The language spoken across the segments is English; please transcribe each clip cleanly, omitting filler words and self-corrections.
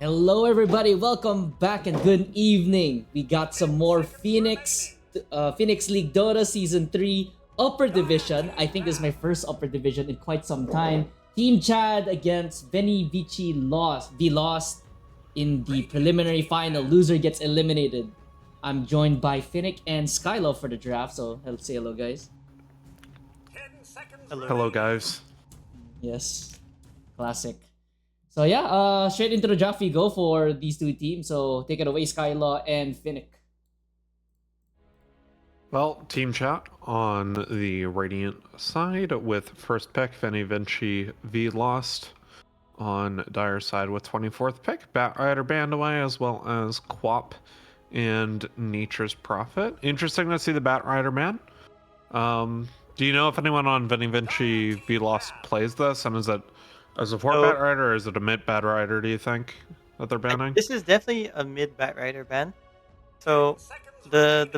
Hello, everybody. Welcome back and good evening. We got some more Phoenix League Dota Season 3 Upper Division. I think this is my first Upper Division in quite some time. Team Chad against Benny Vici lost. We lost in the preliminary final. Loser gets eliminated. I'm joined by Finnick and Skylo for the draft. So let's say hello, guys. Hello, guys. Yes, classic. So yeah, straight into the draft we go for these two teams. So take it away, Skylaw and Finnick. Well, Team Chat on the Radiant side with first pick, Vinny Vinci V Lost. On Dire side with 24th pick, Batrider Bandaway, as well as Quap and Nature's Prophet. Interesting to see the Batrider man. Do you know if anyone on Vinny Vinci V Lost plays this? And is it a support So Batrider or is it a mid Batrider, do you think, that they're banning? this is definitely a mid Batrider ban. So the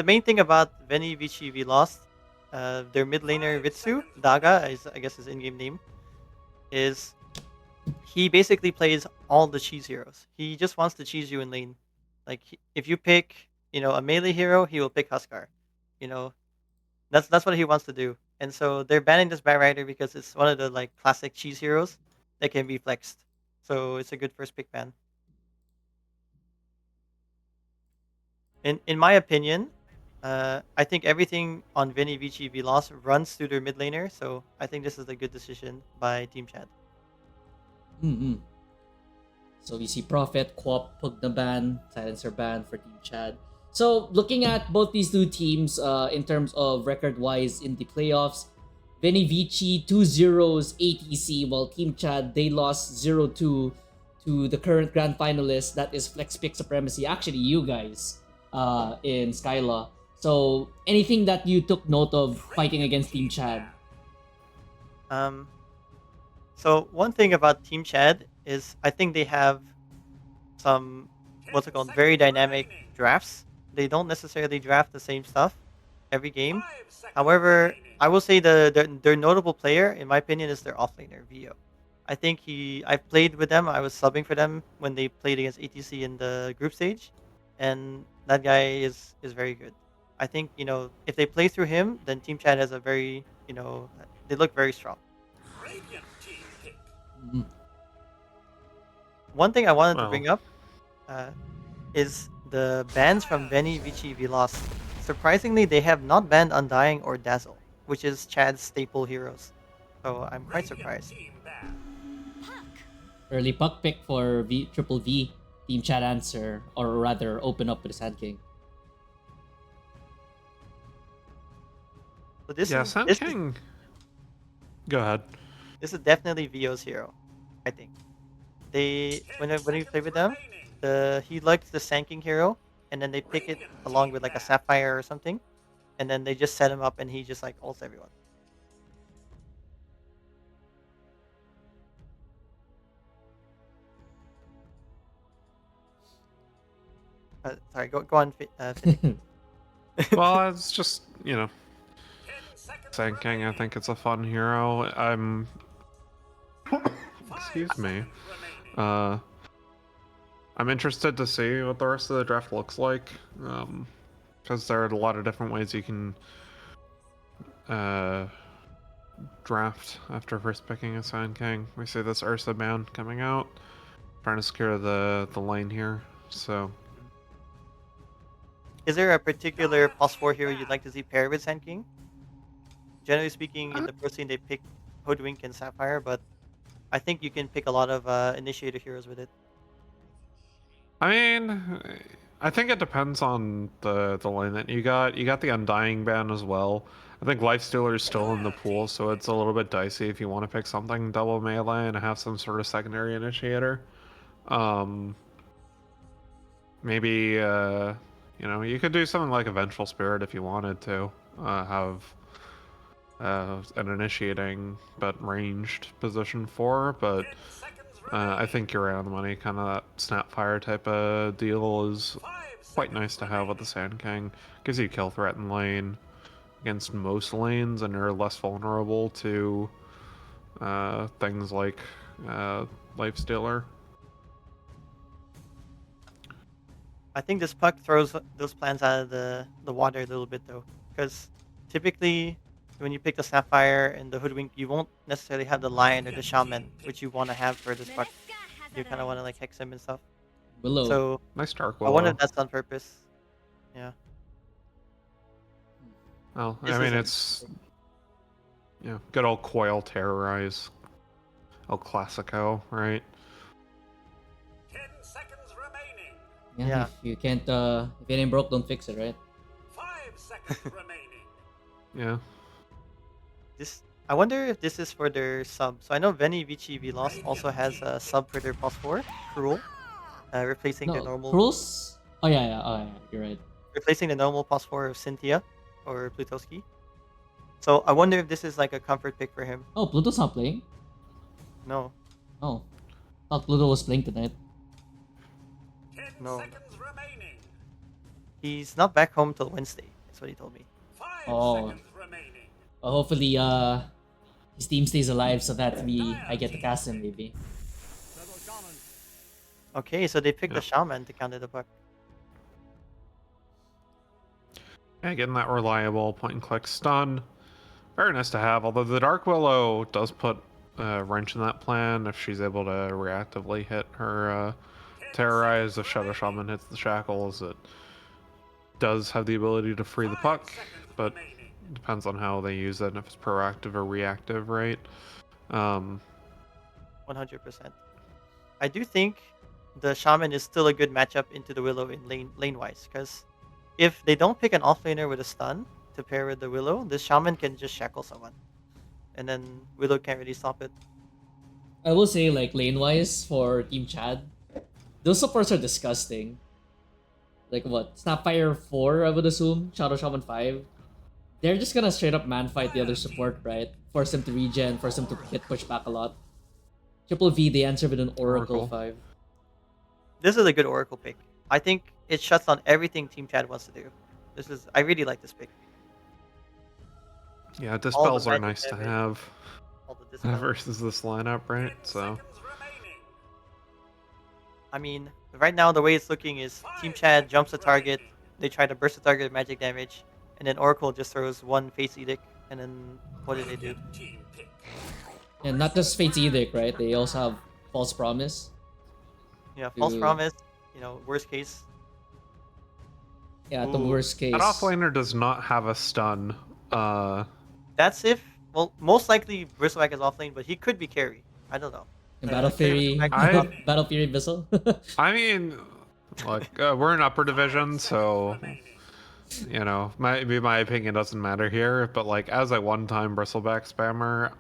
main thing about Veni Vici V Lost, their mid laner Ritsu Daga is I guess his in-game name, is he basically plays all the cheese heroes. He just wants to cheese you in lane. Like if you pick a melee hero, he will pick Huskar. You know that's what he wants to do. And so they're banning this Batrider because it's one of the like classic cheese heroes that can be flexed. So it's a good first pick ban. In my opinion, I think everything on Vinny Vici Vilas runs through their mid laner, so I think this is a good decision by Team Chad. Mm-hmm. So we see Prophet, Quap, Pugna ban, Silencer ban for Team Chad. So looking at both these two teams in terms of record-wise in the playoffs, Benny Vici 2-0 ATC, while Team Chad, they lost 0-2 to the current grand finalist, that is Flex Pick Supremacy. Actually, you guys in Skylaw. So anything that you took note of fighting against Team Chad? Um, so one thing about Team Chad is I think they have some what's it called very dynamic drafts. They don't necessarily draft the same stuff every game. However, I will say their notable player, in my opinion, is their offlaner VO. I think I've played with them. I was subbing for them when they played against ATC in the group stage, and that guy is very good. I think if they play through him, then Team Chad has a very they look very strong. Mhm. One thing I wanted to Well, bring up uh, is the bans from Veni Vici Vilas. Surprisingly, they have not banned Undying or Dazzle, which is Chad's staple heroes. So I'm quite surprised. Early puck pick for Triple V. Team Chad answer, or rather open up with the Sand King. So this yeah, is Sand this is King. Go ahead. this is definitely VO's hero. I think when we play with them, he likes the Sand King hero, and then they pick it along with like a Sapphire or something, and then they just set him up, and he just like ults everyone. Sorry, go on, Finnick. Well, it's just, Sand King, I think it's a fun hero. Excuse me. Uh, I'm interested to see what the rest of the draft looks like. Because there are a lot of different ways you can uh, draft after first picking a Sand King. We see this Ursa ban coming out, trying to secure the lane here. So Is there a particular +4 hero you'd like to see paired with Sand King? Generally speaking, in the pro scene they pick Hoodwink and Sapphire, but I think you can pick a lot of initiator heroes with it. I mean, I think it depends on the lane that you got. You got the Undying ban as well. I think Lifestealer is still in the pool, so it's a little bit dicey if you want to pick something double melee and have some sort of secondary initiator. Um, maybe you could do something like a Vengeful Spirit if you wanted to have an initiating but ranged position 4, but I think you're right on the money. Kind of that Snapfire type of deal is quite nice to have with the Sand King. Gives you kill threat in lane against most lanes, and you're less vulnerable to things like Lifestealer. I think this puck throws those plans out of the water a little bit though, because typically when you pick the Sapphire and the Hoodwink, you won't necessarily have the Lion or the Shaman, which you want to have for this puck. You kind of want to like hex him and stuff. Willow. So Nice Dark I wonder Willow. if that's on purpose. Yeah. Well, This I mean, is it's good old Coil Terrorize. El Clasico, right? 10 seconds remaining. Yeah. Yeah. If you can't, if it ain't broke, don't fix it, right? 5 seconds remaining. Yeah. This. I wonder if this is for their sub. So I know Veni Vici Vilos also has a sub for their +4, Cruel, replacing their No, normal. Cruels? Oh yeah. Oh yeah. You're right. Replacing the normal +4 of Cynthia or Plutoski. So I wonder if this is like a comfort pick for him. Oh, Pluto's not playing. No, Oh, thought Pluto was playing tonight. 10 No. seconds remaining. he's not back home till Wednesday. That's what he told me. 5 Oh. seconds remaining. Hopefully, his team stays alive so that I get to cast him maybe. Okay, so they picked Yeah. the Shaman to counter the puck. Yeah, getting that reliable point and click stun. Very nice to have, although the Dark Willow does put a wrench in that plan if she's able to reactively hit her Terrorize. If Shadow Shaman hits the shackles, it does have the ability to free the puck, but depends on how they use it and if it's proactive or reactive, right? 100%. I do think the Shaman is still a good matchup into the Willow in lane wise, because if they don't pick an offlaner with a stun to pair with the Willow, the Shaman can just shackle someone, and then Willow can't really stop it. I will say, like, lane-wise for Team Chad, those supports are disgusting. Like, what? Snapfire 4, I would assume? Shadow Shaman 5? They're just gonna straight up man fight the other support, right? Force him to regen, force him to hit push back a lot. Triple V, they answer with an Oracle Oracle. 5. This is a good Oracle pick. I think it shuts down everything Team Chad wants to do. I really like this pick. Yeah, dispels are magic nice to damage. have All the dispel. versus this lineup, right? 10 So seconds remaining. I mean, right now the way it's looking is Team Chad jumps the target, they try to burst the target with magic damage, and then Oracle just throws one Face Edict, and then what do they do? Team pick. And not just Fate's Edict, right? They also have False Promise. Yeah, False Dude. Promise, worst case. Yeah, at the Ooh. worst case. that offlaner does not have a stun. That's if, well, most likely Bristleback is offlane, but he could be carry. I don't know. And Battle Fury. I- Battle Fury Bissell. I mean, look, we're in upper division, so maybe my opinion doesn't matter here. But like, as a one-time bristleback spammer,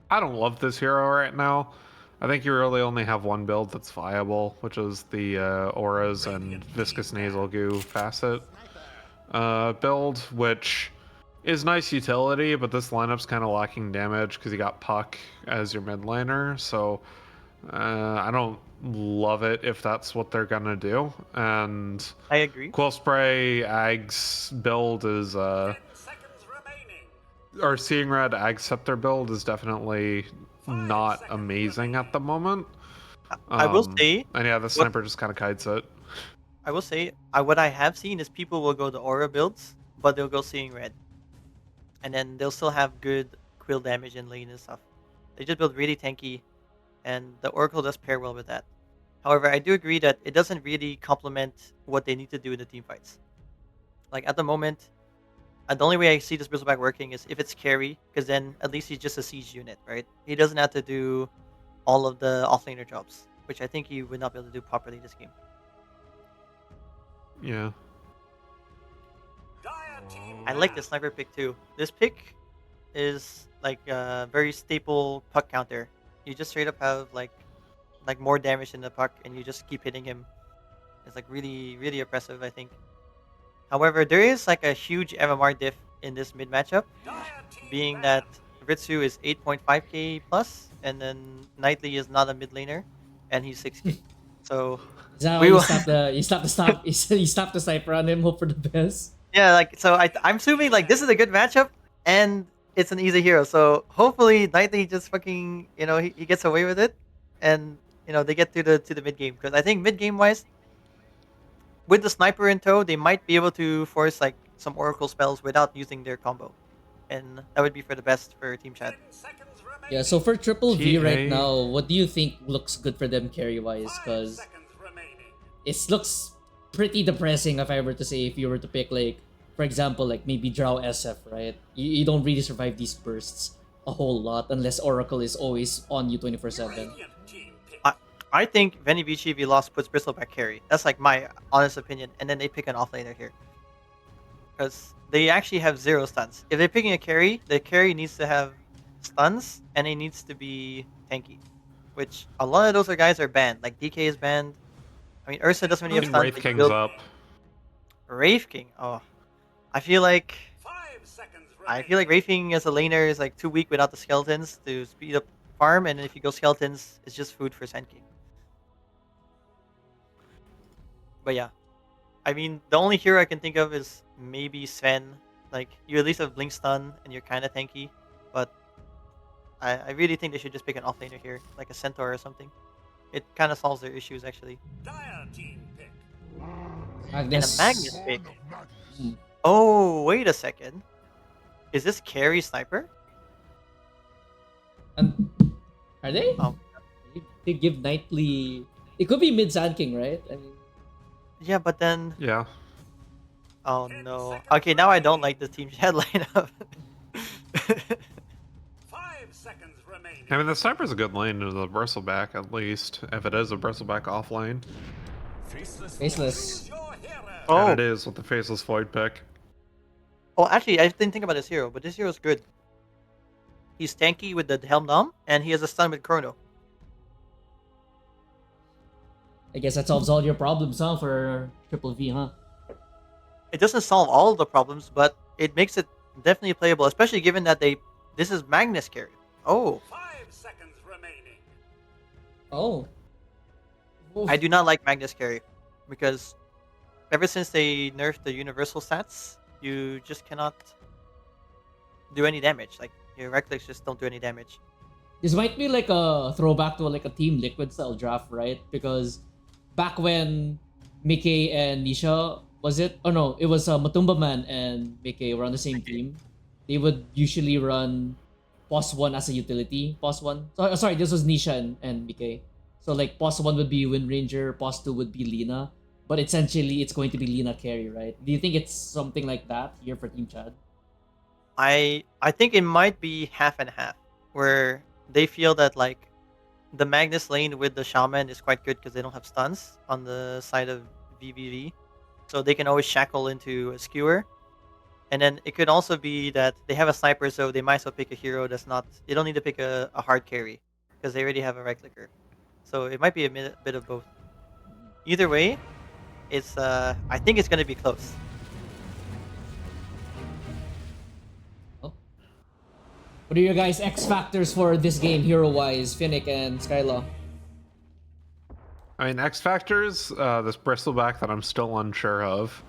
I don't love this hero right now. I think you really only have one build that's viable, which is the auras and viscous nasal goo facet build, which is nice utility, but this lineup's kind of lacking damage because you got Puck as your mid laner, so I don't love it if that's what they're gonna do. And I agree. Quill Spray Ag's build is 10 seconds remaining. our Seeing Red Ag Scepter build is definitely not amazing at the moment. I will say, and yeah, the sniper just kind of kites it. what I have seen is people will go the aura builds, but they'll go Seeing Red. And then they'll still have good quill damage in lane and stuff. They just build really tanky, and the Oracle does pair well with that. However, I do agree that it doesn't really complement what they need to do in the team fights. Like, at the moment, the only way I see this Bristleback working is if it's carry, because then at least he's just a siege unit, right? He doesn't have to do all of the offlaner jobs, which I think he would not be able to do properly this game. Yeah. Dire team I like the sniper pick too. This pick is like a very staple puck counter. You just straight up have like more damage in the puck, and you just keep hitting him. It's like really, really oppressive, I think. However, there is like a huge MMR diff in this mid matchup, Dire team being that Ritsu is 8.5k plus, and then Knightley is not a mid laner, and he's 6k. So Is that how We you will- stop the sniper on him, hope for the best? yeah, like so I'm assuming like this is a good matchup, and it's an easy hero. So hopefully Knightley just fucking he gets away with it, and they get to the mid game, because I think mid game wise, with the sniper in tow, they might be able to force like some Oracle spells without using their combo, and that would be for the best for Team Chad. 10 seconds remaining. Yeah, so for Triple V right TA. now, what do you think looks good for them carry-wise? 5 Because seconds remaining. it looks pretty depressing if I were to say, if you were to pick, like, for example, like maybe Drow SF, right? You don't really survive these bursts a whole lot unless Oracle is always on you 24/7. Radiant team pick. I think Venivici V lost puts Bristleback carry. That's like my honest opinion, and then they pick an offlaner here because they actually have 0 stuns. If they're picking a carry, the carry needs to have stuns and it needs to be tanky, which a lot of those guys are banned. Like DK is banned. I mean, Ursa doesn't really I have think stuns. Wraith but King's build- up. Wraith King. Oh, I feel like 5 seconds remaining. I feel like Wraith King as a laner is like too weak without the skeletons to speed up farm, and if you go skeletons, it's just food for Sand King. But yeah, I mean, the only hero I can think of is maybe Sven. Like, you at least have Blink Stun, and you're kind of tanky. But I really think they should just pick an offlaner here, like a Centaur or something. It kind of solves their issues, actually. Dire team pick. And a Magnus. Magnus pick. Hmm. Oh, wait a second. Is this carry sniper? And are they? Oh. They give nightly. It could be mid Sand King, right? I mean, Yeah, but then... Yeah. Oh no. Okay, now I don't like the Team Chad lineup. 5 seconds remaining. I mean, the sniper's a good lane to the bristleback, at least, if it is a bristleback off lane. faceless. Is your hero. Oh. And it is with the faceless void pick. Oh, actually, I didn't think about this hero, but this hero's good. He's tanky with the Helm Dom, and he has a stun with Chrono. I guess that solves all your problems, huh? For Triple V, huh? It doesn't solve all of the problems, but it makes it definitely playable, especially given that this is Magnus carry. Oh, 5 seconds remaining. Oh. Oof. I do not like Magnus carry because ever since they nerfed the universal stats, you just cannot do any damage. Like, your right clicks just don't do any damage. This might be like a throwback to like a Team Liquid style draft, right? Because back when Mickey and Nisha, was it? Oh no, it was Matumba Man and Mickey were on the same team. They would usually run Pos 1 as a utility. Pos 1. Sorry, this was Nisha and Mickey. So like Pos 1 would be Wind Ranger, Pos 2 would be Lina. But essentially it's going to be Lina carry, right? Do you think it's something like that here for Team Chad? I think it might be half and half, where they feel that like the Magnus lane with the Shaman is quite good because they don't have stuns on the side of VVV, so they can always shackle into a skewer. And then it could also be that they have a sniper, so they might as well pick a hero that's not. They don't need to pick a hard carry because they already have a right clicker. So it might be a bit of both. Either way, it's I think it's gonna be close. What are your guys' X factors for this game, hero-wise, Finnick and Skylaw? I mean, X Factors, this bristleback that I'm still unsure of.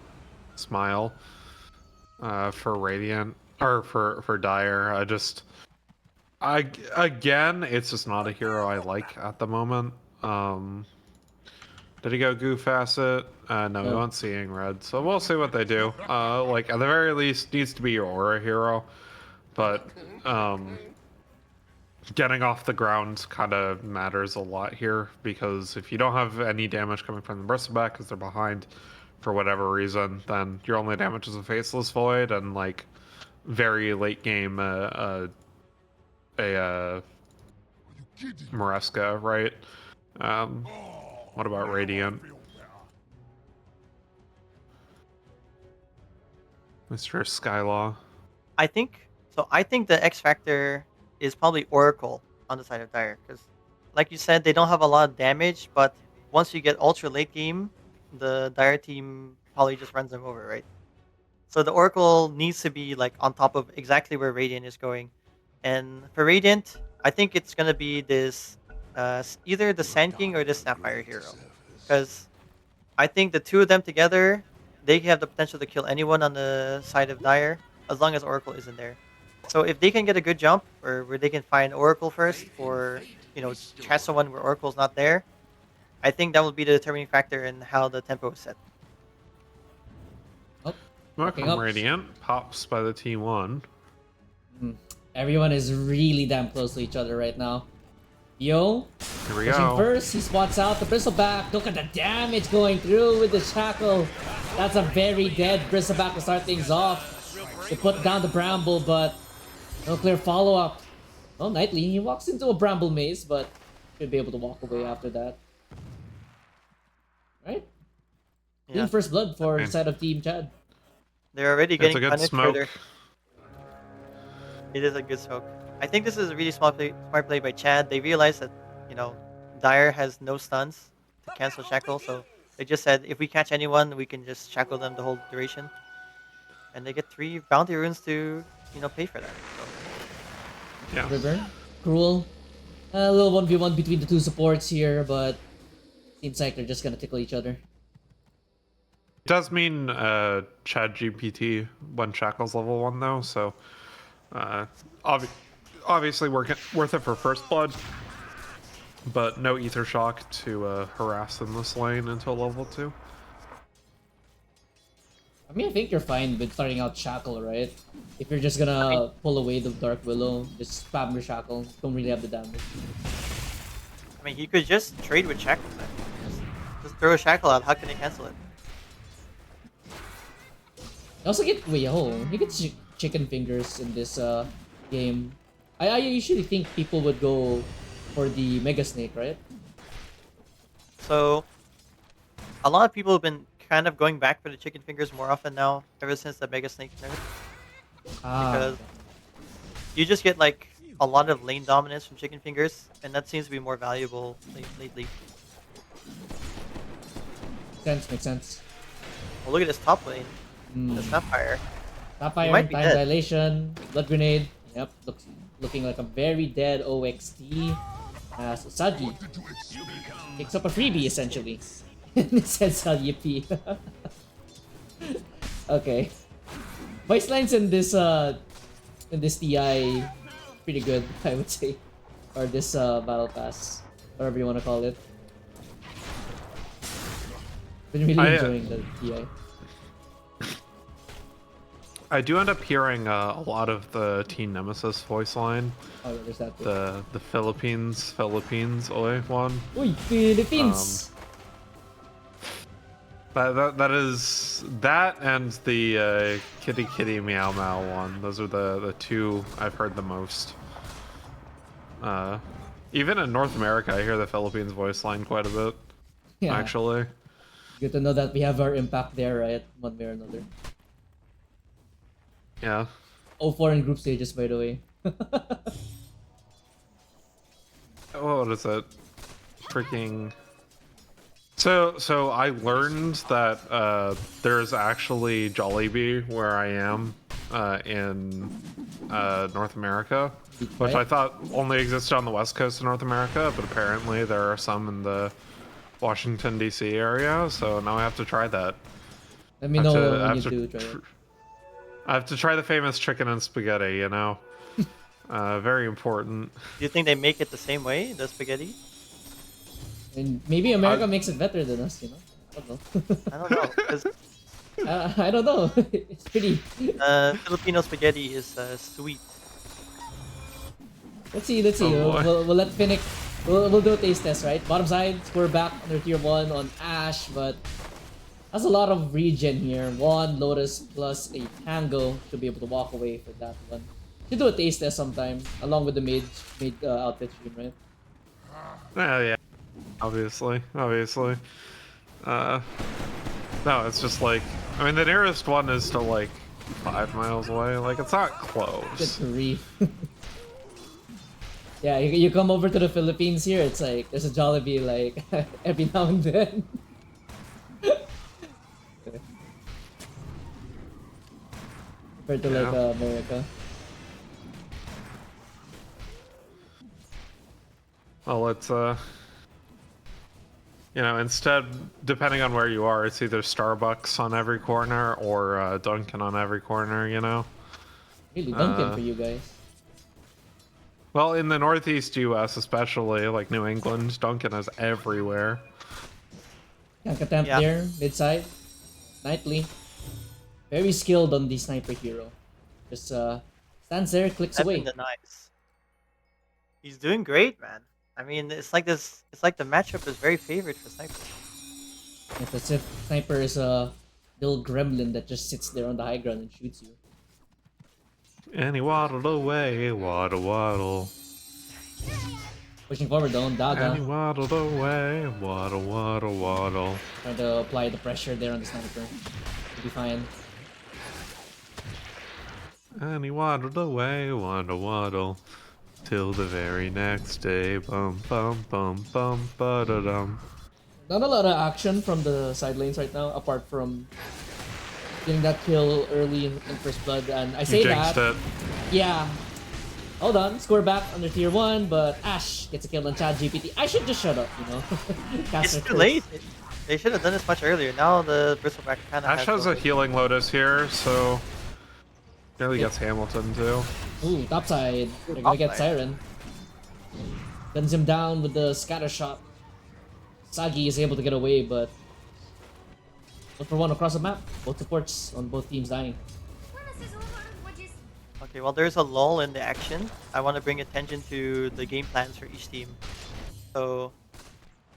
Smile. For Radiant. Or for Dire. Again, it's just not a hero I like at the moment. Did he go Goof Facet? No, he went Seeing Red. So we'll see what they do. Like, at the very least, needs to be your aura hero. But, getting off the ground kind of matters a lot here, because if you don't have any damage coming from the bristleback because they're behind for whatever reason, then your only damage is a Faceless Void and, like, very late game, Maresca, right? What about Radiant? Mr. Skylaw. I think the X factor is probably Oracle on the side of Dire, because, like you said, they don't have a lot of damage, but once you get ultra late game, the Dire team probably just runs them over, right? So the Oracle needs to be like on top of exactly where Radiant is going, and for Radiant, I think it's gonna be this either the Sand King or the Snapfire hero, because I think the two of them together, they have the potential to kill anyone on the side of Dire as long as Oracle isn't there. So if they can get a good jump, or where they can find Oracle first, or catch someone where Oracle's not there, I think that will be the determining factor in how the tempo is set. Welcome, up. Radiant. Pops by the T1. Everyone is really damn close to each other right now. Yo, Here we pushing go. first, he spots out the bristleback. Look at the damage going through with the shackle. That's a very dead bristleback to start things off. They put down the bramble, but no clear follow-up. Well, Knightley, he walks into a bramble maze, but should be able to walk away after that. Right? Clean first blood for Okay. the side of Team Chad. They're already It's a getting good punished for smoke. their. It is a good smoke. I think this is a really smart play by Chad. They realized that, Dire has no stuns to cancel Shackle, so they just said if we catch anyone, we can just Shackle them the whole duration. And they get 3 bounty runes to, pay for that. So. Yeah. River, Cruel. A little 1v1 between the two supports here, but seems like they're just gonna tickle each other. It does mean Chad GPT when Shackle's level 1 though, so obviously worth it for first blood, but no Ether Shock to harass in this lane until level 2. I mean, I think you're fine with starting out Shackle, right? If you're just gonna pull away the Dark Willow, just spam your Shackle. Don't really have the damage. I mean, he could just trade with Shackle then. Just throw a Shackle out. How can he cancel it? You also get you get chicken fingers in this game. I usually think people would go for the Mega Snake, right? So, a lot of people have been kind of going back for the chicken fingers more often now, ever since the Mega Snake nerf. Because you just get like a lot of lane dominance from chicken fingers, and that seems to be more valuable lately. Makes sense. Well, look at this top lane. The Sapphire. Sapphire, might be time dead. dilation, blood grenade. Yep, looking like a very dead OXT. As Usagi picks up a freebie essentially. It says yippee. Okay. Voice lines in this TI pretty good, I would say. Or this battle pass. Whatever you wanna call it. Been really enjoying the TI. I do end up hearing a lot of the Teen Nemesis voice line. Oh yeah, there's that too. The Philippines oi one. Uy, Philippines! That is that and the kitty meow meow one. Those are the two I've heard the most. Even in North America, I hear the Philippines voice line quite a bit. Yeah. Actually. Good to know that we have our impact there, right? One way or another. Yeah. 0-4 in group stages, by the way. What is it? Freaking. So I learned that there's actually Jollibee where I am in North America, which I thought only existed on the west coast of North America, but apparently there are some in the Washington D.C. area. So now I have to try that. Let me know when you do try it. I have to try the famous chicken and spaghetti. You know, very important. Do you think they make it the same way, the spaghetti? And maybe America makes it better than us, you know? I don't know. I don't know. 'Cause, I don't know. It's pretty. Filipino spaghetti is sweet. Let's see. Oh, boy. We'll let Finnick. We'll do a taste test, right? Bottom side, we're back under tier 1 on Ash, but that's a lot of regen here. 1 Lotus plus a Tango to be able to walk away for that one. Should do a taste test sometime, along with the mid outfit stream, right? Yeah. Obviously. No, it's just like, I mean, the nearest one is still like 5 miles away. Like, it's not Good close. grief. Yeah, you come over to the Philippines here, it's like, there's a Jollibee like every now and then. Compared to like America. Well, it's instead, depending on where you are, it's either Starbucks on every corner or Dunkin' on every corner. You know. Really Dunkin' for you guys. Well, in the Northeast U.S., especially like New England, Dunkin' is everywhere. Kankatamp there, mid side, Nightly. Very skilled on the sniper hero. Just stands there, clicks away. The knives. He's doing great, man. I mean, it's like this. It's like the matchup is very favored for sniper. It's as if sniper is a little gremlin that just sits there on the high ground and shoots you. And he waddled away, waddle waddle. Pushing forward though, And he Daga waddled away, waddle waddle waddle. trying to apply the pressure there on the sniper. He'll be fine. And he waddled away, waddle waddle. Till the very next day, bum bum bum bum ba da dum. Not a lot of action from the side lanes right now, apart from getting that kill early in First Blood. And I say You jinxed that, it. yeah. Hold on, score back under tier 1, but Ash gets a kill on Chad GPT. I should just shut up, you know. It's Caster too curse. late. They should have done this much earlier. Now the bristleback kind of Ash has a healing Lotus here, so nearly gets Hamilton too. Ooh, topside. They're gonna get Topside. Siren. Guns him down with the scatter shot. Sagi is able to get away, but 1-for-1 across the map. Both supports on both teams dying. Okay, well, there's a lull in the action. I want to bring attention to the game plans for each team. So,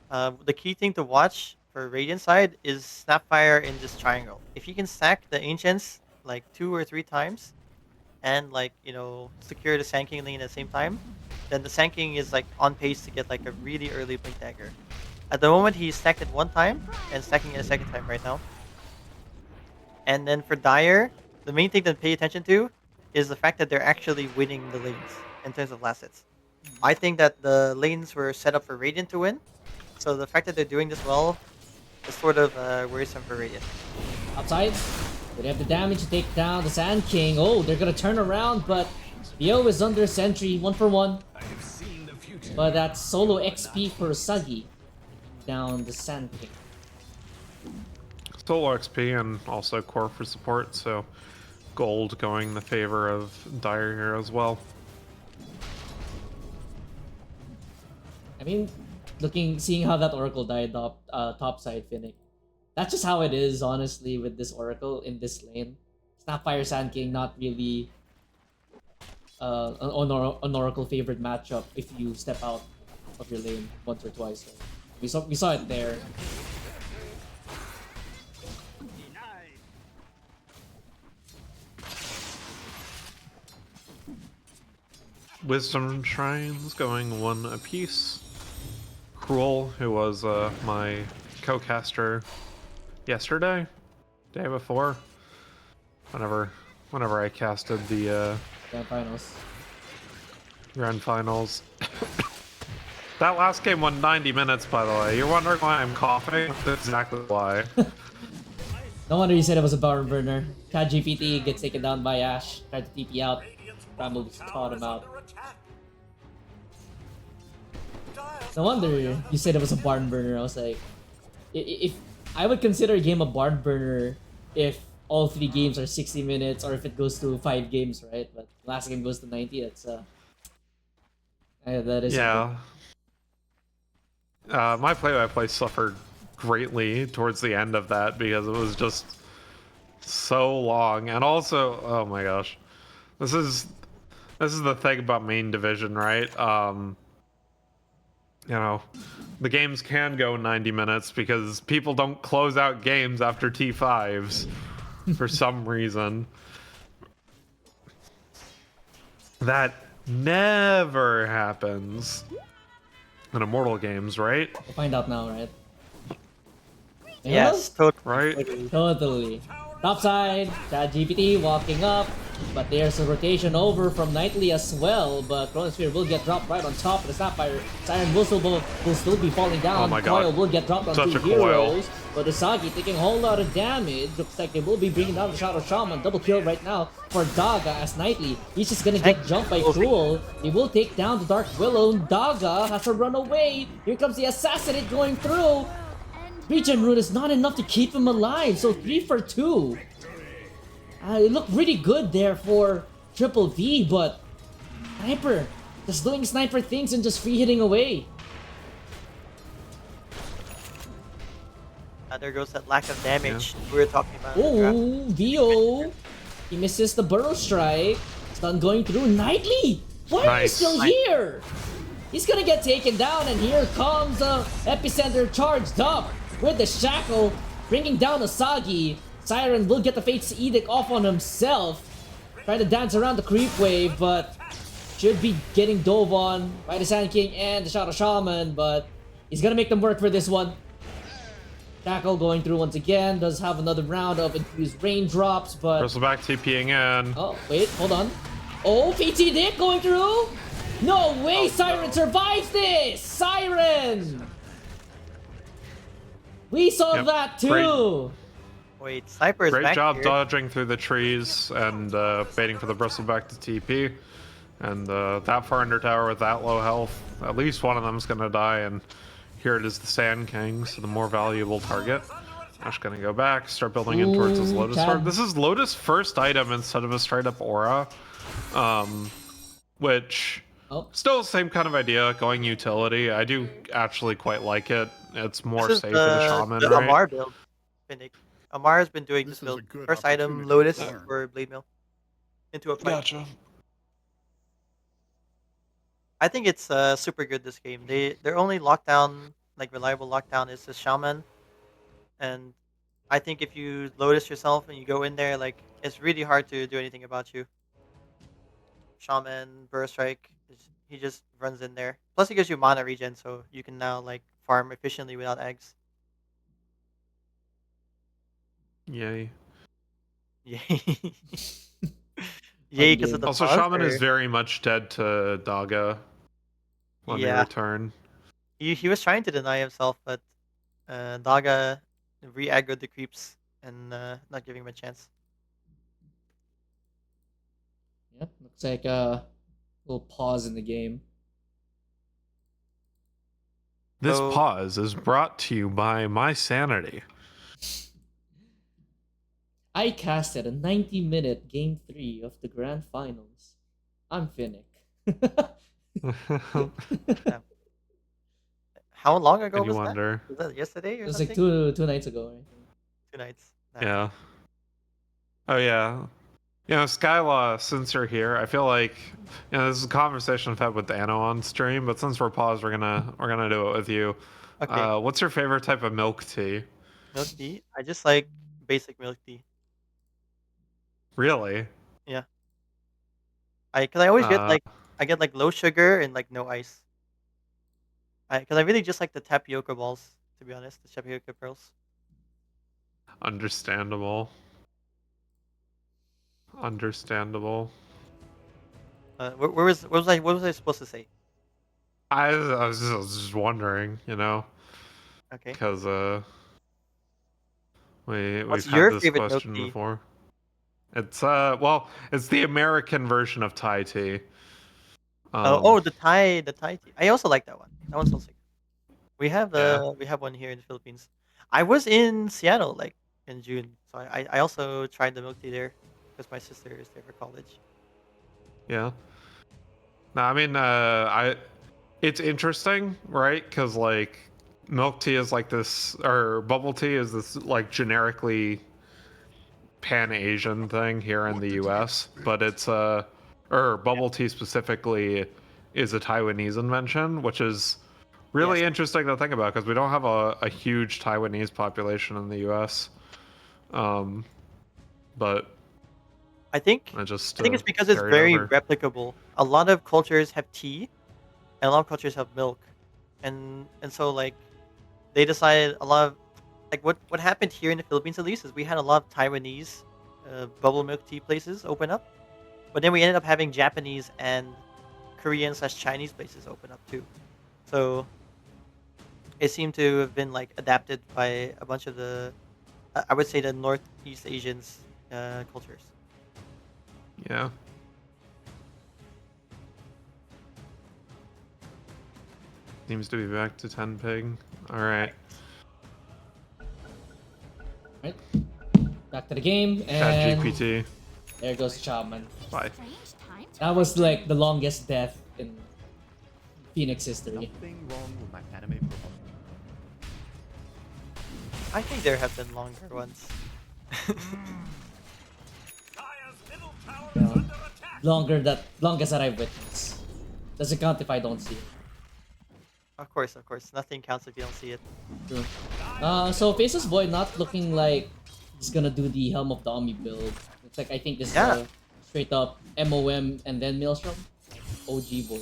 the key thing to watch for Radiant side is Snapfire in this triangle. If you can stack the Ancients like 2 or 3 times, and like, you know, secure the Sand King lane at the same time, then the Sand King is like on pace to get like a really early Blink Dagger. At the moment, he's stacked it 1 time, and stacking it a 2nd time right now. And then for Dire, the main thing to pay attention to is the fact that they're actually winning the lanes in terms of last hits. I think that the lanes were set up for Radiant to win, so the fact that they're doing this well is sort of worrisome for Radiant. Outside, they have the damage to take down the Sand King. Oh, they're gonna turn around, but BO is under sentry, 1-for-1. But that's solo XP for Sagi. Down the Sand King. Solo XP and also core for support, so gold going in the favor of Dire here as well. I mean, seeing how that Oracle died topside Finnick. That's just how it is, honestly, with this Oracle in this lane. Snapfire Sand King, not really an Oracle favorite matchup if you step out of your lane once or twice. So we saw it there. Wisdom Shrines going 1 apiece. Cruel, who was my co-caster yesterday, day before, whenever I casted the Grand finals. Grand Finals. That last game won 90 minutes, by the way. You're wondering why I'm coughing? That's exactly why. No wonder you said it was a barn burner. Chad GPT gets taken down by Ash. Tried to TP out. Bramble just caught him out. No wonder you said it was a barn burner. I was like, if I would consider a game a barn burner if all 3 games are 60 minutes or if it goes to 5 games, right? But last game goes to 90. That's that is Yeah. My play-by-play suffered greatly towards the end of that because it was just so long, and also, oh my gosh, this is the thing about main division, right? You know, the games can go 90 minutes because people don't close out games after T5s for some reason. That never happens in Immortal games, right? We'll find out now, right? Yes, Right? Totally. Topside, Chad GPT walking up, but there's a rotation over from Knightly as well, but Chronosphere will get dropped right on top of the Snapfire. Siren will still be falling down. Oh my God. Coil will get dropped on Such 2 a coil. heroes, but Usagi taking a whole lot of damage. Looks like they will be bringing down the Shadow Shaman. Double kill right now for Daga as Knightly. He's just gonna get jumped by Cruel. He will take down the Dark Willow. Daga has to run away. Here comes the Assassinate going through. Regen Rune is not enough to keep him alive, so 3 for 2. It looked really good there for Triple V, but Sniper just doing sniper things and just free hitting away. There goes that lack of damage we were talking about. in the draft. Oh, VO. He misses the burrow strike. Stun going through. Nightly! Why are you Nice. still here? He's gonna get taken down, and here comes the epicenter charged up with the shackle, bringing down Asagi. Siren will get the Fate's Edict off on himself. Trying to dance around the creep wave, but should be getting dove on by the Sand King and the Shadow Shaman, but he's gonna make them work for this one. Tackle going through once again, does have another round of infused raindrops, but... Bristleback TPing in. Oh, wait, hold on. Oh, PT Dick going through? No way, Siren survives this! Siren! We saw Yep, that too! Wait, Sniper is Great back job here. dodging through the trees and baiting for the Bristleback to TP. And that far under tower with that low health, at least one of them's gonna die, and here it is the Sand King, so the more valuable target. Ash gonna go back, start building in towards his Ooh, Lotus Chad. Sword. This is Lotus' first item instead of a straight up aura. Which, Oh. still the same kind of idea, going utility. I do actually quite like it. It's more This is safe for the Shaman, the right? Amar build. Finnick. Amar has been doing this This is a build. good First item, opportunity Lotus to learn. for Blade Mill. Into a fight. Gotcha. I think it's super good this game. Their only lockdown, like reliable lockdown, is the Shaman. And I think if you Lotus yourself and you go in there, like it's really hard to do anything about you. Shaman, Burst Strike, he just runs in there. Plus he gives you mana regen, so you can now like farm efficiently without eggs. Yay. Yay. Yay, because of the Also, pause, Shaman or- is very much dead to Daga when they Yeah. return. He was trying to deny himself, but Daga re-aggroed the creeps and not giving him a chance. Yep, looks like a little pause in the game. This So- pause is brought to you by my sanity. I casted a 90-minute Game 3 of the Grand Finals. I'm Finnick. How long ago And you was that? wonder. Was that yesterday or It was something? like two nights ago, right? 2 nights. Nah. Yeah. Oh yeah. You know, Skylaw, since you're here, I feel like this is a conversation I've had with Dano on stream, but since we're paused, we're gonna do it with you. Okay. What's your favorite type of milk tea? Milk tea. I just like basic milk tea. Really? Cause I always get Uh, like low sugar and like no ice. Cause I really just like the tapioca balls, to be honest, the tapioca pearls. Understandable. Understandable. What was I supposed to say? I was just wondering, you know, Okay. because we've What's had your this favorite milk question tea? before. It's well, it's the American version of Thai tea. The Thai tea. I also like that one. That one's also good. We have we have one here in the Philippines. I was in Seattle like in June, so I also tried the milk tea there because my sister is there for college. Yeah. No, I mean, it's interesting, right? Because like milk tea is like this, or bubble tea is this like generically pan-Asian thing here in the U.S., but it's or bubble tea specifically is a Taiwanese invention, which is really Yes. interesting to think about because we don't have a huge Taiwanese population in the U.S. But I think I just it's because it's carried very over. replicable. A lot of cultures have tea, and a lot of cultures have milk, and so like they decided a lot of like what happened here in the Philippines at least is we had a lot of Taiwanese bubble milk tea places open up, but then we ended up having Japanese and Korean/Chinese places open up too. So it seemed to have been like adapted by a bunch of the I would say the Northeast Asians cultures. Yeah. Seems to be back to 10 pig. Alright. Right? Back to the game, Chat and GPT. there goes Shaman. Bye. That was like the longest death in Phoenix history. Nothing wrong with my anime profile. I think there have been longer ones. Dire's middle tower is Yeah. under attack. Longest that I've witnessed. Doesn't count if I don't see it. Of course. Nothing counts if you don't see it. True. So Faceless Boy not looking like he's gonna do the Helm of Dami build. It's like I think this is Yeah. a straight up MOM and then Maelstrom. OG boy.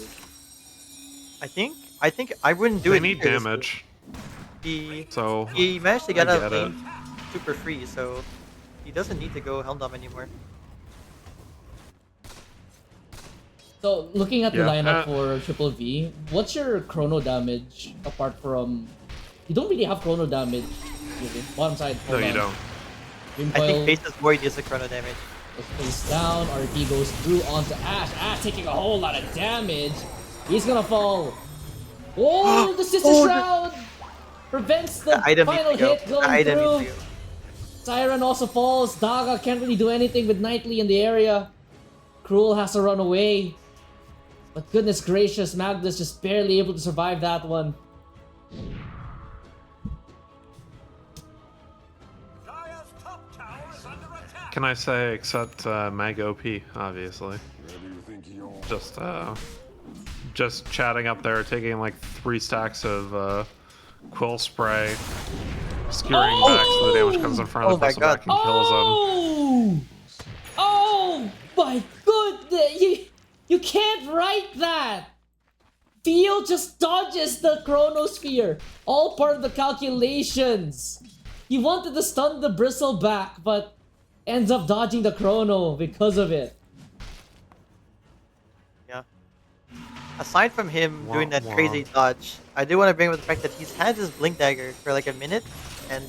I think I wouldn't do They it. need either this way. damage, He so he managed to I get out get of it. lane super free, so he doesn't need to go Helm Dom anymore. So looking at the Yeah, lineup for Triple V, what's your chrono damage apart from? You don't really have chrono damage. Really. Bottom side. No, hold you on. don't. Rim I think coil Faceless Void is a chrono damage. is down. RP goes through onto Ash. Ash taking a whole lot of damage. He's gonna fall. Oh, the Sister Oh, Shroud prevents the Item final needs to go. hit going Item through. needs to go. Siren also falls. Daga can't really do anything with Knightley in the area. Cruel has to run away. But goodness gracious, Magnus just barely able to survive that one. Dire's top tower is under attack. Can I say except Mag OP, obviously. Just chatting up there, taking like 3 stacks of quill spray, skewering back so the damage comes in front of Oh the my person God. back and kills him. Oh my goodness! You can't write that! Theo just dodges the chronosphere. All part of the calculations. He wanted to stun the bristle back, but ends up dodging the chrono because of it. Yeah. Aside from him Wah, doing that wah. crazy dodge, I do want to bring up the fact that he's had his Blink Dagger for like a minute, and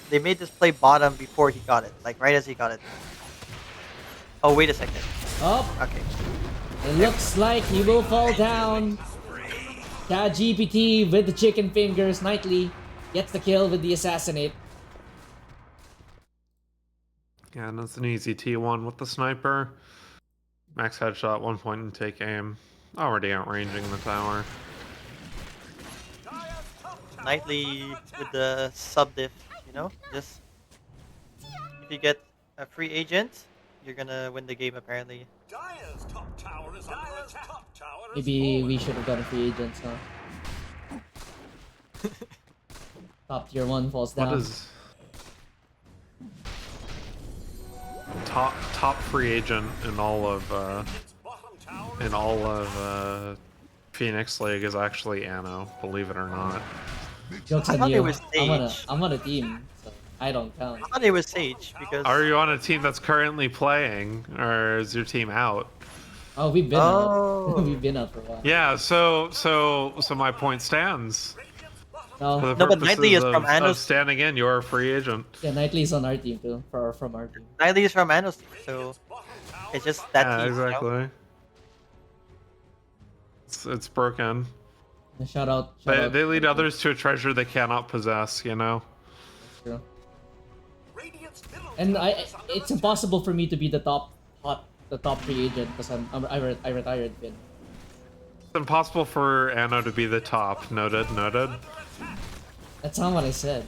they made this play bottom before he got it, like right as he got it. Oh, wait a second. Up. Okay. It looks like he will fall down. Chat GPT with the chicken fingers. Knightley gets the kill with the assassinate. Yeah, and that's an easy T1 with the sniper. Max headshot, 1 point and take aim. Already outranging the tower. Dire's top tower Knightley is under with attack. the sub diff, you know? Just if you get a free agent, you're gonna win the game apparently. Dire's top tower is under attack. Top tower is Maybe fallen. we should have got a free agent, huh? Top tier 1 falls down. What is top free agent in all of Its bottom tower is Phoenix League is actually Anno, believe it or not. Jokes I on thought you. it was I'm Sage. on a team, so I don't count. I thought it was Sage because Are you on a team that's currently playing, or is your team out? Oh, we've been Oh. out. We've been out for a while. Yeah, so my point stands. No, For the No, but Knightley purposes is from of Anno's- standing in, you're a free agent. yeah, Knightley's on our team too. From our team. Knightley is from Manos team, so it's just that Yeah, team. You know? exactly. It's broken. Shout out. Shout out They lead others to a treasure they cannot possess, you know? True. Radiant's middle And tower is under it's attack. impossible for me to be the top free agent because I retired. Finn. It's impossible for Anno to be the top. Noted. That's not what I said.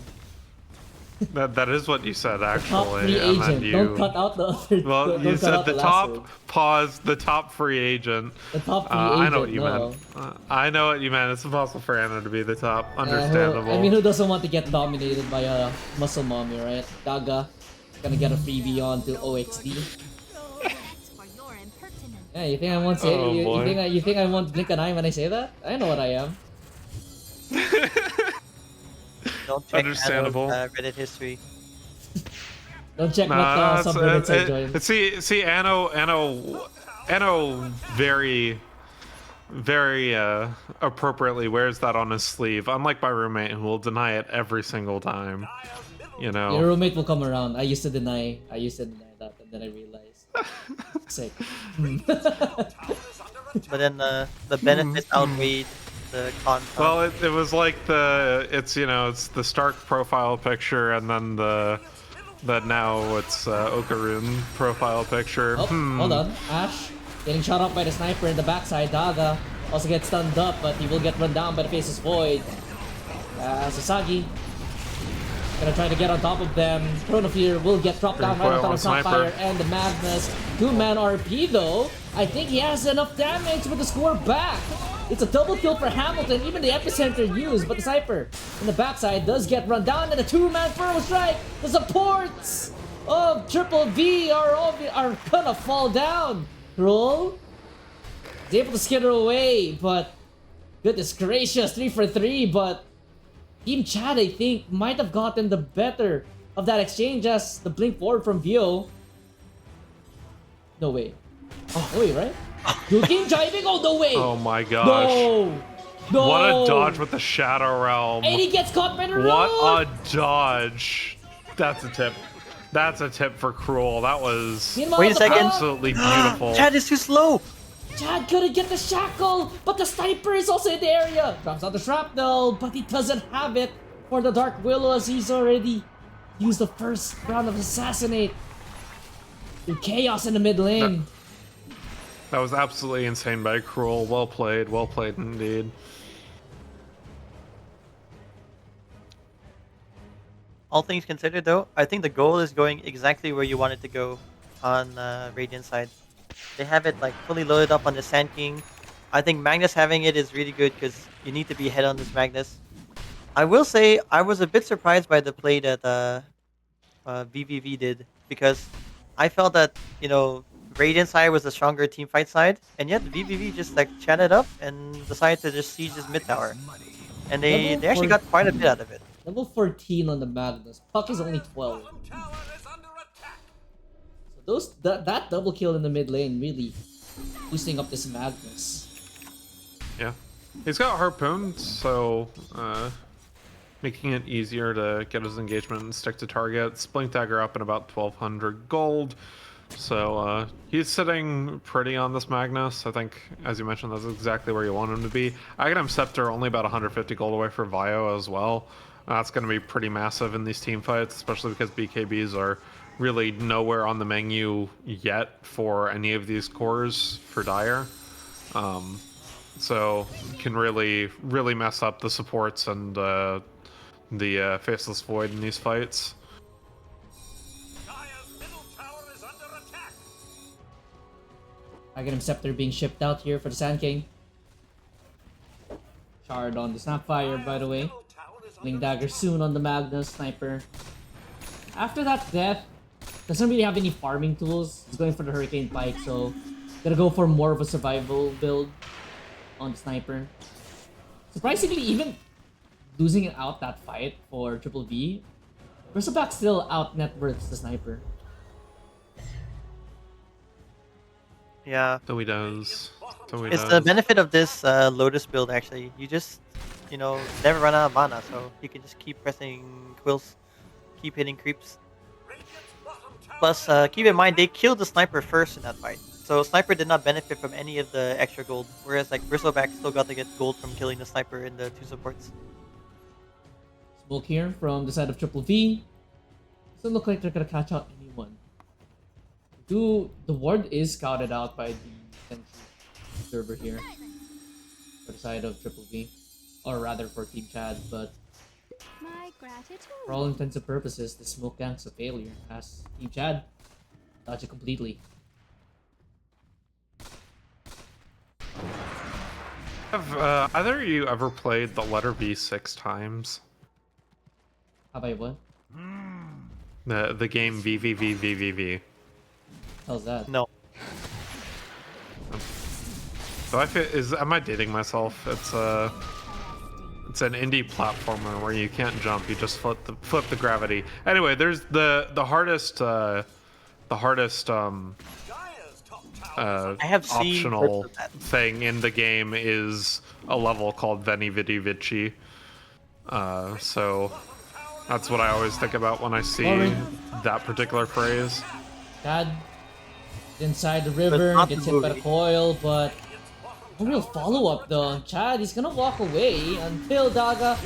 That is what you said, Top actually. free and then agent. you... Don't cut out the other. Well, don't you cut said out the last top, word. pause, the top free agent. The top free agent. I know what you no. meant. I know what you meant. It's impossible for Anna to be the top. Understandable. I mean, who doesn't want to get dominated by a muscle mommy, right? Gaga gonna get a freebie on to OXD. For your impertinence. Yeah, you think I won't say? Oh, boy. You think I won't blink an eye when I say that? I know what I am. Don't check Understandable. Anno's, Reddit history. Don't check Nah, what subreddits I joined. see, Anno very appropriately wears that on his sleeve. Unlike my roommate, who will deny it every single time. You know. Your roommate will come around. I used to deny that, and then I realized. Sick. But then the benefits outweighed the con. Well, it was like it's the Stark profile picture, and then now it's Okarun profile picture. Oh, hold on. Ash getting shot up by the sniper in the backside. Daga also gets stunned up, but he will get run down by the Faceless Void. Sasagi Gonna try to get on top of them. Chronofear will get dropped down right on top of Snapfire and the Magnus. 2-man RP though. I think he has enough damage with the score back. It's a double kill for Hamilton, even the epicenter used, but the sniper in the backside does get run down, and a 2-man Furrow Strike. The supports of Triple V are gonna fall down. Roll is able to skitter away, but goodness gracious, 3 for 3, but Team Chad, I think, might have gotten the better of that exchange as the blink forward from Vio. No way. Oh, no way, right? Duking driving? Oh, no way! Oh my gosh. No! No! What a dodge with the Shadow Realm. And he gets caught by the road! What a dodge. That's a tip. That's a tip for Cruel. That was Meanwhile, Wait a second. absolutely beautiful. Chad is too slow. Chad couldn't get the shackle, but the sniper is also in the area. Drops out the shrapnel, but he doesn't have it for the Dark Willow as he's already used the first round of Assassinate. Through chaos in the mid lane. That was absolutely insane by Cruel. Well played indeed. All things considered, though, I think the goal is going exactly where you want it to go on Radiant side. They have it like fully loaded up on the Sand King. I think Magnus having it is really good because you need to be ahead on this Magnus. I will say I was a bit surprised by the play that VVV did because I felt that, you know, Radiant side was a stronger teamfight side, and yet VVV just like chatted up and decided to just siege his mid tower. And they actually got quite a bit out of it. Level 14 on the Magnus. Puck is only 12. So that double kill in the mid lane really boosting up this Magnus. Yeah. He's got Harpoon, so making it easier to get his engagement and stick to targets. Blink Dagger up in about 1200 gold. So he's sitting pretty on this Magnus. I think, as you mentioned, that's exactly where you want him to be. Aghanim Scepter only about 150 gold away for Vio as well. That's going to be pretty massive in these team fights, especially because BKBs are really nowhere on the menu yet for any of these cores for Dire. So can really mess up the supports and the Faceless Void in these fights. Aghanim Scepter being shipped out here for the Sand King. Shard on the Snapfire, by the way. Blink Dagger soon on the Magnus Sniper. After that death, doesn't really have any farming tools. He's going for the Hurricane Pike, so gonna go for more of a survival build on the Sniper. Surprisingly, even losing out that fight for Triple V, Bristleback still out net worths the Sniper. Yeah. So he does. It's the benefit of this Lotus build, actually. You just, you know, never run out of mana, so you can just keep pressing quills, keep hitting creeps. Plus, keep in mind, they killed the Sniper first in that fight. So Sniper did not benefit from any of the extra gold, whereas like Bristleback still got to get gold from killing the Sniper in the two supports. Smoke here from the side of Triple V. Doesn't look like they're gonna catch out anyone. The ward is scouted out by the sentry observer here for the side of Triple V, or rather for Team Chad, but My gratitude. for all intents and purposes, the smoke gank's a failure as Team Chad dodge it completely. Have either of you ever played the letter V 6 times? How about what? The game VVV. How's that? No. So am I dating myself? It's an indie platformer where you can't jump, you just flip the gravity. Anyway, there's the hardest I have seen optional clips of that. thing in the game is a level called Veni Vidi Vici. So that's what I always think about when I see that particular phrase. Chad inside the river, not gets the hit by the movie. coil, but no real follow-up though on Chad. He's gonna walk away until Daga.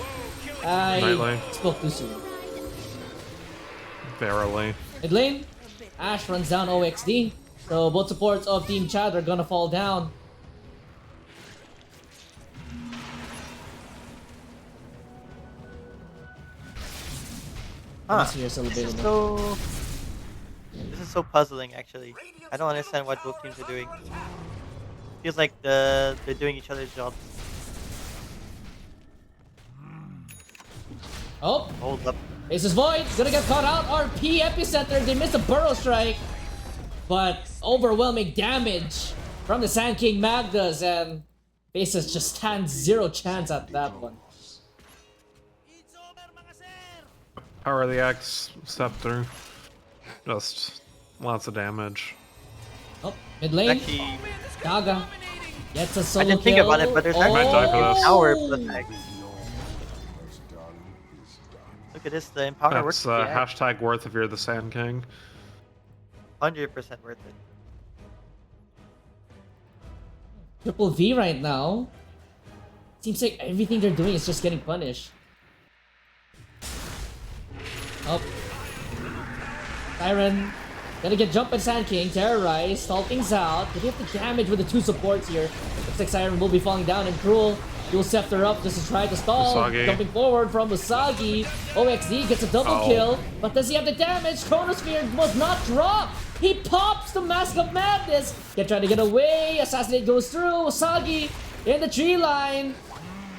I Nightly. spoke too soon. Verily. Mid lane, Ash runs down OXD. So both supports of Team Chad are gonna fall down. Huh. This year's This is celebrating. so. This is so puzzling, actually. I don't understand what both teams are doing. Feels like they're doing each other's jobs. Oh, Hold up. Aces Void gonna get caught out. RP Epicenter, they missed a Burrow Strike. But overwhelming damage from the Sand King Magdas, and Faces just stands zero chance at that one. Power of the X, step through. Just lots of damage. Oh, mid lane, Actually, Daga gets a I solo didn't think kill. about it, but there's Might die for actually this. power plus X. Look at this, the Empower works That's with the X. hashtag worth if you're the Sand King. 100% worth it. Triple V right now. Seems like everything they're doing is just getting punished. Oh. Siren. Gonna get jumped by Sand King. Terrorize. Stall things out. Did he have the damage with the two supports here? Looks like Siren will be falling down, and Cruel will scepter up just to try to stall. Usagi. Jumping forward from Usagi. OXD gets a double kill. But does he have the damage? Chronosphere was not dropped. He pops the Mask of Madness. Trying to get away. Assassinate goes through. Usagi in the tree line.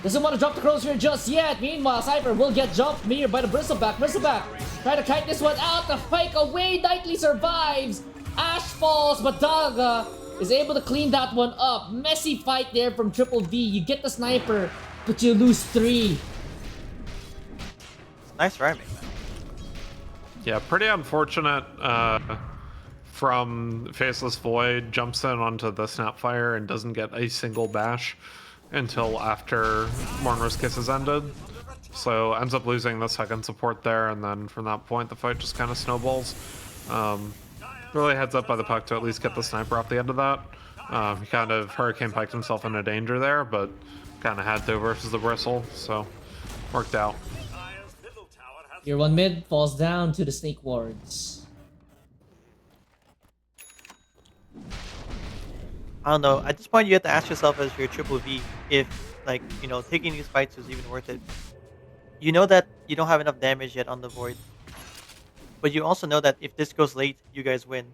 Doesn't want to drop the Chronosphere just yet. Meanwhile, Cypher will get jumped here by the Bristleback. Bristleback try to kite this one out. The pike away. Knightley survives. Ash falls, but Daga is able to clean that one up. Messy fight there from Triple V. You get the sniper, but you lose 3. Nice rhyming. Yeah, pretty unfortunate from Faceless Void. Jumps in onto the Snapfire and doesn't get a single bash until after Mornro's Kisses ended. So ends up losing the second support there, and then from that point the fight just kind of snowballs. Really heads up by the puck to at least get the sniper off the end of that. He kind of Hurricane Piked himself into danger there, but kind of had to versus the Bristle, so worked out. Tier 1 mid falls down to the Snake Wards. I don't know. At this point, you have to ask yourself as your Triple V if, like, you know, taking these fights was even worth it. You know that you don't have enough damage yet on the Void. But you also know that if this goes late, you guys win.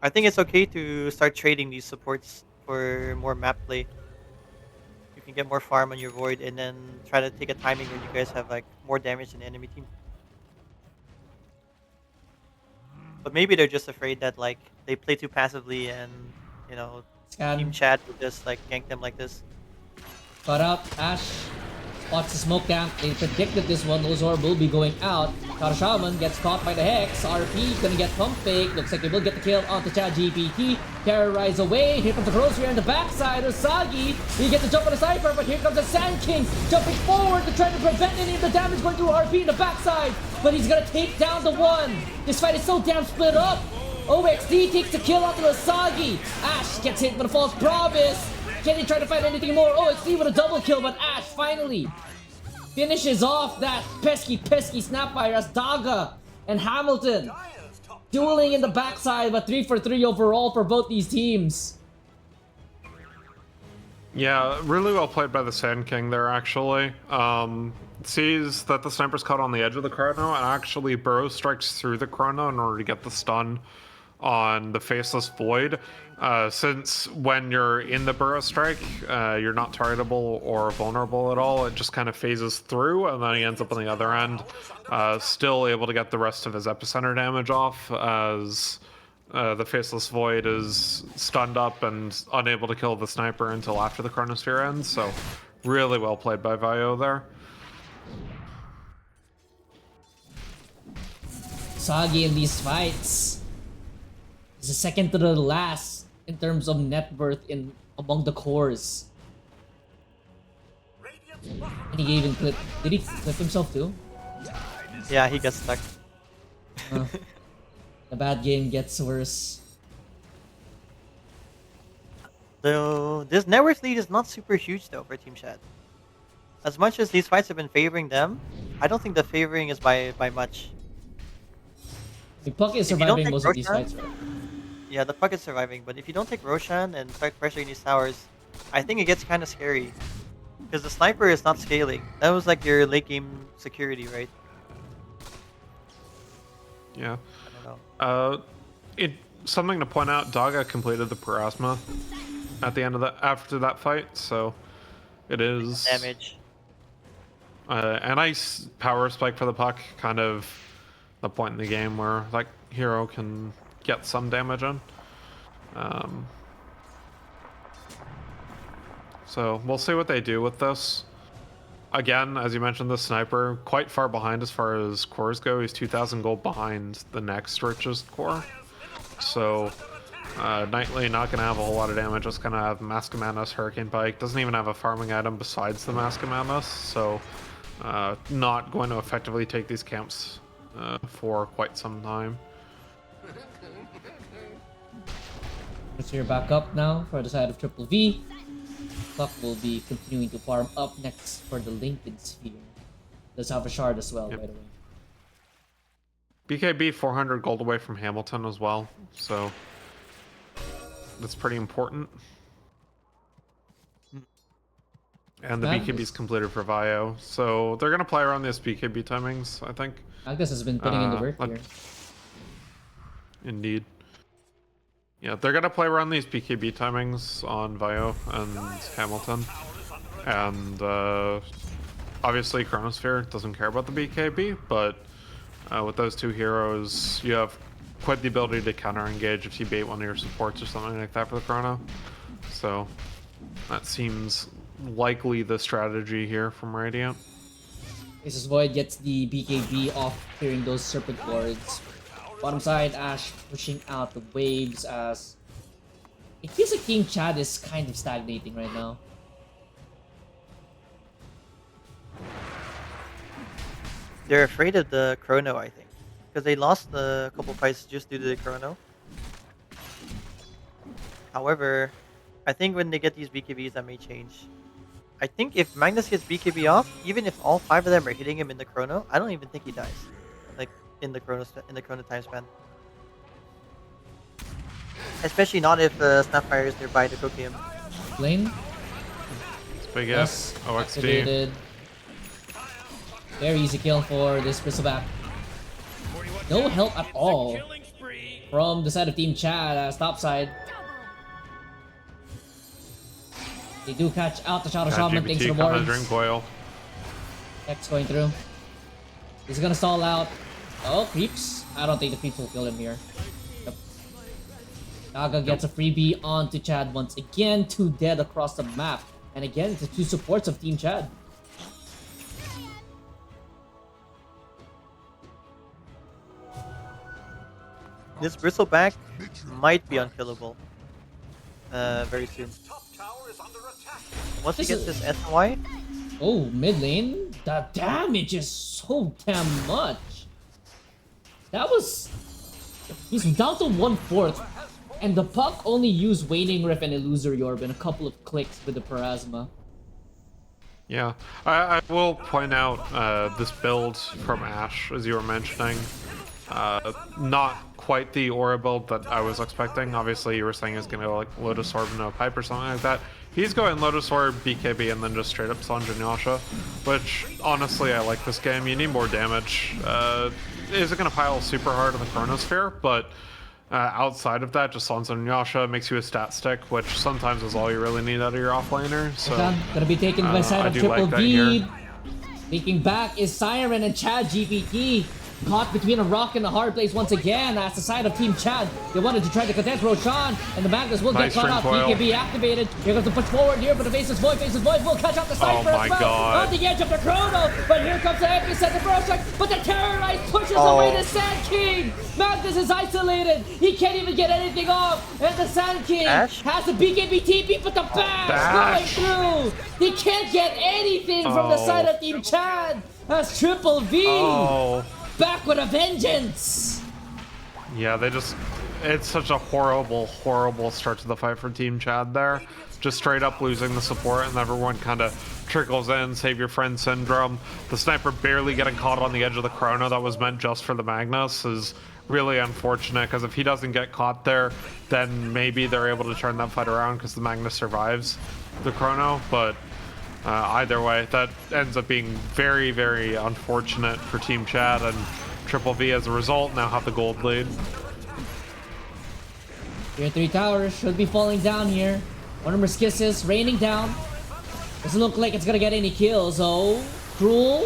I think it's okay to start trading these supports for more map play. You can get more farm on your Void and then try to take a timing when you guys have like more damage than the enemy team. But maybe they're just afraid that like they play too passively and, you know, Team Chad will just like gank them like this. Caught up, Ash spots the smoke camp. They predicted this one. Lozor will be going out. Kara Shaman gets caught by the Hex. RP gonna get pump fake. Looks like they will get the kill onto Chad GPT. Terrorize away. Here comes the Crossfire on the backside. Usagi. He gets the jump on the Cypher, but here comes the Sand King jumping forward to try to prevent any of the damage going through RP in the backside. But he's gonna take down the one. This fight is so damn split up. OXD takes the kill onto Usagi. Ash gets hit by the false promise. Can he try to fight anything more? OXD with a double kill, but Ash finally finishes off that pesky Snapfire as Daga and Hamilton dueling in the backside, but 3 for 3 overall for both these teams. Yeah, really well played by the Sand King there, actually. Sees that the sniper's caught on the edge of the chrono, and actually Burrow strikes through the chrono in order to get the stun on the Faceless Void. Since when you're in the Burrow Strike, you're not targetable or vulnerable at all. It just kind of phases through, and then he ends up on the other end, still able to get the rest of his epicenter damage off, as the Faceless Void is stunned up and unable to kill the sniper until after the Chronosphere ends. So really well played by Vio there. Usagi in these fights is the second to the last in terms of net worth in among the cores. And he even clipped. Did he clip himself too? Yeah, he gets stuck. The bad game gets worse. Though this net worth lead is not super huge though for Team Chad. As much as these fights have been favoring them, I don't think the favoring is by much. The puck is If you don't surviving take most of these Roshan- fights, right? Yeah, the puck is surviving, but if you don't take Roshan and start pressuring these towers, I think it gets kind of scary. Because the sniper is not scaling. That was like your late game security, right? Yeah. I don't know. Something to point out, Daga completed the Parasma at the end of after that fight, so it is Damage. a nice power spike for the puck, kind of the point in the game where that hero can get some damage in. So we'll see what they do with this. Again, as you mentioned, the sniper quite far behind as far as cores go. He's 2,000 gold behind the next richest core. So Knightley not going to have a whole lot of damage. Just going to have Mask of Madness, Hurricane Pike. Doesn't even have a farming item besides the Mask of Madness. So not going to effectively take these camps for quite some time. So you're back up now for the side of Triple V. Puck will be continuing to farm up next for the Lincoln Sphere. Does have a shard as well, Yep. by the way. BKB 400 gold away from Hamilton as well, so that's pretty important. And the Magnus. BKB's completed for Vio, so they're gonna play around these BKB timings, I think. Magnus has been putting in the work here. Indeed. Yeah, they're gonna play around these BKB timings on Vio and Hamilton, and obviously Chronosphere doesn't care about the BKB, but with those two heroes, you have quite the ability to counter-engage if you bait one of your supports or something like that for the Chrono. So that seems likely the strategy here from Radiant. Aces Void gets the BKB off clearing those Serpent Wards. Bottom side, Ash pushing out the waves as it feels like Team Chad is kind of stagnating right now. They're afraid of the Chrono, I think. Because they lost a couple fights just due to the Chrono. However, I think when they get these BKBs, that may change. I think if Magnus gets BKB off, even if all 5 of them are hitting him in the Chrono, I don't even think he dies. Like, in the Chrono time span. Especially not if Snapfire is nearby to cook him. Lane? It's big Yes, F, OXD. activated. Very easy kill for this Bristleback. No help at all from the side of Team Chad, top side. They do catch out the Shadow Shaman, thanks to the wards. Drink coil. X going through. He's gonna stall out. Oh, creeps. I don't think the creeps will kill him here. Yep. Naga gets a freebie onto Chad once again. 2 dead across the map. And again, it's the 2 supports of Team Chad. This Bristleback might be unkillable. Very soon. Once he gets this S and Y, Oh, mid lane. The damage is so damn much. That was... He's down to 1/4. And the puck only used Waning Rift and Illusory Orb and a couple of clicks with the Parasma. Yeah, I will point out this build from Ash, as you were mentioning. Not quite the aura build that I was expecting. Obviously, you were saying he's gonna go like Lotus Orb, no pipe or something like that. He's going Lotus Orb, BKB, and then just straight up Sanj and Yasha, which honestly I like this game. You need more damage. Isn't gonna pile super hard on the Chronosphere, but outside of that, just Sanj and Yasha makes you a stat stick, which sometimes is all you really need out of your offlaner. So Gonna be taken by side I of do Triple like that V. here. Leaking back is Siren and Chad GPT. Caught between a rock and a hard place once again as the side of Team Chad. They wanted to try to contest Roshan, and the Magnus will Nice get caught out. string coil. BKB activated. Here goes the push forward here, but the Faceless Void will catch out the sniper my as well. God. On the edge of the Chrono, but here comes the epicenter for Roshan, but the Terrorite pushes Oh. away the Sand King. Magnus is isolated. He can't even get anything off, and the Sand King Dash? has the BKB TP, but the bash going through. He can't get anything from the side of Team Chad as Triple V. Oh. Back with a vengeance! Yeah, it's such a horrible, horrible start to the fight for Team Chad there. Just straight up losing the support, and everyone kind of trickles in, save your friend syndrome. The sniper barely getting caught on the edge of the Chrono that was meant just for the Magnus is really unfortunate, because if he doesn't get caught there, then maybe they're able to turn that fight around because the Magnus survives the Chrono, but either way, that ends up being very, very unfortunate for Team Chad, and Triple V as a result now have the gold lead. Tier 3 towers should be falling down here. One of more kisses raining down. Doesn't look like it's gonna get any kills. Oh, Cruel.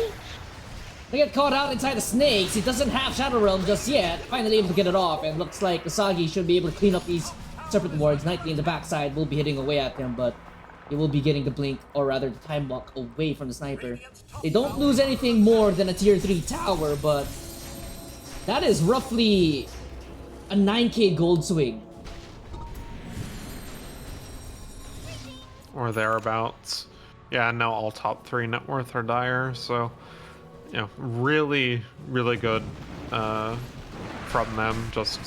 They get caught out inside the snakes. He doesn't have Shadow Realm just yet. Finally able to get it off, and looks like Usagi should be able to clean up these Serpent Wards. Nightly in the backside will be hitting away at him, but he will be getting the blink, or rather the time walk away from the sniper. They don't lose anything more than a tier 3 tower, but that is roughly a 9k gold swing. Or thereabouts. Yeah, now all top 3 net worth are dire, so you know, really, really good from them. Just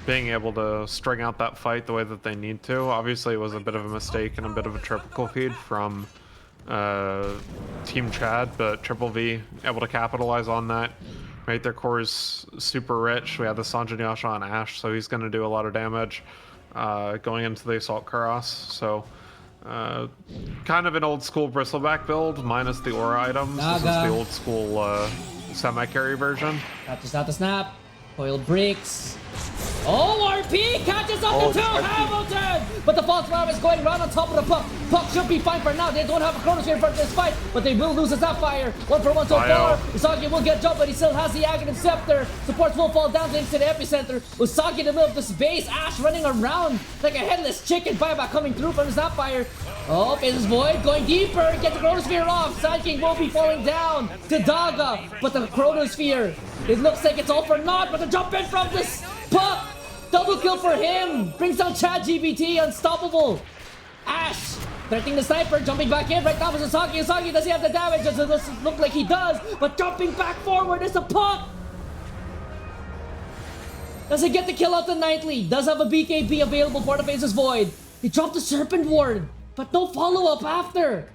being able to string out that fight the way that they need to. Obviously, it was a bit of a mistake and a bit of a triple feed from Team Chad, but Triple V able to capitalize on that. Made their cores super rich. We had the Sanjin Yasha on Ashe, so he's going to do a lot of damage going into the Assault Karas. So kind of an old school Bristleback build, minus the aura items. This is the old school semi-carry version. Catches out the snap. Coil breaks. Oh, RP catches up the two Hamilton! But the false bomb is going right on top of the Puck. Puck should be fine for now. They don't have a Chronosphere for this fight, but they will lose a Sapphire. 1-for-1 so far. Usagi will get jumped, but he still has the Aghanim Scepter. Supports will fall down into the epicenter. Usagi in the middle of this base. Ashe running around like a headless chicken. Buyback coming through from the Sapphire. Oh, Faceless Void going deeper. Get the Chronosphere off. Side King will be falling down to Daga, but the Chronosphere, it looks like it's all for naught, but the jump in from this Puck. Double kill for him. Brings down Chad GBT. Unstoppable. Ashe threatening the sniper. Jumping back in right now with Usagi. Usagi, does he have the damage? It doesn't look like he does. But jumping back forward is a Puck. Does he get the kill out the Nightly? Does have a BKB available for the Faceless Void. He dropped the Serpent Ward, but no follow-up after.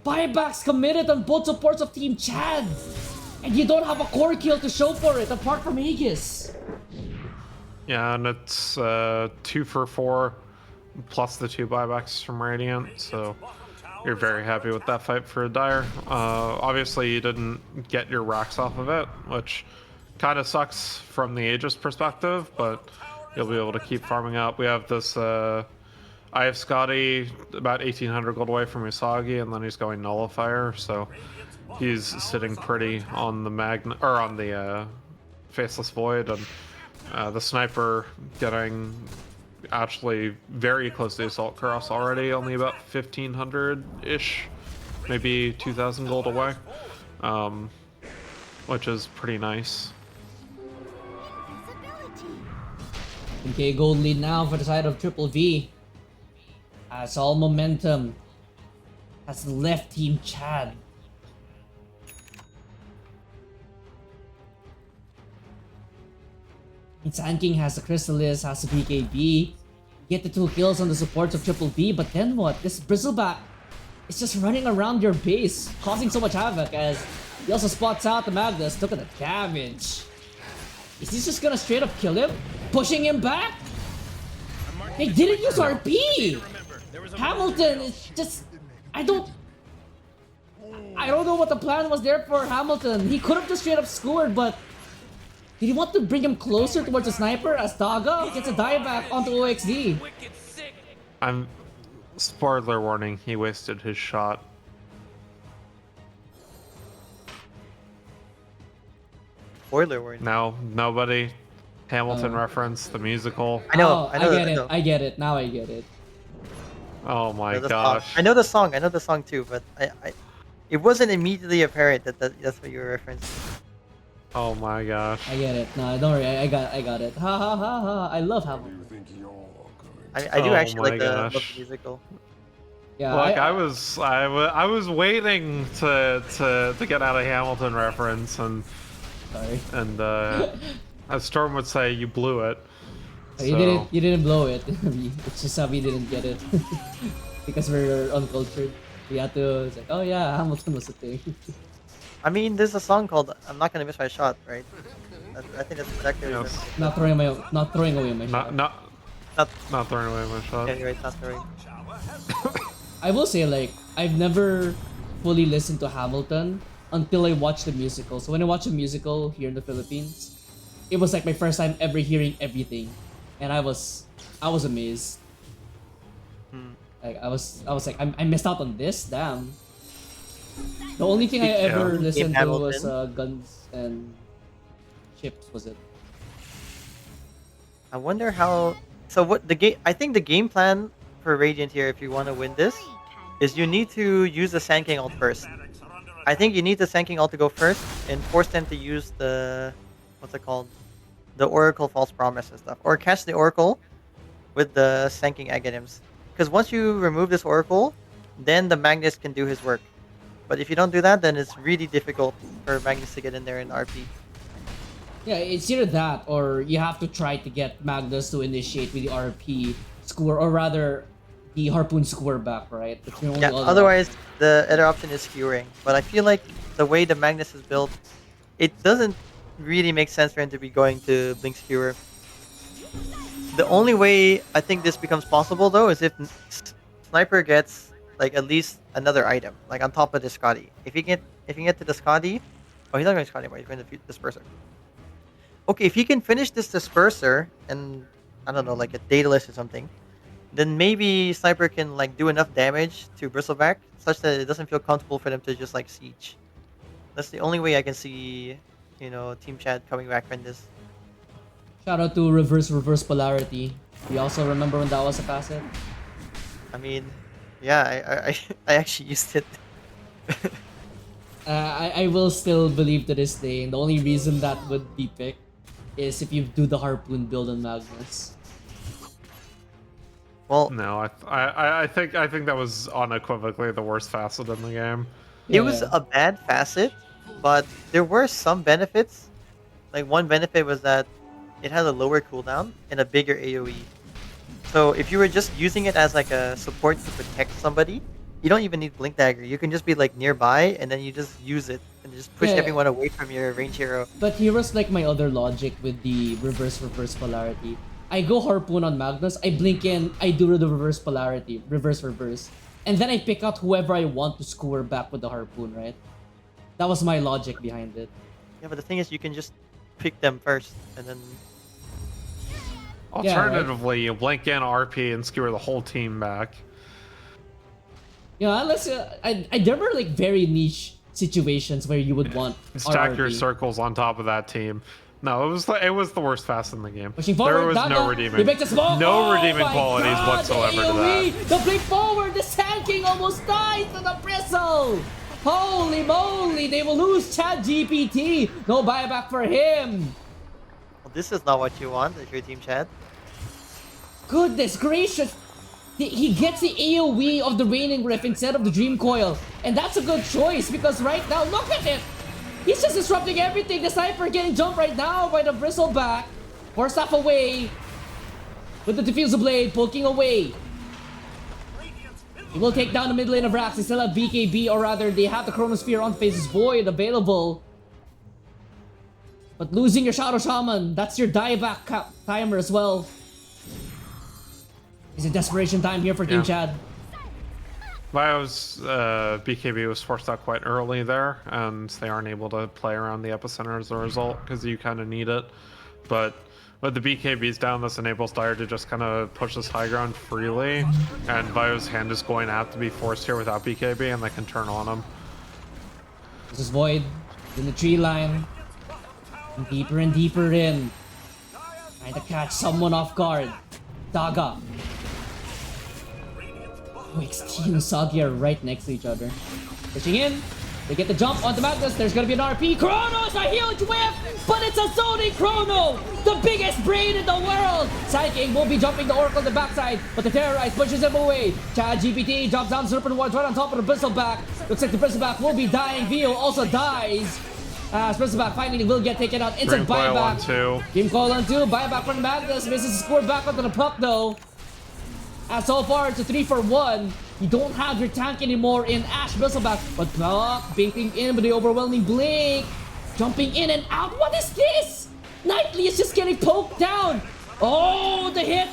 Buybacks committed on both supports of Team Chad. And you don't have a core kill to show for it, apart from Aegis. Yeah, and it's 2 for 4, plus the 2 buybacks from Radiant, so you're very happy with that fight for Dire. Obviously, you didn't get your racks off of it, which kind of sucks from the Aegis perspective, but you'll be able to keep farming up. We have this I have Scotty about 1800 gold away from Usagi, and then he's going Nullifier, so he's sitting pretty on the on the Faceless Void, and the sniper getting actually very close to the Assault Cross already, only about 1500-ish, maybe 2000 gold away, which is pretty nice. Okay, gold lead now for the side of Triple V. As all momentum has left Team Chad. Sand King has the Chrysalis, has the BKB. Get the 2 kills on the supports of Triple V, but then what? This Bristleback is just running around your base, causing so much havoc as he also spots out the Magnus. Look at the damage. Is he just gonna straight up kill him? Pushing him back? They didn't use RP! Hamilton is just... I don't know what the plan was there for Hamilton. He could have just straight up scored, but did he want to bring him closer towards the sniper as Daga gets a dieback onto OXD? Spoiler warning, he wasted his shot. Spoiler warning. No, nobody. Hamilton reference, the musical. I know. I get it. Now I get it. Oh my gosh. I know the song too, but it wasn't immediately apparent that that's what you were referencing. Oh my gosh. I get it. No, don't worry. I got it. Ha ha ha ha. I love Hamilton. I do actually like the musical. Yeah. Like I was waiting to get out a Hamilton reference, and Sorry. and as Storm would say, you blew it. So. You didn't blow it. It's just how we didn't get it because we're uncultured. We had to. It's like, oh yeah, Hamilton was a thing. I mean, there's a song called "I'm Not Gonna Miss My Shot," right? I think that's exactly what it is. Not throwing away my shot. Not throwing away my shot. Yeah, you're right, not throwing. I will say, like, I've never fully listened to Hamilton until I watched the musical. So when I watched the musical here in the Philippines, it was like my first time ever hearing everything, and I was amazed. Like I was like I missed out on this. Damn. The only thing I ever listened to was Guns and Chips. Was it? I wonder how. So what the game? I think the game plan for Radiant here, if you want to win this, is you need to use the Sand King ult first. I think you need the Sand King ult to go first and force them to use the what's it called, the Oracle False Promise and stuff, or catch the Oracle with the Sand King Aghanims. Because once you remove this Oracle, then the Magnus can do his work. But if you don't do that, then it's really difficult for Magnus to get in there and RP. Yeah, it's either that or you have to try to get Magnus to initiate with the RP skewer, or rather the Harpoon skewer back, right? That's the only Yeah, other otherwise the other option is skewering. But I feel like the way the Magnus is built, it doesn't really make sense for him to be going to Blink Skewer. The only way I think this becomes possible though is if Sniper gets like at least another item, like on top of the Scotty. If he get to the Scotty, oh, he's not going to Scotty anymore. He's going to Disperser. Okay, if he can finish this Disperser and I don't know, like a Daedalus or something, then maybe Sniper can like do enough damage to Bristleback such that it doesn't feel comfortable for them to just like siege. That's the only way I can see, you know, Team Chad coming back from this. Shout out to reverse polarity. We also remember when that was a facet. I mean, yeah, I actually used it. I will still believe to this day, and the only reason that would be picked is if you do the Harpoon build on Magnus. Well, No, I think that was unequivocally the worst facet in the game. it was a bad facet, but there were some benefits. Like one benefit was that it had a lower cooldown and a bigger AoE. So if you were just using it as like a support to protect somebody, you don't even need Blink Dagger. You can just be like nearby and then you just use it and just push everyone away from your range hero. But here's like my other logic with the reverse polarity. I go Harpoon on Magnus, I blink in, I do the reverse polarity, reverse, and then I pick out whoever I want to skewer back with the Harpoon, right? That was my logic behind it. Yeah, but the thing is you can just pick them first and then... Alternatively, you blink in RP and skewer the whole team back. Yeah, unless there were like very niche situations where you would want Stack your RRP. circles on top of that team. No, it was the worst fast in the game. Pushing forward, There was Daga, no he redeeming, makes a smoke. no Oh redeeming my qualities God, whatsoever the to AoE, that. the blink forward, the Sand King almost dies to the bristle. Holy moly, they will lose Chad GPT. No buyback for him. Well, this is not what you want if you're Team Chad. Goodness gracious. He gets the AoE of the Raining Rift instead of the Dream Coil. And that's a good choice because right now, look at it. He's just disrupting everything. The Sniper getting jumped right now by the Bristleback. Force staff away. With the Diffuser Blade poking away. He will take down the mid lane of Rax. They still have BKB, or rather, they have the Chronosphere on Phases Void available. But losing your Shadow Shaman, that's your dieback timer as well. It's a desperation time here for Team Chad. Bio's BKB was forced out quite early there, and they aren't able to play around the epicenter as a result because you kind of need it. But with the BKBs down, this enables Dire to just kind of push this high ground freely, and Bio's hand is going to have to be forced here without BKB, and they can turn on him. This is Void in the tree line. And deeper in. Trying to catch someone off guard. Daga. XT and Usagi are right next to each other. Pushing in. They get the jump onto Magnus. There's gonna be an RP. Chrono's a huge whiff, but it's a zoning Chrono! The biggest brain in the world! Sand King will be jumping the Oracle on the backside, but the Terrorize pushes him away. Chad GPT drops down Serpent Wards right on top of the Bristleback. Looks like the Bristleback will be dying. Vio also dies. As Bristleback finally will get taken out. Instant buyback. Dream Coil on 2. Buyback from Magnus. Misses the score back onto the puck though. And so far, it's a 3-for-1. You don't have your tank anymore in Ash Bristleback. But Buck baiting in with the overwhelming blink. Jumping in and out. What is this? Knightley is just getting poked down. Oh, the hit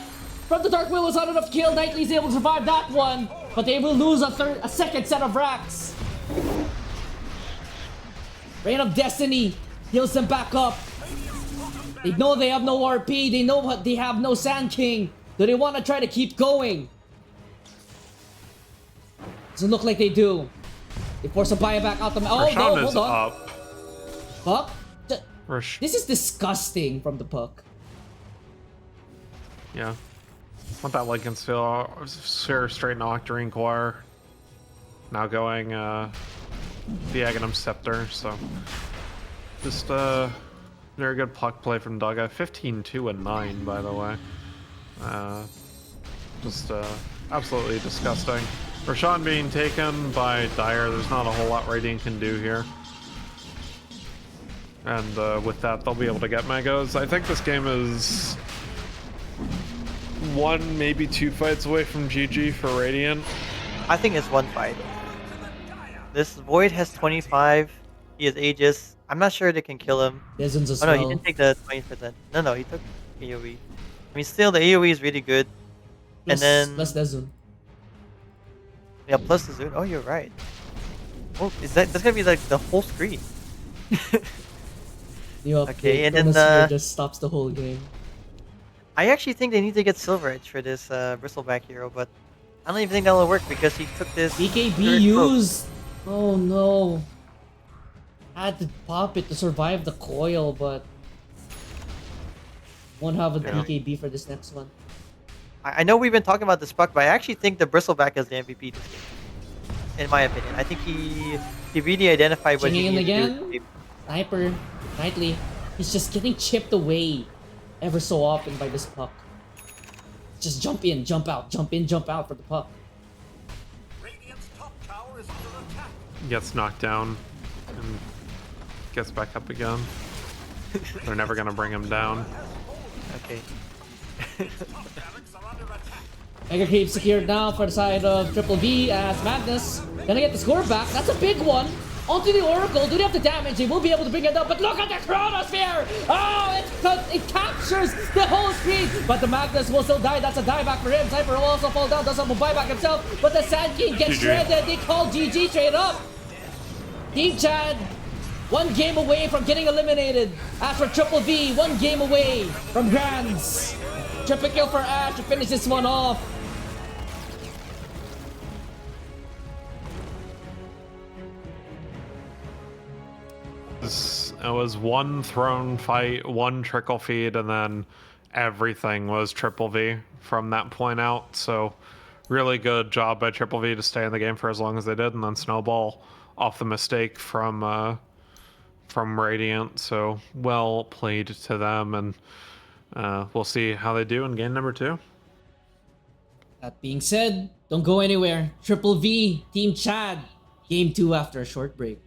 from the Dark Will was not enough to kill. Knightley is able to survive that one. But they will lose a second set of racks. Rain of Destiny heals them back up. They know they have no RP. They know what they have no Sand King. Do they want to try to keep going? Doesn't look like they do. They force a buyback out them. Oh Roshan no, is hold on. up. Puck? Rosh- This is disgusting from the Puck. yeah. Want that Lincoln Steel share straight Octarine Choir. Now going the Aghanim Scepter, so just very good puck play from Dugga. 15-2 and 9, by the way. Just absolutely disgusting. Roshan being taken by Dire, there's not a whole lot Radiant can do here. And with that, they'll be able to get Megas. I think this game is 1, maybe 2 fights away from GG for Radiant. I think it's 1 fight. This Void has 25. He has Aegis. I'm not sure they can kill him. Desmond's as Oh no, he well. didn't take the 20%. No, he took AoE. I mean, still the AoE is really good. Plus, And then plus Desmond. yeah, plus the Zoom. Oh, you're right. Oh, that's gonna be like the whole screen. New update. Okay, and then Chronosphere just stops the whole game. I actually think they need to get Silver Edge for this Bristleback hero, but I don't even think that'll work because he took this. BKB turret cloak. used. Oh no. Had to pop it to survive the coil, but won't have a Yeah. BKB for this next one. I know we've been talking about this Puck, but I actually think the Bristleback is the MVP this game. In my opinion, I think he really identified what he Chinging in needs to do. again. Sniper, Knightley. He's just getting chipped away ever so often by this Puck. Just jump in, jump out, jump in, jump out for the Puck. Radiant's top tower is under attack. Gets knocked down and gets back up again. They're never gonna bring him down. Okay. Barracks are under attack. Mega Creep secured now for the side of Triple V as Magnus gonna get the score back. That's a big one. Onto the Oracle. Do they have the damage? They will be able to bring it down. But look at the Chronosphere! Oh, it captures the whole screen. But the Magnus will still die. That's a dieback for him. Cypher will also fall down. Does have a buyback himself. But the Sand King gets GG. shredded. They call GG straight up. Team Chad, 1 game away from getting eliminated. As for Triple V, 1 game away from Grands. Triple kill for Ash to finish this one off. It was 1 throne fight, 1 trickle feed, and then everything was Triple V from that point out. So really good job by Triple V to stay in the game for as long as they did, and then Snowball off the mistake from Radiant. So well played to them, and we'll see how they do in game number 2. That being said, don't go anywhere. Triple V, Team Chad, game 2 after a short break.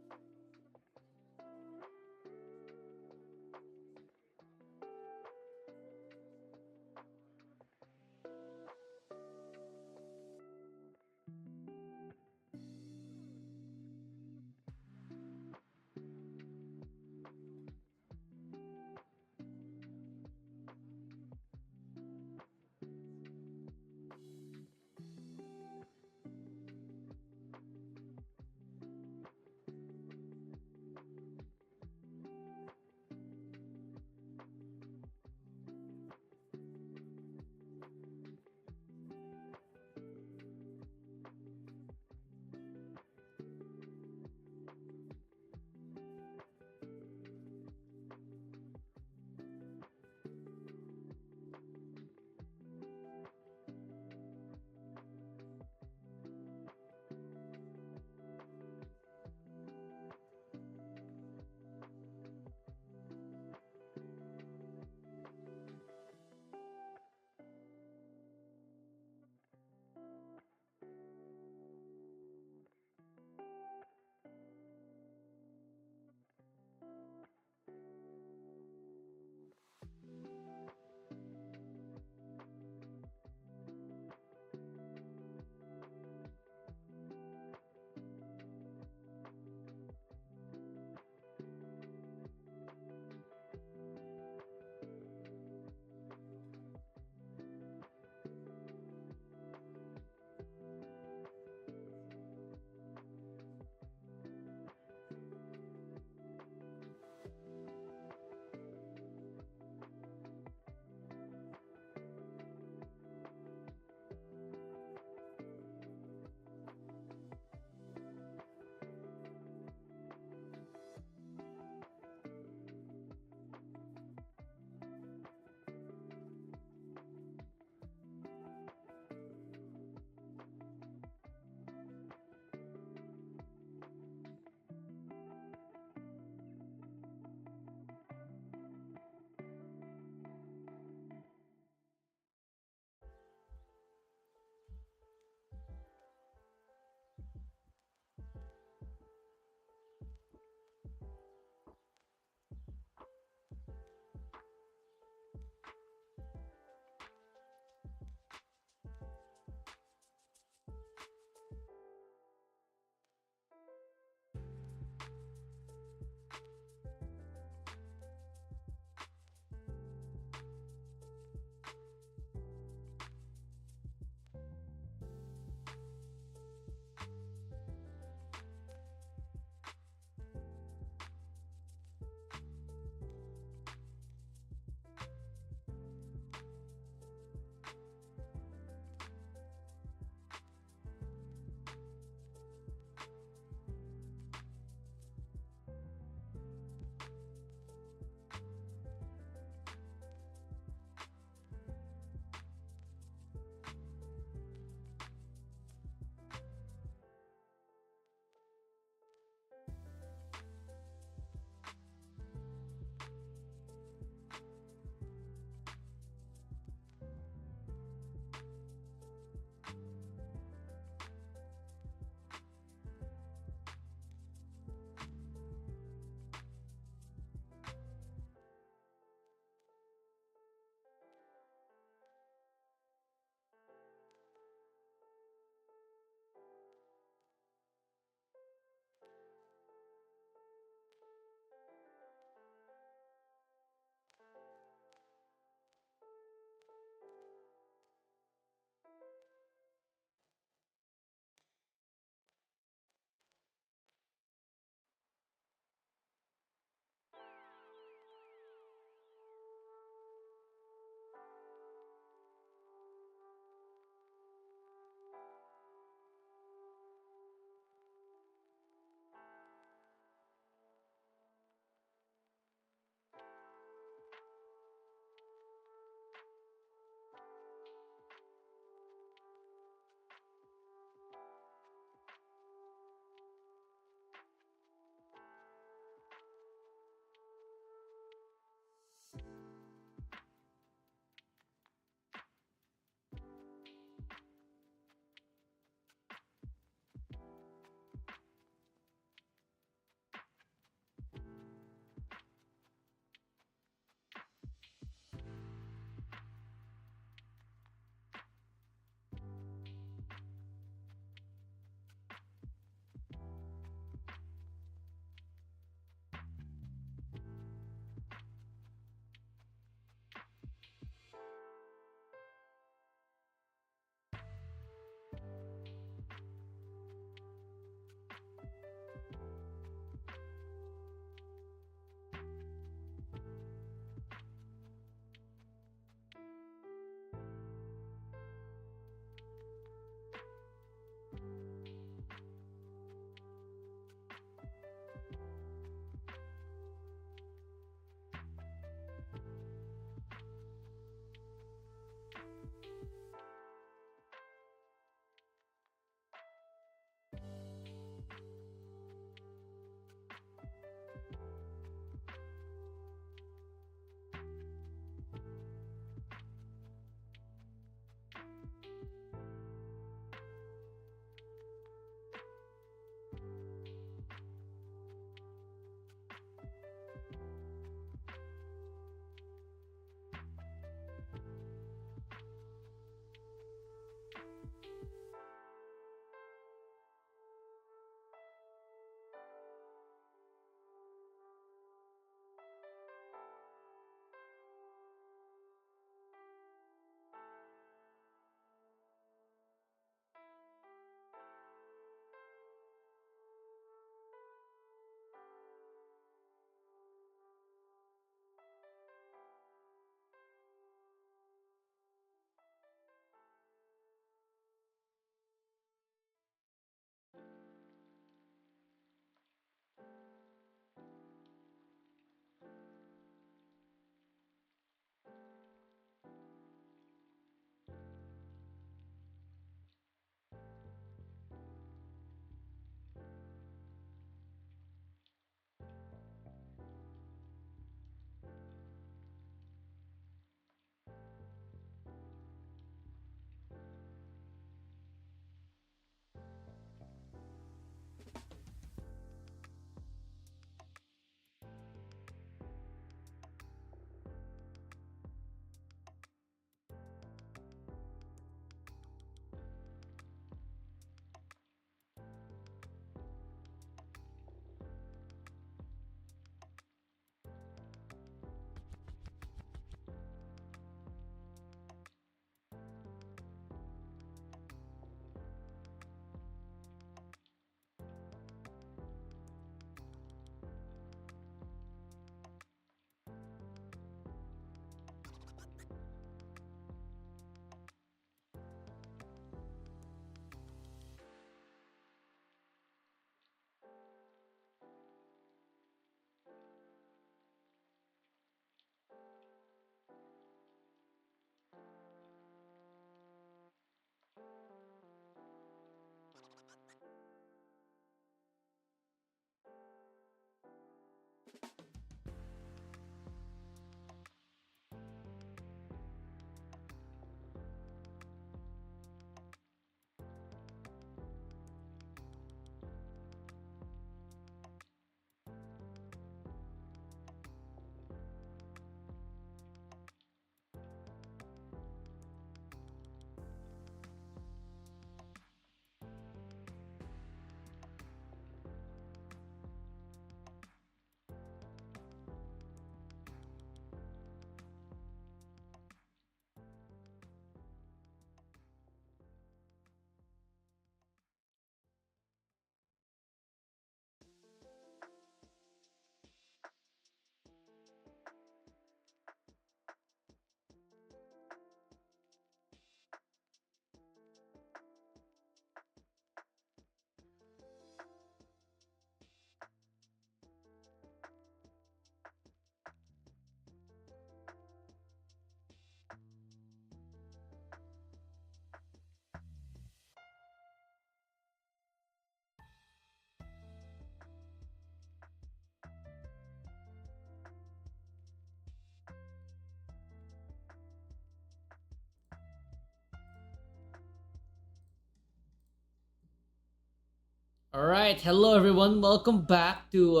All right, hello everyone. Welcome back to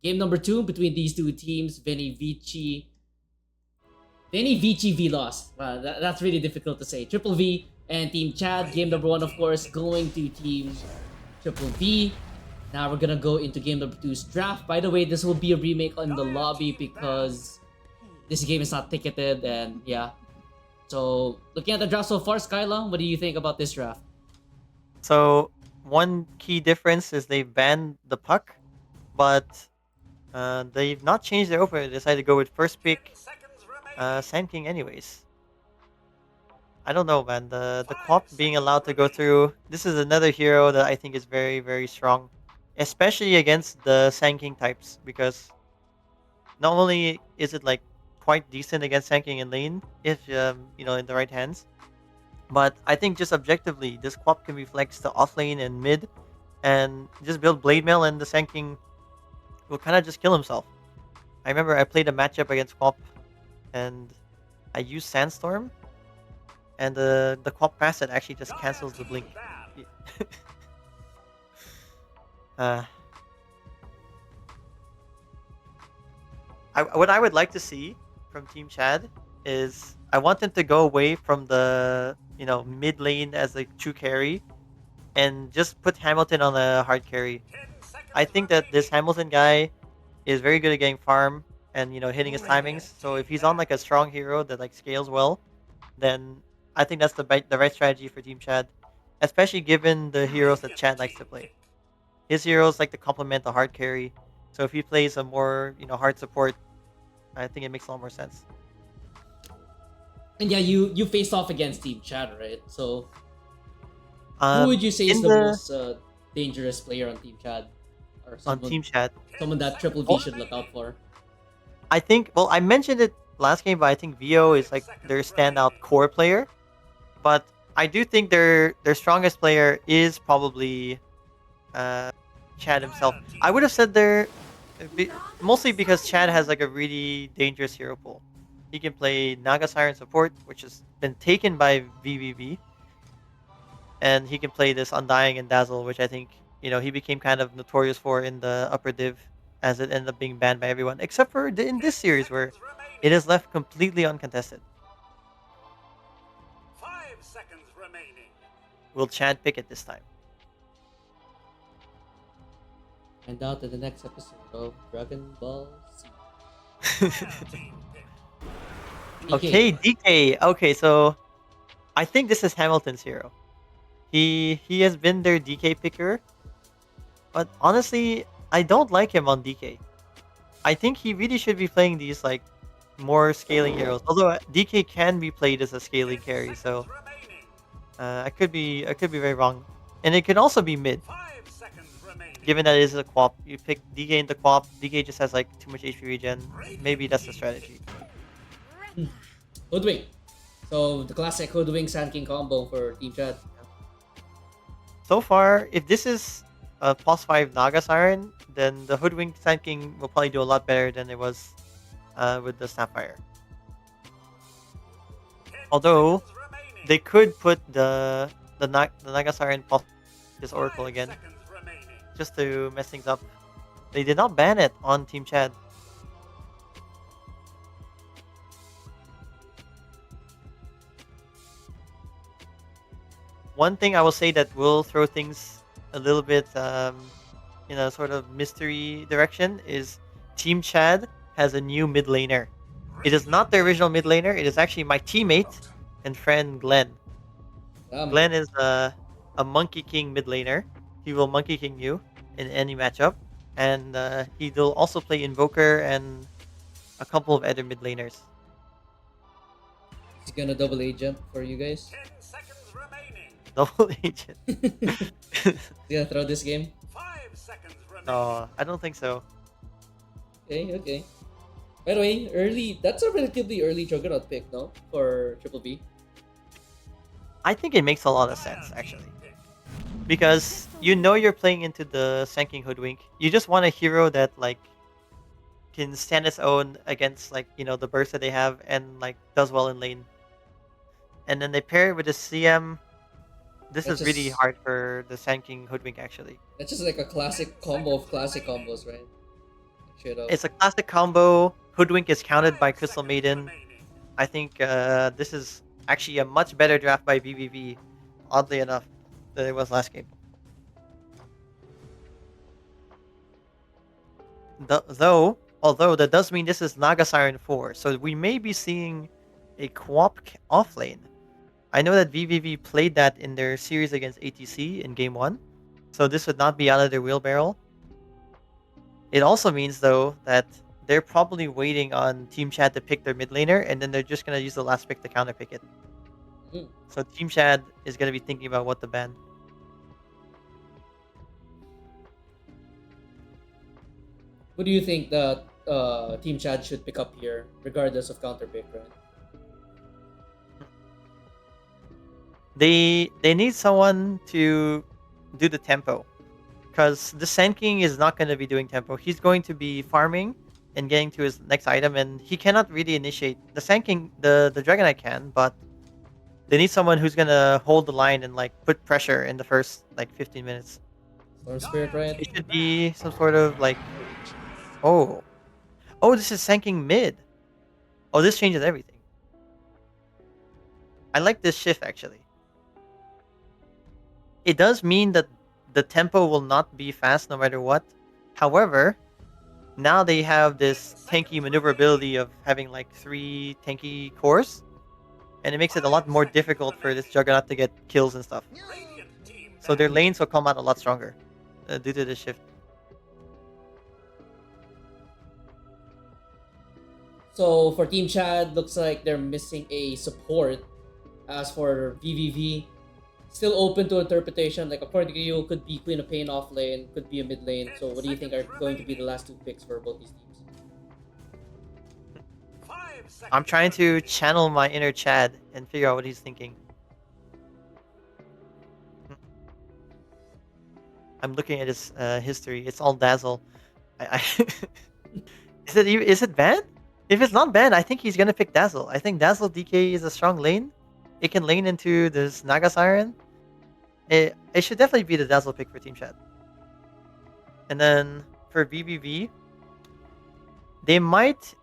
game number 2 between these two teams, Vinny Vici V lost. Wow, that's really difficult to say. Triple V and Team Chad. Game number 1, of course, going to Team Triple V. Now we're gonna go into game number 2's draft. By the way, this will be a remake on the lobby because this game is not ticketed, and yeah. So looking at the draft so far, Skyla, what do you think about this draft? So one key difference is they banned the puck, but they've not changed their opener. They decided to go with first pick Sand King anyways. I don't know, man. The Quap being allowed to go through. This is another hero that I think is very, very strong. Especially against the Sand King types, because not only is it like quite decent against Sand King in lane, if in the right hands, but I think just objectively, this Quap can be flexed to off lane and mid, and just build Blade Mail, and the Sand King will kind of just kill himself. I remember I played a matchup against Quap, and I used Sandstorm, and the Quap Facet actually just cancels the blink. What I would like to see from Team Chad is I want them to go away from the mid lane as a true carry, and just put Hamilton on a hard carry. I think that this Hamilton guy is very good at getting farm and hitting his timings. So if he's on like a strong hero that like scales well, then I think that's the right strategy for Team Chad, especially given the heroes that Chad likes to play. His heroes like to complement the hard carry. So if he plays a more hard support, I think it makes a lot more sense. And yeah, you faced off against Team Chad, right? So who Um, would you say is in the the most dangerous player on Team Chad, or on Team Chad, someone that Triple V should look out for? I think. Well, I mentioned it last game, but I think VO is like their standout core player. But I do think their strongest player is probably Chad himself. I would have said mostly because Chad has like a really dangerous hero pool. He can play Naga Siren support, which has been taken by VVV, and he can play this Undying and Dazzle, which I think he became kind of notorious for in the upper div, as it ended up being banned by everyone except for in this series where it is left completely uncontested. 5 seconds remaining. Will Chad pick it this time? Find out in the next episode of Dragon Ball Z. Okay, DK. Okay, so I think this is Hamilton's hero. He has been their DK picker, but honestly, I don't like him on DK. I think he really should be playing these like more scaling heroes. Although DK can be played as a scaling carry, so I could be very wrong, and it could also be mid. 5 seconds remaining. Given that it is a Quap, you pick DK into Quap. DK just has like too much HP regen. Maybe that's the strategy. Hoodwink. So the classic Hoodwink Sand King combo for Team Chad. So far, if this is a plus 5 Naga Siren, then the Hoodwink Sand King will probably do a lot better than it was with the Sapphire. Although they could put the Naga Siren plus this Oracle again, just to mess things up. They did not ban it on Team Chad. One thing I will say that will throw things a little bit in a sort of mystery direction is Team Chad has a new mid laner. It is not the original mid laner. It is actually my teammate and friend Glenn. Glenn is a Monkey King mid laner. He will Monkey King you in any matchup, and he will also play Invoker and a couple of other mid laners. He's gonna double agent for you guys. 10 seconds remaining. Double agent. He's gonna throw this game. 5 seconds remaining. No, I don't think so. Okay. By the way, that's a relatively early Juggernaut pick, no? For Triple B. I think it makes a lot of sense actually, because you're playing into the Sand King Hoodwink. You just want a hero that like can stand its own against like the burst that they have and like does well in lane. And then they pair it with a CM. This That's is really just hard for the Sand King Hoodwink, actually. that's just like a classic combo of classic combos, right? Straight up. It's a classic combo. Hoodwink is counted by Crystal Maiden. I think this is actually a much better draft by VVV, oddly enough, than it was last game. Although that does mean this is Naga Siren 4, so we may be seeing a co-op offlane. I know that VVV played that in their series against ATC in game 1, so this would not be out of their wheelbarrow. It also means, though, that they're probably waiting on Team Chad to pick their mid laner, and then they're just going to use the last pick to counter pick it. Mm. So Team Chad is going to be thinking about what to ban. Who do you think that Team Chad should pick up here, regardless of counter pick, right? They need someone to do the tempo, because the Sand King is not going to be doing tempo. He's going to be farming and getting to his next item, and he cannot really initiate. The Sand King, the Dragonite can, but they need someone who's going to hold the line and like put pressure in the first like 15 minutes. Storm Spirit, right? It should be some sort of like, oh, this is Sand King mid. Oh, this changes everything. I like this shift, actually. It does mean that the tempo will not be fast no matter what. However, now they have this tanky maneuverability of having like 3 tanky cores, and it makes it a lot more difficult for this Juggernaut to get kills and stuff. So their lanes will come out a lot stronger due to this shift. So for Team Chad, looks like they're missing a support. As for VVV, still open to interpretation. Like according to you, could be Queen of Pain off lane, could be a mid lane. So what do you think are going to be the last 2 picks for both these teams? I'm trying to channel my inner Chad and figure out what he's thinking. I'm looking at his history. It's all Dazzle. Is it banned? If it's not banned, I think he's gonna pick Dazzle. I think Dazzle DK is a strong lane. It can lane into this Naga Siren. It should definitely be the Dazzle pick for Team Chad. And then for VVV, they might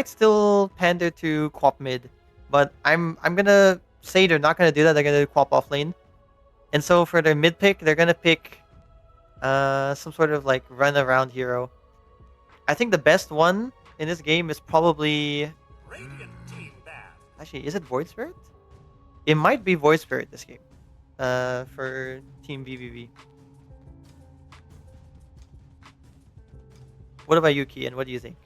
still pander to Quap mid, but I'm gonna say they're not gonna do that. They're gonna do Quap off lane. And so for their mid pick, they're gonna pick some sort of like run around hero. I think the best one in this game is probably... Actually, is it Void Spirit? It might be Void Spirit this game. For Team VVV. What about you, Kian? What do you think?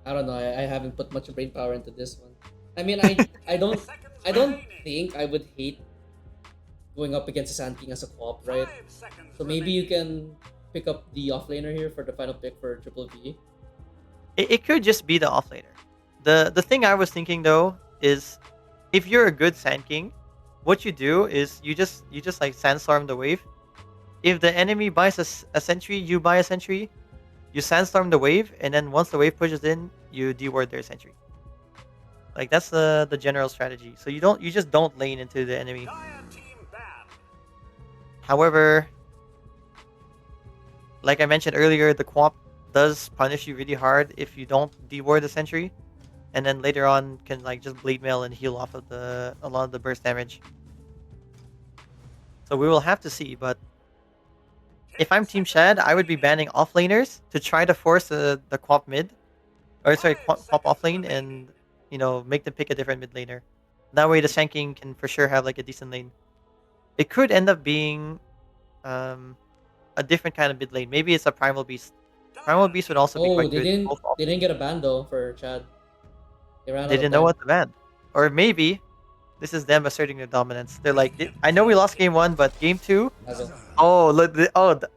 I don't know. I haven't put much brain power into this one. I mean, I don't think I would hate going up against a Sand King as a co-op, right? So maybe you can pick up the offlaner here for the final pick for Triple V. It could just be the offlaner. The thing I was thinking though is, if you're a good Sand King, what you do is you just like sandstorm the wave. If the enemy buys a sentry, you buy a sentry. You sandstorm the wave, and then once the wave pushes in, you deward their sentry. Like that's the general strategy. So you just don't lane into the enemy. However, like I mentioned earlier, the Quap does punish you really hard if you don't deward the sentry, and then later on can like just blade mail and heal off of a lot of the burst damage. So we will have to see, but if I'm Team Chad, I would be banning offlaners to try to force the Quap mid, or sorry, Quap offlane, and make them pick a different mid laner. That way the Sand King can for sure have like a decent lane. It could end up being a different kind of mid lane. Maybe it's a Primal Beast. Primal Beast would also be Oh, quite they good. didn't get a ban though for Chad. They ran out They of didn't know time. what to ban. Or maybe this is them asserting their dominance. They're like, I know we lost game 1, but game 2... Dazzle. Oh, look!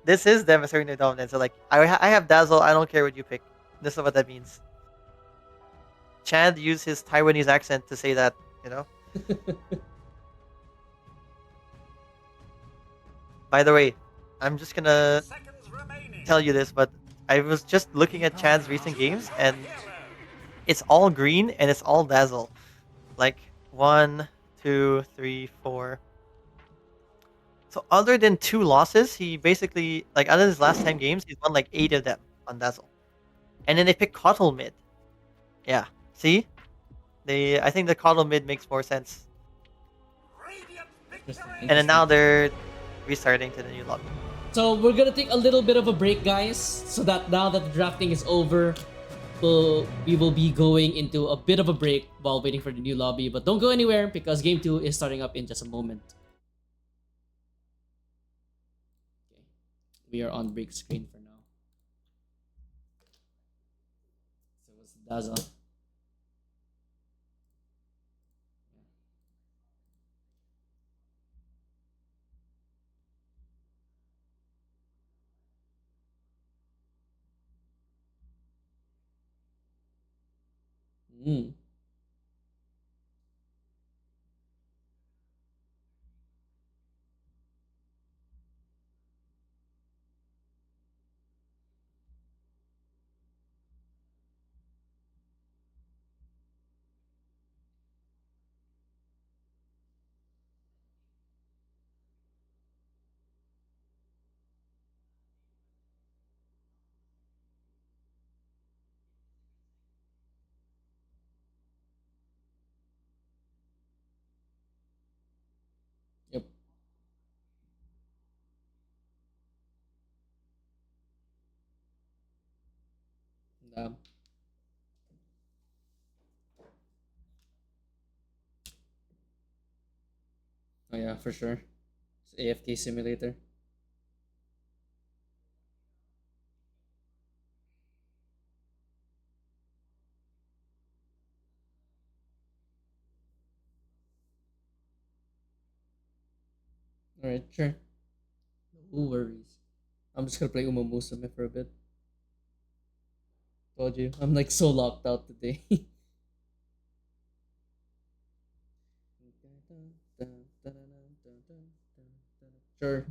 This is them asserting their dominance. They're like, I have Dazzle. I don't care what you pick. This is what that means. Chad used his Taiwanese accent to say that, By the way, I'm just gonna tell you this, but I was just looking at Chad's recent games, and it's all green and it's all Dazzle. Like 1, two, three, four. So other than 2 losses, he basically like other than his last 10 games, he's won like 8 of them on Dazzle. And then they pick Coddle mid. Yeah. See? I think the Coddle mid makes more sense. Interesting. And then now they're restarting to the new lobby. So we're gonna take a little bit of a break, guys, so that now that the drafting is over, we will be going into a bit of a break while waiting for the new lobby. But don't go anywhere because game 2 is starting up in just a moment. Okay. We are on break screen for now. So what's Daza? Mm. Yep. Um, oh yeah, for sure. It's AFK simulator. Alright, sure. No worries. I'm just gonna play Uma Musume for a bit. Told you. I'm like so locked out today. Sure.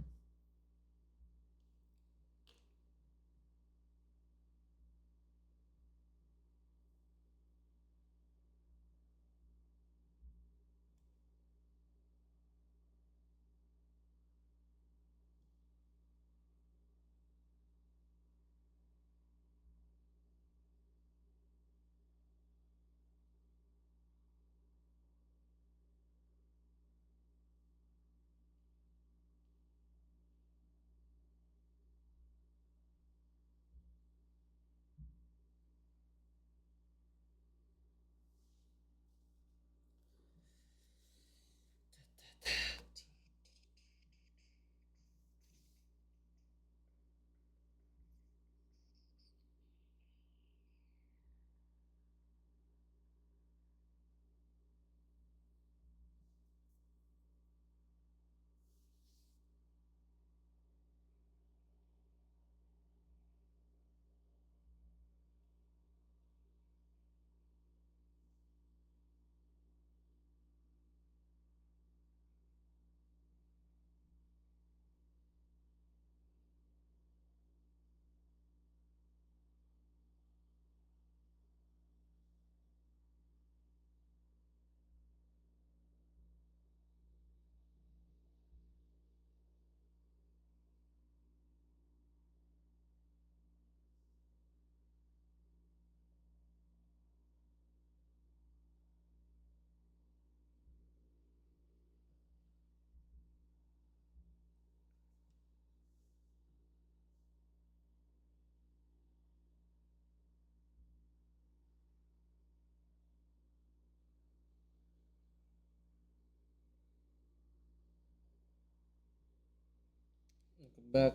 Welcome back.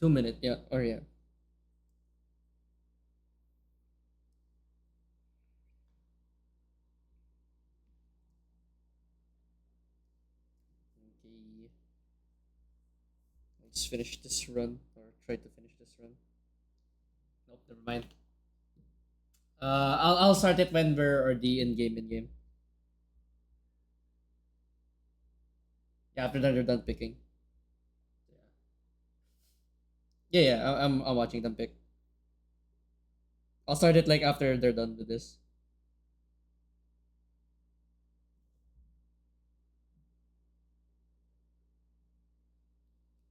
2 minute, yeah. Or yeah. Okay. Let's finish this run. Or try to finish this run. Nope, never mind. I'll start it when we're already in game. Yeah, after that they're done picking. Yeah, yeah. I'm watching them pick. I'll start it like after they're done with this.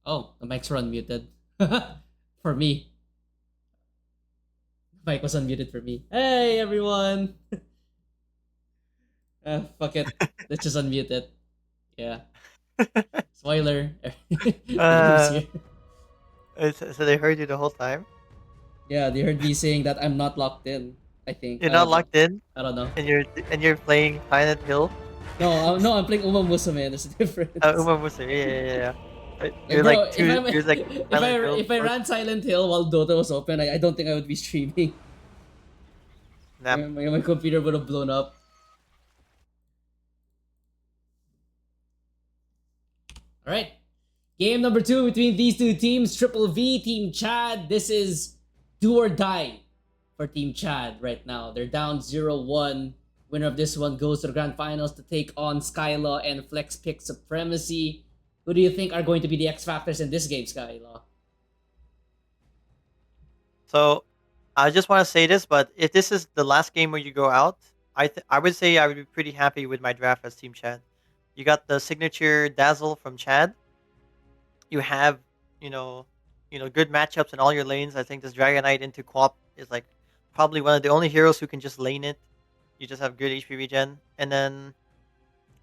Oh, the mics were unmuted. For me. Mic was unmuted for me. Hey everyone! Fuck it. Let's just unmute it. Yeah. Spoiler. Everyone's uh, here. so they heard you the whole time. Yeah, they heard me saying that I'm not locked in. I think. You're I not don't know. locked in, I don't know. and you're playing Silent Hill. No, no, I'm playing Uma Musume. There's a difference. Uma Musume. Yeah, yeah, yeah. Like, You're bro, like if two. I'm You're like Silent Hill. if I ran Silent Hill while Dota was open, I don't think I would be streaming. Snap. My computer would have blown up. All right. Game number 2 between these two teams, Triple V, Team Chad. This is do or die for Team Chad right now. They're down 0-1. Winner of this one goes to the grand finals to take on Skylaw and Flex Pick Supremacy. Who do you think are going to be the X factors in this game, Skylaw? So, I just want to say this, but if this is the last game where you go out, I would say I would be pretty happy with my draft as Team Chad. You got the signature Dazzle from Chad. You have, you know, good matchups in all your lanes. I think this Dragonite into Quap is like probably one of the only heroes who can just lane it. You just have good HP regen, and then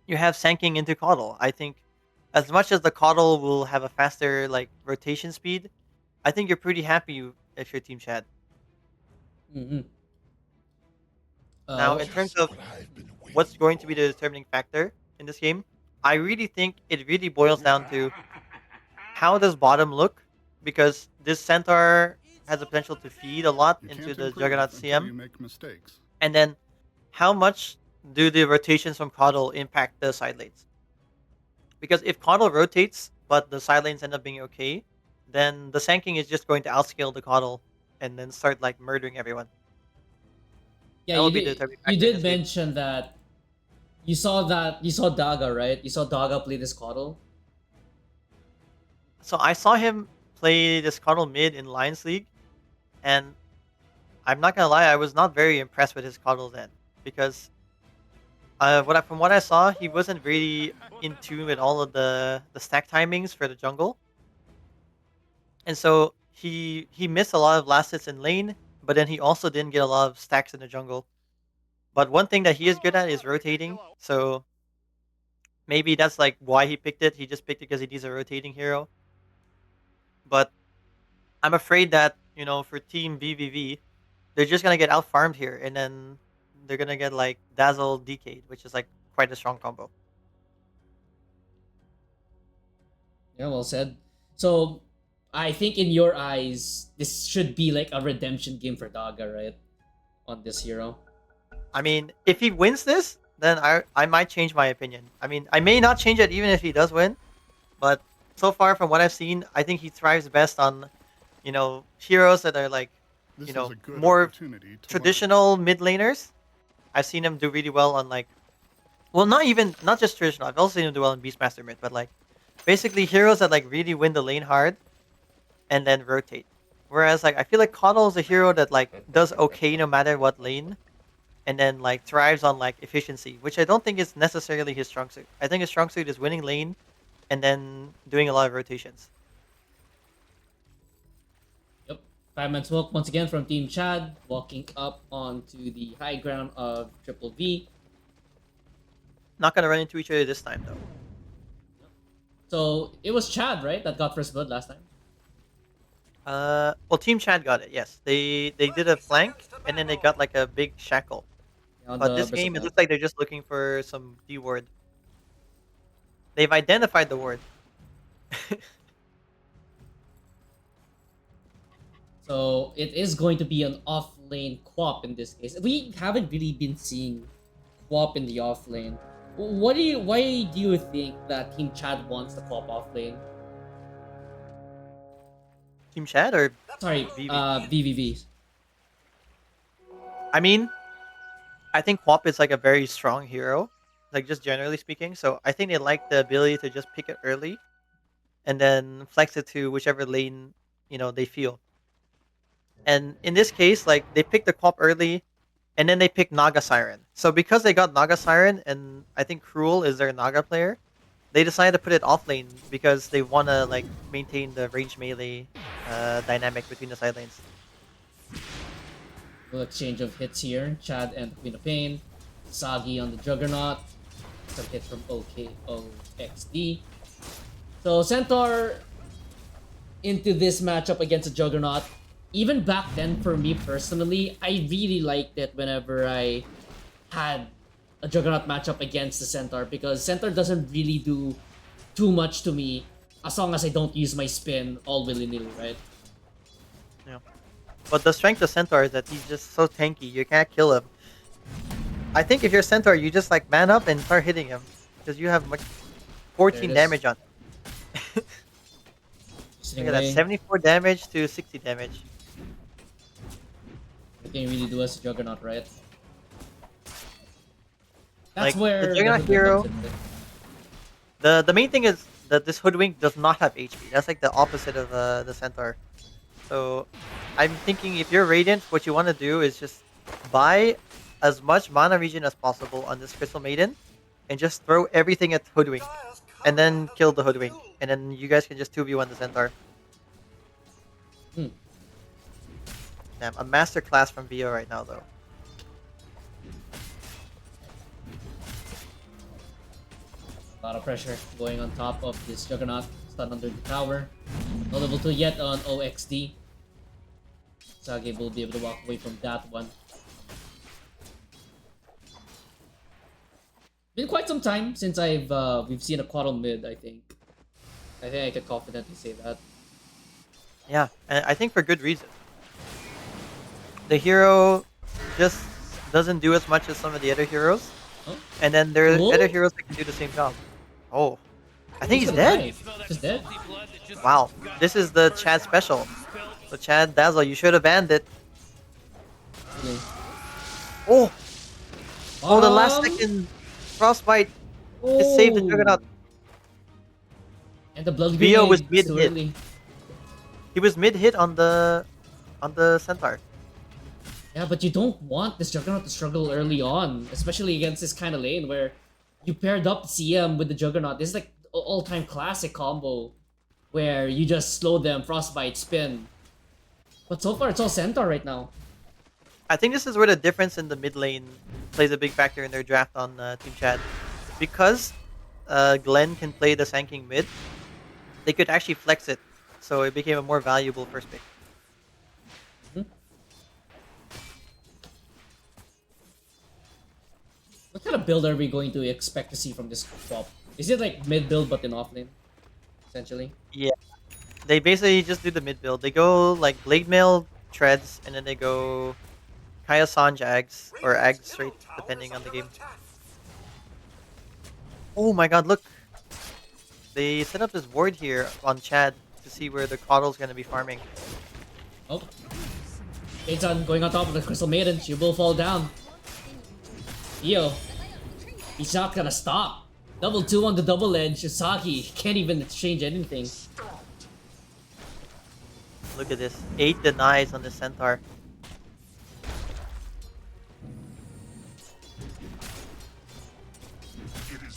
you have Sanking into Coddle. I think as much as the Coddle will have a faster like rotation speed, I think you're pretty happy if you're Team Chad. Mm-hmm. Now, in terms of what's going to be the determining factor in this game, I really think it really boils down to how does bottom look, because this Centaur has the potential to feed a lot into the Juggernaut CM, You make mistakes. and then how much do the rotations from Coddle impact the side lanes? Because if Coddle rotates, but the side lanes end up being okay, then the Sanking is just going to outscale the Coddle and then start like murdering everyone. Yeah, That would be the determining you factor in did this game. mention that you saw Daga, right? You saw Daga play this Coddle. So I saw him play this Coddle mid in Lions League, and I'm not gonna lie, I was not very impressed with his Coddle then, because from what I saw, he wasn't really in tune with all of the stack timings for the jungle, and so he missed a lot of last hits in lane, but then he also didn't get a lot of stacks in the jungle. But one thing that he is good at is rotating, so maybe that's like why he picked it. He just picked it because he needs a rotating hero. But I'm afraid that for Team VVV, they're just gonna get out farmed here, and then they're gonna get like Dazzle Decade, which is like quite a strong combo. Yeah, well said. So, I think in your eyes, this should be like a redemption game for Daga, right? On this hero. I mean, if he wins this, then I might change my opinion. I mean, I may not change it even if he does win, but so far from what I've seen, I think he thrives best on, heroes that are like, This is a good more opportunity to traditional mid laners. I've seen him do really well on like, well, not just traditional. I've also seen him do well in Beastmaster mid, but like, basically heroes that like really win the lane hard, and then rotate. Whereas like I feel like Coddle is a hero that like does okay no matter what lane, and then like thrives on like efficiency, which I don't think is necessarily his strong suit. I think his strong suit is winning lane, and then doing a lot of rotations. Yep. 5-man smoke once again from Team Chad, walking up onto the high ground of Triple V. Not gonna run into each other this time though. So it was Chad, right, that got first blood last time. Well, Team Chad got it. Yes, they did a flank, and then they got like a big shackle. On But the this Berserk game, it Line. looks like they're just looking for some D ward. They've identified the ward. So it is going to be an off lane Quap in this case. We haven't really been seeing Quap in the off lane. Why do you think that Team Chad wants the Quap off lane? Team Chad or Sorry, VV? VVVs. I mean, I think Quap is like a very strong hero, like just generally speaking. So I think they like the ability to just pick it early, and then flex it to whichever lane they feel. And in this case, like they picked the co-op early, and then they picked Naga Siren. So because they got Naga Siren, and I think Cruel is their Naga player, they decided to put it off lane because they want to like maintain the range melee dynamic between the side lanes. Little exchange of hits here. Chad and Queen of Pain. Sagi on the Juggernaut. Some hit from OXD. So Centaur into this matchup against a Juggernaut. Even back then, for me personally, I really liked it whenever I had a Juggernaut matchup against the Centaur, because Centaur doesn't really do too much to me as long as I don't use my spin all willy-nilly, right? Yeah. But the strength of Centaur is that he's just so tanky, you can't kill him. I think if you're Centaur, you just like man up and start hitting him, because you have like 14 is. damage on him. Sitting Look at that, away. 74 damage to 60 damage. You can really do as a Juggernaut, right? Like, That's the where Juggernaut Hoodwink hero- comes in. The main thing is that this Hoodwink does not have HP. That's like the opposite of the Centaur. So I'm thinking if you're Radiant, what you want to do is just buy as much mana regen as possible on this Crystal Maiden and just throw everything at Hoodwink and then kill the Hoodwink. And then you guys can just 2v1 the Centaur. Hmm. Damn, a masterclass from VO right now though. A lot of pressure going on top of this Juggernaut. Stun under the tower. No level 2 yet on OXD. Sagi will be able to walk away from that one. Been quite some time since we've seen a Quaddle mid, I think. I think I could confidently say that. Yeah, and I think for good reason. The hero just doesn't do as much as some of the other heroes. Oh, And then there are Cool. other heroes that can do the same job. Oh. I think he's gonna dead. die. Just dead? Wow. This is the Chad special. So Chad Dazzle, you should have banned it. Really. Oh! Oh, the last Um, second Frostbite just saved the oh. Juggernaut. And the blood Vio grenade was is mid too hit. early. He was mid-hit on the Centaur. Yeah, but you don't want this Juggernaut to struggle early on, especially against this kind of lane where you paired up CM with the Juggernaut. This is like all-time classic combo where you just slow them, Frostbite, spin. But so far, it's all Centaur right now. I think this is where the difference in the mid lane plays a big factor in their draft on Team Chad. Because Glenn can play the Sand King mid, they could actually flex it. So it became a more valuable first pick. What kind of build are we going to expect to see from this swap? Is it like mid build but in offlane? Essentially? Yeah. They basically just do the mid build. They go like Blade Mail Treads, and then they go Kaya San Jags, or Ags straight, depending on the game. Oh my god, look! They set up this ward here on Chad to see where the Coddle's gonna be farming. Oh. Kaitan going on top of the Crystal Maiden. She will fall down. Yo. He's not gonna stop. Double 2 on the double edge. Usagi can't even exchange anything. Look at this. 8 denies on the Centaur.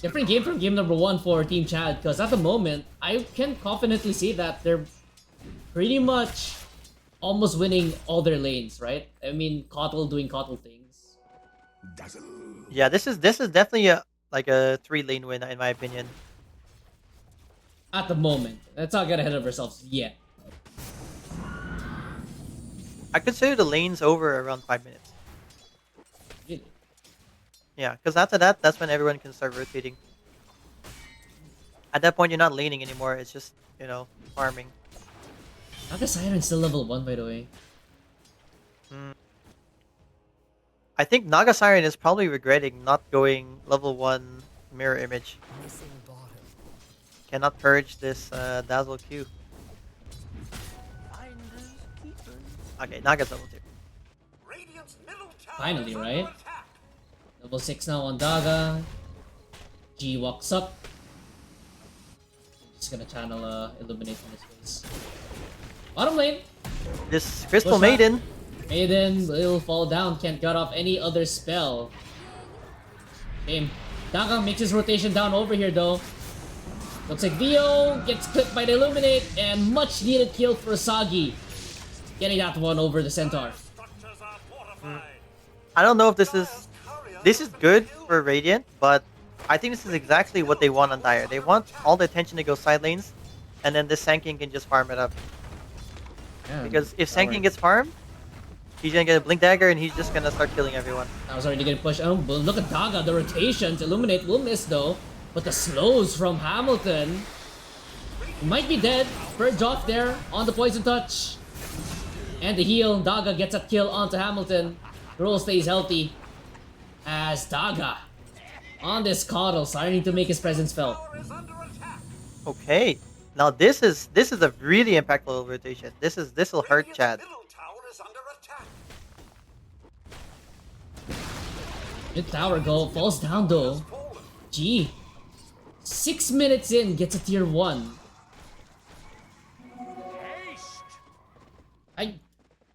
Different game from game number 1 for Team Chad, because at the moment, I can confidently say that they're pretty much almost winning all their lanes, right? I mean, Kotl doing Kotl things. Yeah, this is definitely a like a 3-lane win in my opinion. At the moment. Let's not get ahead of ourselves yet. I consider the lanes over around 5 minutes. Really. Yeah, because after that, that's when everyone can start rotating. At that point, you're not laning anymore. It's just, you know, farming. Naga Siren's still level 1, by the way. I think Naga Siren is probably regretting not going level 1 mirror image. Cannot purge this Dazzle Q. Okay, Naga's level 2. Finally, right? Level 6 now on Daga. G walks up. Just gonna channel Illuminate on his face. Bottom lane. This Crystal Push back. Maiden. Maiden will fall down, can't cut off any other spell. Game. Daga makes his rotation down over here though. Looks like VO gets clipped by the Illuminate, and much needed kill for Sagi. Getting that one over the Centaur. I don't know if this is good for Radiant, but I think this is exactly what they want on Dire. They want all the attention to go side lanes, and then this Sanking can just farm it up. Yeah, Because if that Sanking works. gets farmed, he's gonna get a Blink Dagger and he's just gonna start killing everyone. I was already getting pushed. Oh, but look at Daga, the rotations. Illuminate will miss though. But the slows from Hamilton. He might be dead. Purge off there on the Poison Touch. And the heal. Daga gets a kill onto Hamilton. Roll stays healthy. As Daga on this Coddle starting to make his presence felt. Okay. Now this is a really impactful rotation. This will hurt Chad. Mid tower goal falls down though. Gee. 6 minutes in, gets a tier 1.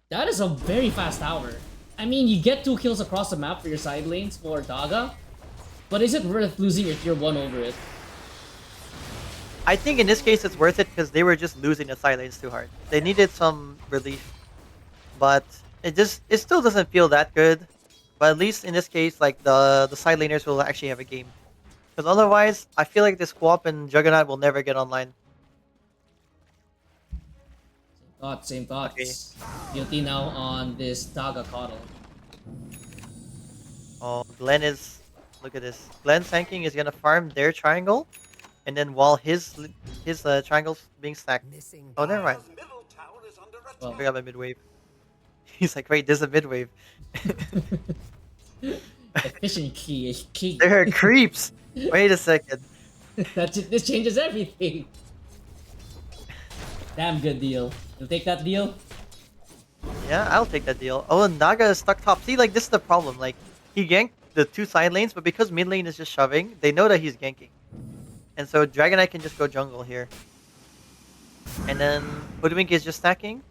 That is a very fast tower. I mean, you get 2 kills across the map for your side lanes for Daga, but is it worth losing your tier 1 over it? I think in this case it's worth it because they were just losing the side lanes too hard. They needed some relief, but it still doesn't feel that good. But at least in this case, like the side laners will actually have a game. Because otherwise, I feel like this Quap and Juggernaut will never get online. Same thoughts. Guilty now on this Daga Coddle. Oh, Glenn is... Look at this. Glenn Sanking is gonna farm their triangle, and then while his triangle's being stacked. Oh, never mind. Well, I forgot my mid wave. He's like, wait, there's a mid wave. efficient key is key. There are creeps. Wait a second. This changes everything. Damn good deal. You'll take that deal? Yeah, I'll take that deal. Oh, and Naga is stuck top. See, like, this is the problem. Like, he ganked the 2 side lanes, but because mid lane is just shoving, they know that he's ganking. And so Dragonite can just go jungle here. And then Hoodwink is just stacking.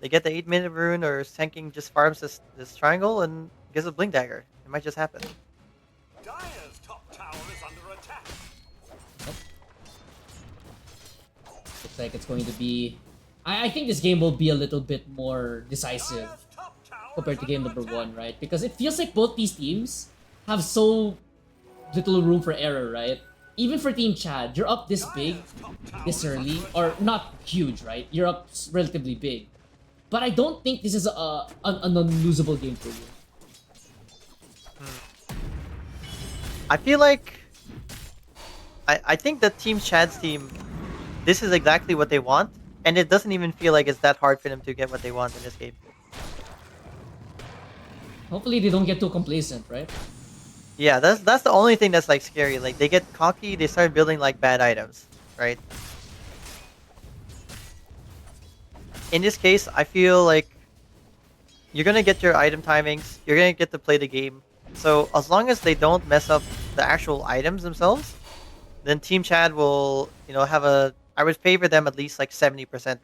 They get the 8-minute rune, or Sanking just farms this triangle and gets a Blink Dagger. It might just happen. Dire's top tower is under attack. Looks like it's going to be... I think this game will be a little bit more decisive compared to game number 1, right? Because it feels like both these teams have so little room for error, right? Even for Team Chad, you're up this big, this early, or not huge, right? You're up relatively big. But I don't think this is an unlosable game for you. I feel like... I think that Team Chad's team, this is exactly what they want, and it doesn't even feel like it's that hard for them to get what they want in this game. Hopefully they don't get too complacent, right? Yeah, that's the only thing that's like scary. Like, they get cocky, they start building like bad items, right? In this case, I feel like you're gonna get your item timings, you're gonna get to play the game. So as long as they don't mess up the actual items themselves, then Team Chad will, you know, have a... I would favor them at least like 70%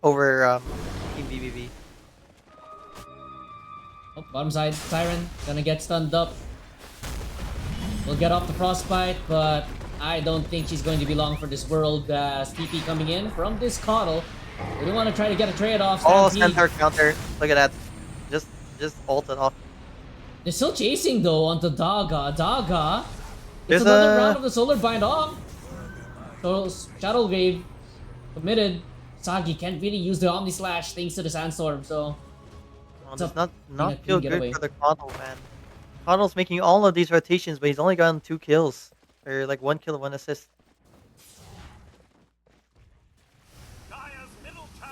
over Team VVV. Oh, bottom side, Siren gonna get stunned up. We'll get off the frostbite, but I don't think she's going to be long for this world. TP coming in from this Coddle. We don't want to try to get a trade off. Oh, Stampede. Centaur counter. Look at that. Just ult it off. They're still chasing though onto Daga. Daga. There's It's another a- round of the Solar Bind off. So Shadow Wave committed. Sagi can't really use the Omni Slash thanks to the Sandstorm. So Well, does not clean feel getaway. good for the Coddle, man. Coddle's making all of these rotations, but he's only gotten 2 kills. Or like 1 kill, 1 assist.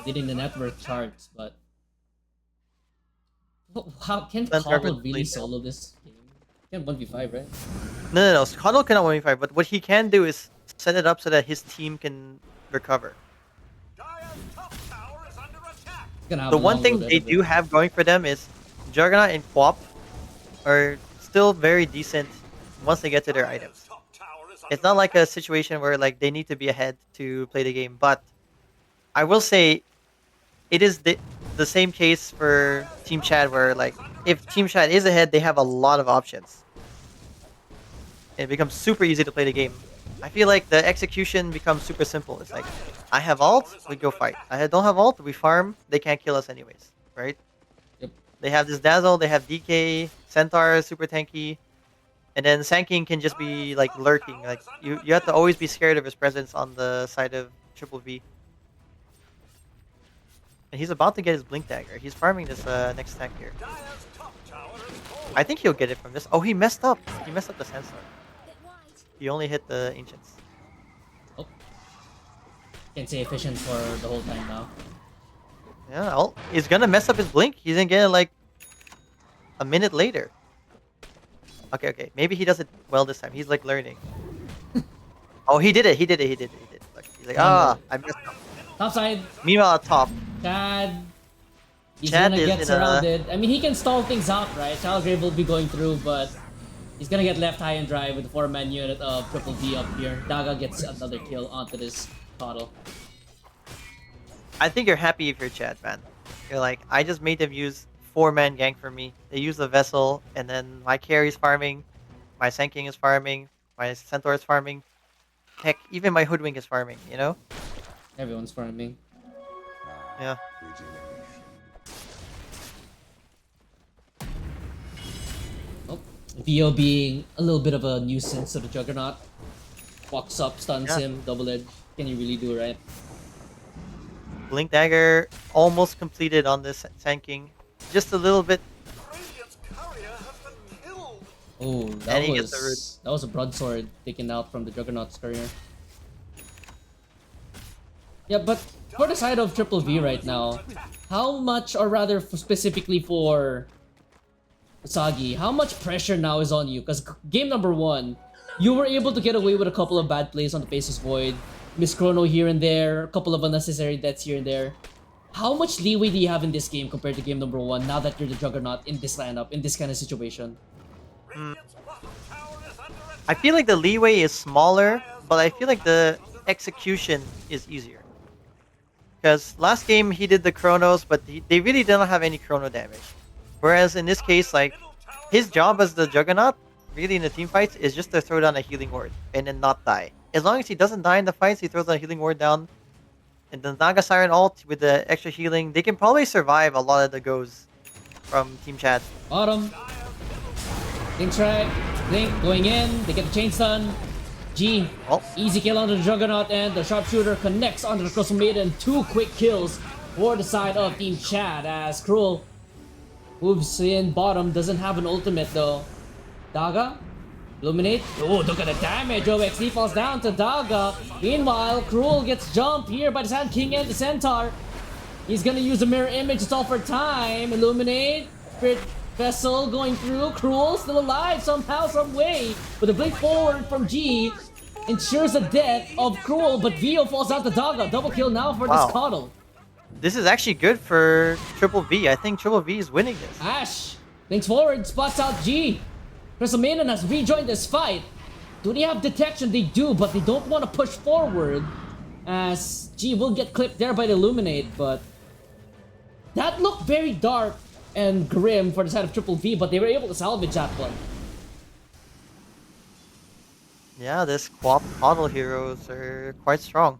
getting the net worth charts, but how can That's Coddle perfect really play, solo this game? Can 1v5, right? No. Coddle cannot 1v5, but what he can do is set it up so that his team can recover. Gonna have The a one long thing road they ahead of do it. have going for them is Juggernaut and Quap are still very decent once they get to their items. It's not like a situation where like they need to be ahead to play the game, but I will say it is the same case for Team Chad, where like if Team Chad is ahead, they have a lot of options. It becomes super easy to play the game. I feel like the execution becomes super simple. It's like, I have ult, we go fight. Don't have ult, we farm. They can't kill us anyways, right? Yep. They have this Dazzle, they have DK, Centaur is super tanky, and then Sanking can just be like lurking. Like you have to always be scared of his presence on the side of Triple V. And he's about to get his Blink Dagger. He's farming this next stack here. I think he'll get it from this. Oh, he messed up. He messed up the Sandstorm. He only hit the Ancients. Oh. Can't say efficient for the whole time now. Yeah, well, he's gonna mess up his Blink. He's gonna get it like a minute later. Okay. Maybe he does it well this time. He's like learning. Oh, he did it. Look, he's like, I messed up. Top side, Meanwhile, at top, Chad. He's Chad gonna is get in surrounded. I mean, he can stall things out, right? Chalgrave will be going through, but he's gonna get left high and dry with the 4-man unit of Triple V up here. Daga gets another kill onto this Toddle. I think you're happy if you're Chad, man. You're like, I just made them use 4-man gank for me. They use the Vessel, and then my carry's farming, my Sanking is farming, my Centaur is farming. Heck, even my Hoodwink is farming, you know? Everyone's farming. Yeah. Oh, VO being a little bit of a nuisance to the Juggernaut. Walks up, stuns him, double edge. Can you really do right? Blink Dagger almost completed on this Sanking. Just a little bit. Oh, And that he gets the root. was a broadsword taken out from the Juggernaut's career. Yeah, but for the side of Triple V right now, how much, or rather specifically for Usagi, how much pressure now is on you? Because game number 1, you were able to get away with a couple of bad plays on the Faceless Void, Miss Chrono here and there, a couple of unnecessary deaths here and there. How much leeway do you have in this game compared to game number 1 now that you're the Juggernaut in this lineup, in this kind of situation? I feel like the leeway is smaller, but I feel like the execution is easier. Because last game he did the Chronos, but they really didn't have any Chrono damage. Whereas in this case, like, his job as the Juggernaut, really in the team fights, is just to throw down a healing ward and then not die. As long as he doesn't die in the fights, he throws a healing ward down. And the Naga Siren ult with the extra healing, they can probably survive a lot of the goes from Team Chad. Bottom. Blink strike. Blink going in. They get the chain stun. G. Oh. Easy kill onto the Juggernaut, and the Sharpshooter connects onto the Crystal Maiden. 2 quick kills for the side of Team Chad as Cruel moves in bottom. Doesn't have an ultimate though. Daga. Illuminate. Oh, look at the damage. OXD falls down to Daga. Meanwhile, Cruel gets jumped here by the Sand King and the Centaur. He's gonna use a mirror image. It's all for time. Illuminate. Spirit Vessel going through. Cruel still alive somehow, some way. With a blink forward from G, ensures the death of Cruel, but Vio falls out to Daga. Double kill now for this Coddle. This is actually good for Triple V. I think Triple V is winning this. Ash links forward, spots out G. Crystal Maiden has rejoined this fight. Do they have detection? They do, but they don't want to push forward, as G will get clipped there by the Illuminate, but that looked very dark and grim for the side of Triple V, but they were able to salvage that one. Yeah, this co-op model heroes are quite strong.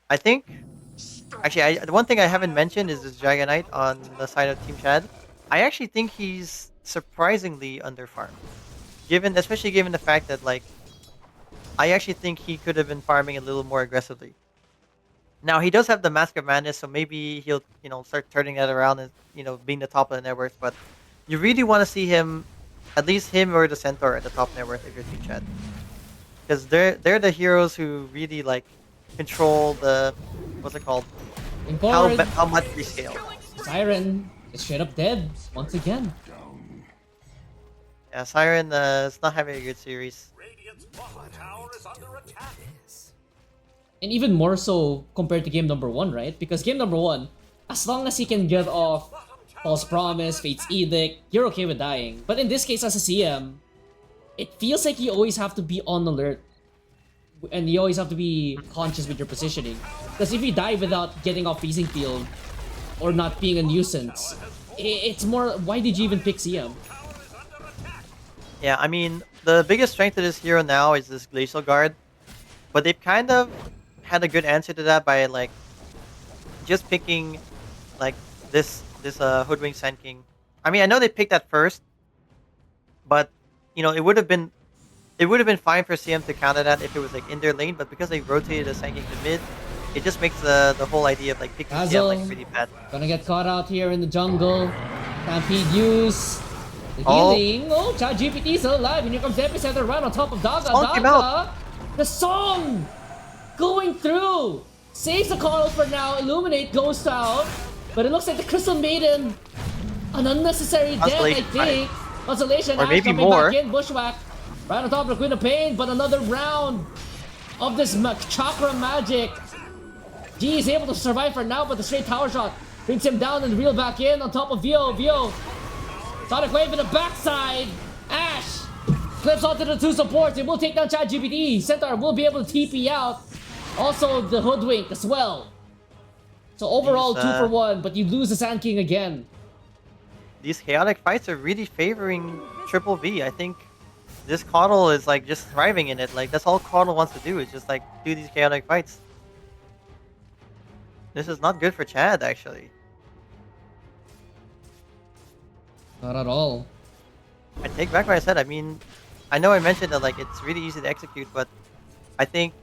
I think, actually, the one thing I haven't mentioned is this Dragon Knight on the side of Team Chad. I actually think he's surprisingly underfarmed, especially given the fact that, like, I actually think he could have been farming a little more aggressively. Now he does have the Mask of Madness, so maybe he'll, start turning that around and, being the top of the net worth. But you really want to see him, at least him or the Centaur at the top net worth if you're Team Chad, because they're the heroes who really like control the, what's it called? How much they scale. Siren is straight up dead once again. Yeah, Siren is not having a good series. And even more so compared to game number 1, right? Because game number 1, as long as he can get off False Promise, Fate's Edict, you're okay with dying. But in this case, as a CM, it feels like you always have to be on alert and you always have to be conscious with your positioning. Because if you die without getting off facing field or not being a nuisance, it's more. Why did you even pick CM? Yeah, I mean, the biggest strength of this hero now is this Glacial Guard, but they've kind of had a good answer to that by like just picking like this Hoodwink Sand King. I mean, I know they picked that first, but you know, it would have been fine for CM to counter that if it was like in their lane, but because they rotated the Sand King to mid, it just makes the whole idea of like picking CM like really bad. Gonna get caught out here in the jungle. Stampede use. The Oh. healing. Oh, Chad GPT is still alive. And here comes the epicenter right on top of Daga. Song came out. The song going through. Saves the call for now. Illuminate goes out. But it looks like the Crystal Maiden. An unnecessary death, I Constellation, think. Constellation. Or Ash maybe jumping more. back in. Bushwhack. Right on top of the Queen of Pain. But another round of this chakra magic. G is able to survive for now, but the straight tower shot brings him down and reel back in on top of Vio. Vio. Sonic Wave in the backside. Ash clips onto the two supports. It will take down Chad GPT. Centaur will be able to TP out. Also the Hoodwink as well. So overall, These, 2 for 1, but you lose the Sand King again. These chaotic fights are really favoring Triple V. I think this Caudle is like just thriving in it. Like that's all Caudle wants to do is just like do these chaotic fights. This is not good for Chad actually. Not at all. I take back what I said. I mean, I know I mentioned that like it's really easy to execute, but I think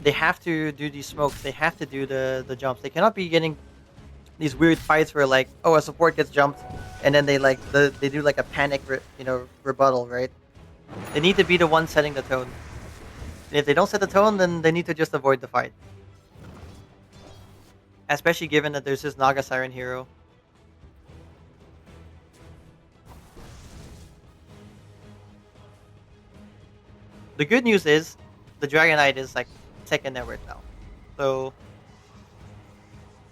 they have to do these smokes. They have to do the jumps. They cannot be getting these weird fights where like, oh, a support gets jumped, and then they like they do like a panic rebuttal, right? They need to be the one setting the tone. And if they don't set the tone, then they need to just avoid the fight. Especially given that there's this Naga Siren hero. The good news is the Dragonite is like second net worth now. So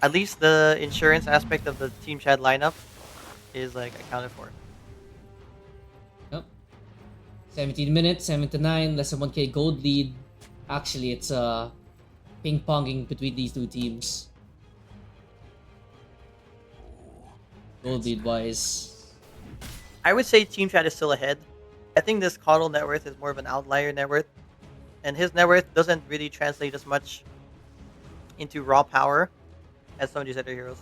at least the insurance aspect of the Team Chad lineup is like accounted for. Yep. 17 minutes, 7-9, less than 1k gold lead. Actually, it's ping-ponging between these two teams. Gold lead wise. I would say Team Chad is still ahead. I think this Caudle net worth is more of an outlier net worth. And his net worth doesn't really translate as much into raw power as some of these other heroes.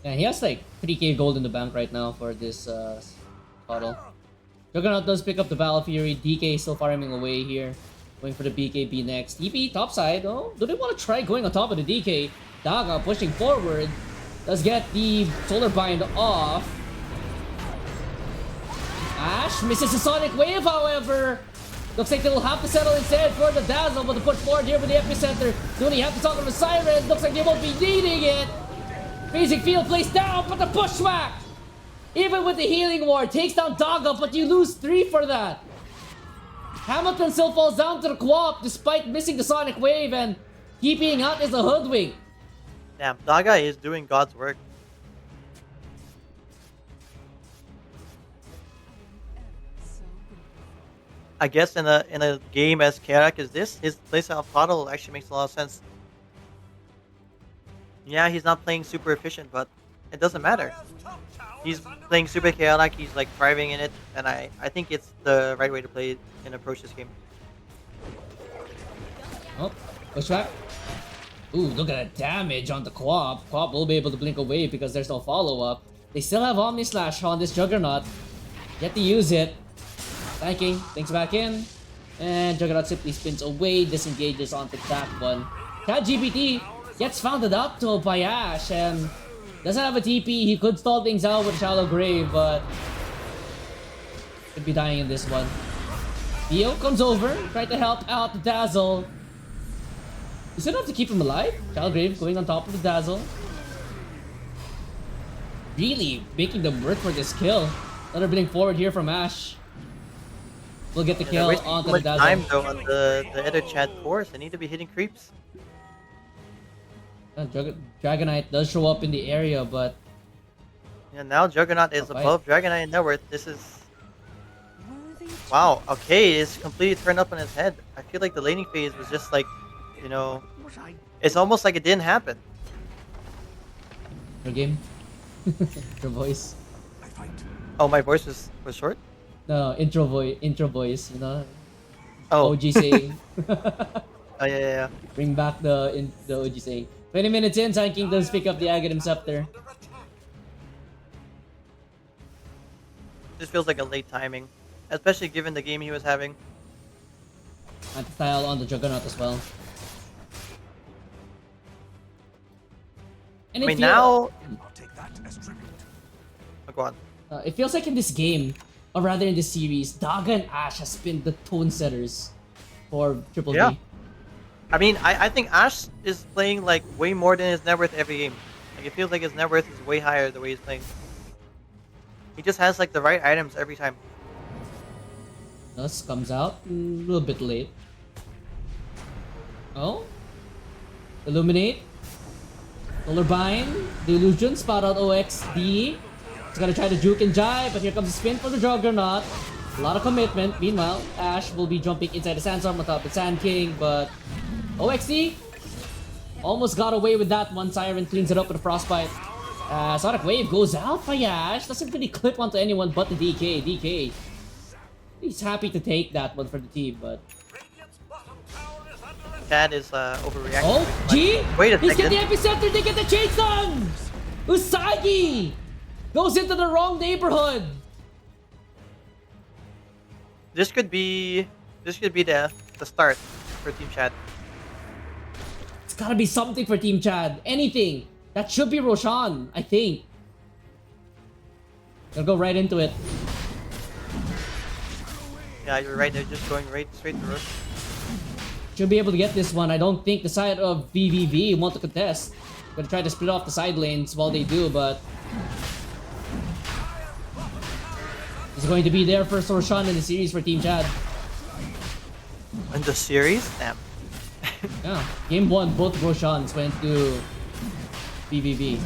Yeah, he has like 3k gold in the bank right now for this Caudle. Juggernaut does pick up the Battle Fury. DK still farming away here. Going for the BKB next. TP topside. Oh, do they want to try going on top of the DK? Daga pushing forward. Does get the Solar Bind off. Ash misses the Sonic Wave, however. Looks like they'll have to settle instead for the Dazzle, but the push forward here with the epicenter. They only have to talk on the Siren. Looks like they won't be needing it. Basic field placed down, but the pushback, even with the healing ward, takes down Daga, but you lose 3 for that. Hamilton still falls down to the co-op despite missing the Sonic Wave, and keeping out is a Hoodwink. Damn, Daga is doing God's work. I guess in a game as chaotic as this, his playstyle of Caudle actually makes a lot of sense. Yeah, he's not playing super efficient, but it doesn't matter. He's playing super chaotic, he's like thriving in it, and I think it's the right way to play and approach this game. Oh, push back. Ooh, look at that damage on the co-op. Co-op will be able to blink away because there's no follow-up. They still have Omni Slash on this Juggernaut. Get to use it. Tanking, thinks back in. And Juggernaut simply spins away, disengages onto that one. ChatGPT gets founded up to by Ash and doesn't have a TP. He could stall things out with Shallow Grave, but could be dying in this one. Theo comes over, trying to help out the Dazzle. Is it enough to keep him alive? Shallow Grave going on top of the Dazzle. Really making them work for this kill. Another blink forward here from Ash. We'll get the kill onto the Dazzle. Time though on the other Chad cores. They need to be hitting creeps. Dragonite does show up in the area, but Yeah, now Juggernaut is above Dragonite in net worth. This is Wow, okay, it's completely turned up on his head. I feel like the laning phase was just like, you know, it's almost like it didn't happen. Your game? Your voice? Oh, my voice was short? No, intro voice, you know? Oh. OG saying. Oh, yeah. Bring back the OG saying. 20 minutes in, Sun King does pick up the Aghanim Scepter. This feels like a late timing, especially given the game he was having. Anti-style on the Juggernaut as well. And I mean, now... Oh, go on. It feels like in this game, or rather in this series, Daga and Ash has been the tone setters for Triple Yeah. V. I mean, I think Ash is playing like way more than his net worth every game. Like, it feels like his net worth is way higher the way he's playing. He just has like the right items every time. Thus comes out a little bit late. Oh? Illuminate. Solar Bind. The Illusion. Spot out OXD. He's gonna try to juke and jive, but here comes the spin for the Juggernaut. A lot of commitment. Meanwhile, Ash will be jumping inside the Sandstorm on top of Sand King, but OXD almost got away with that one. Siren cleans it up with a Frostbite. Sonic Wave goes out by Ash. Doesn't really clip onto anyone but the DK. DK. He's happy to take that one for the team, but... Chad is overreacting. Oh, G! Wait a He's second. get the epicenter, they get the chase on! Usagi! Goes into the wrong neighborhood! This could be the start for Team Chad. It's gotta be something for Team Chad. Anything. That should be Roshan, I think. They'll go right into it. Yeah, you're right. They're just going right straight to Rush. Should be able to get this one. I don't think the side of VVV want to contest. Gonna try to split off the side lanes while they do, but... It's going to be their first Roshan in the series for Team Chad. In the series? Damn. Yeah. Game 1, both Roshans went to VVV.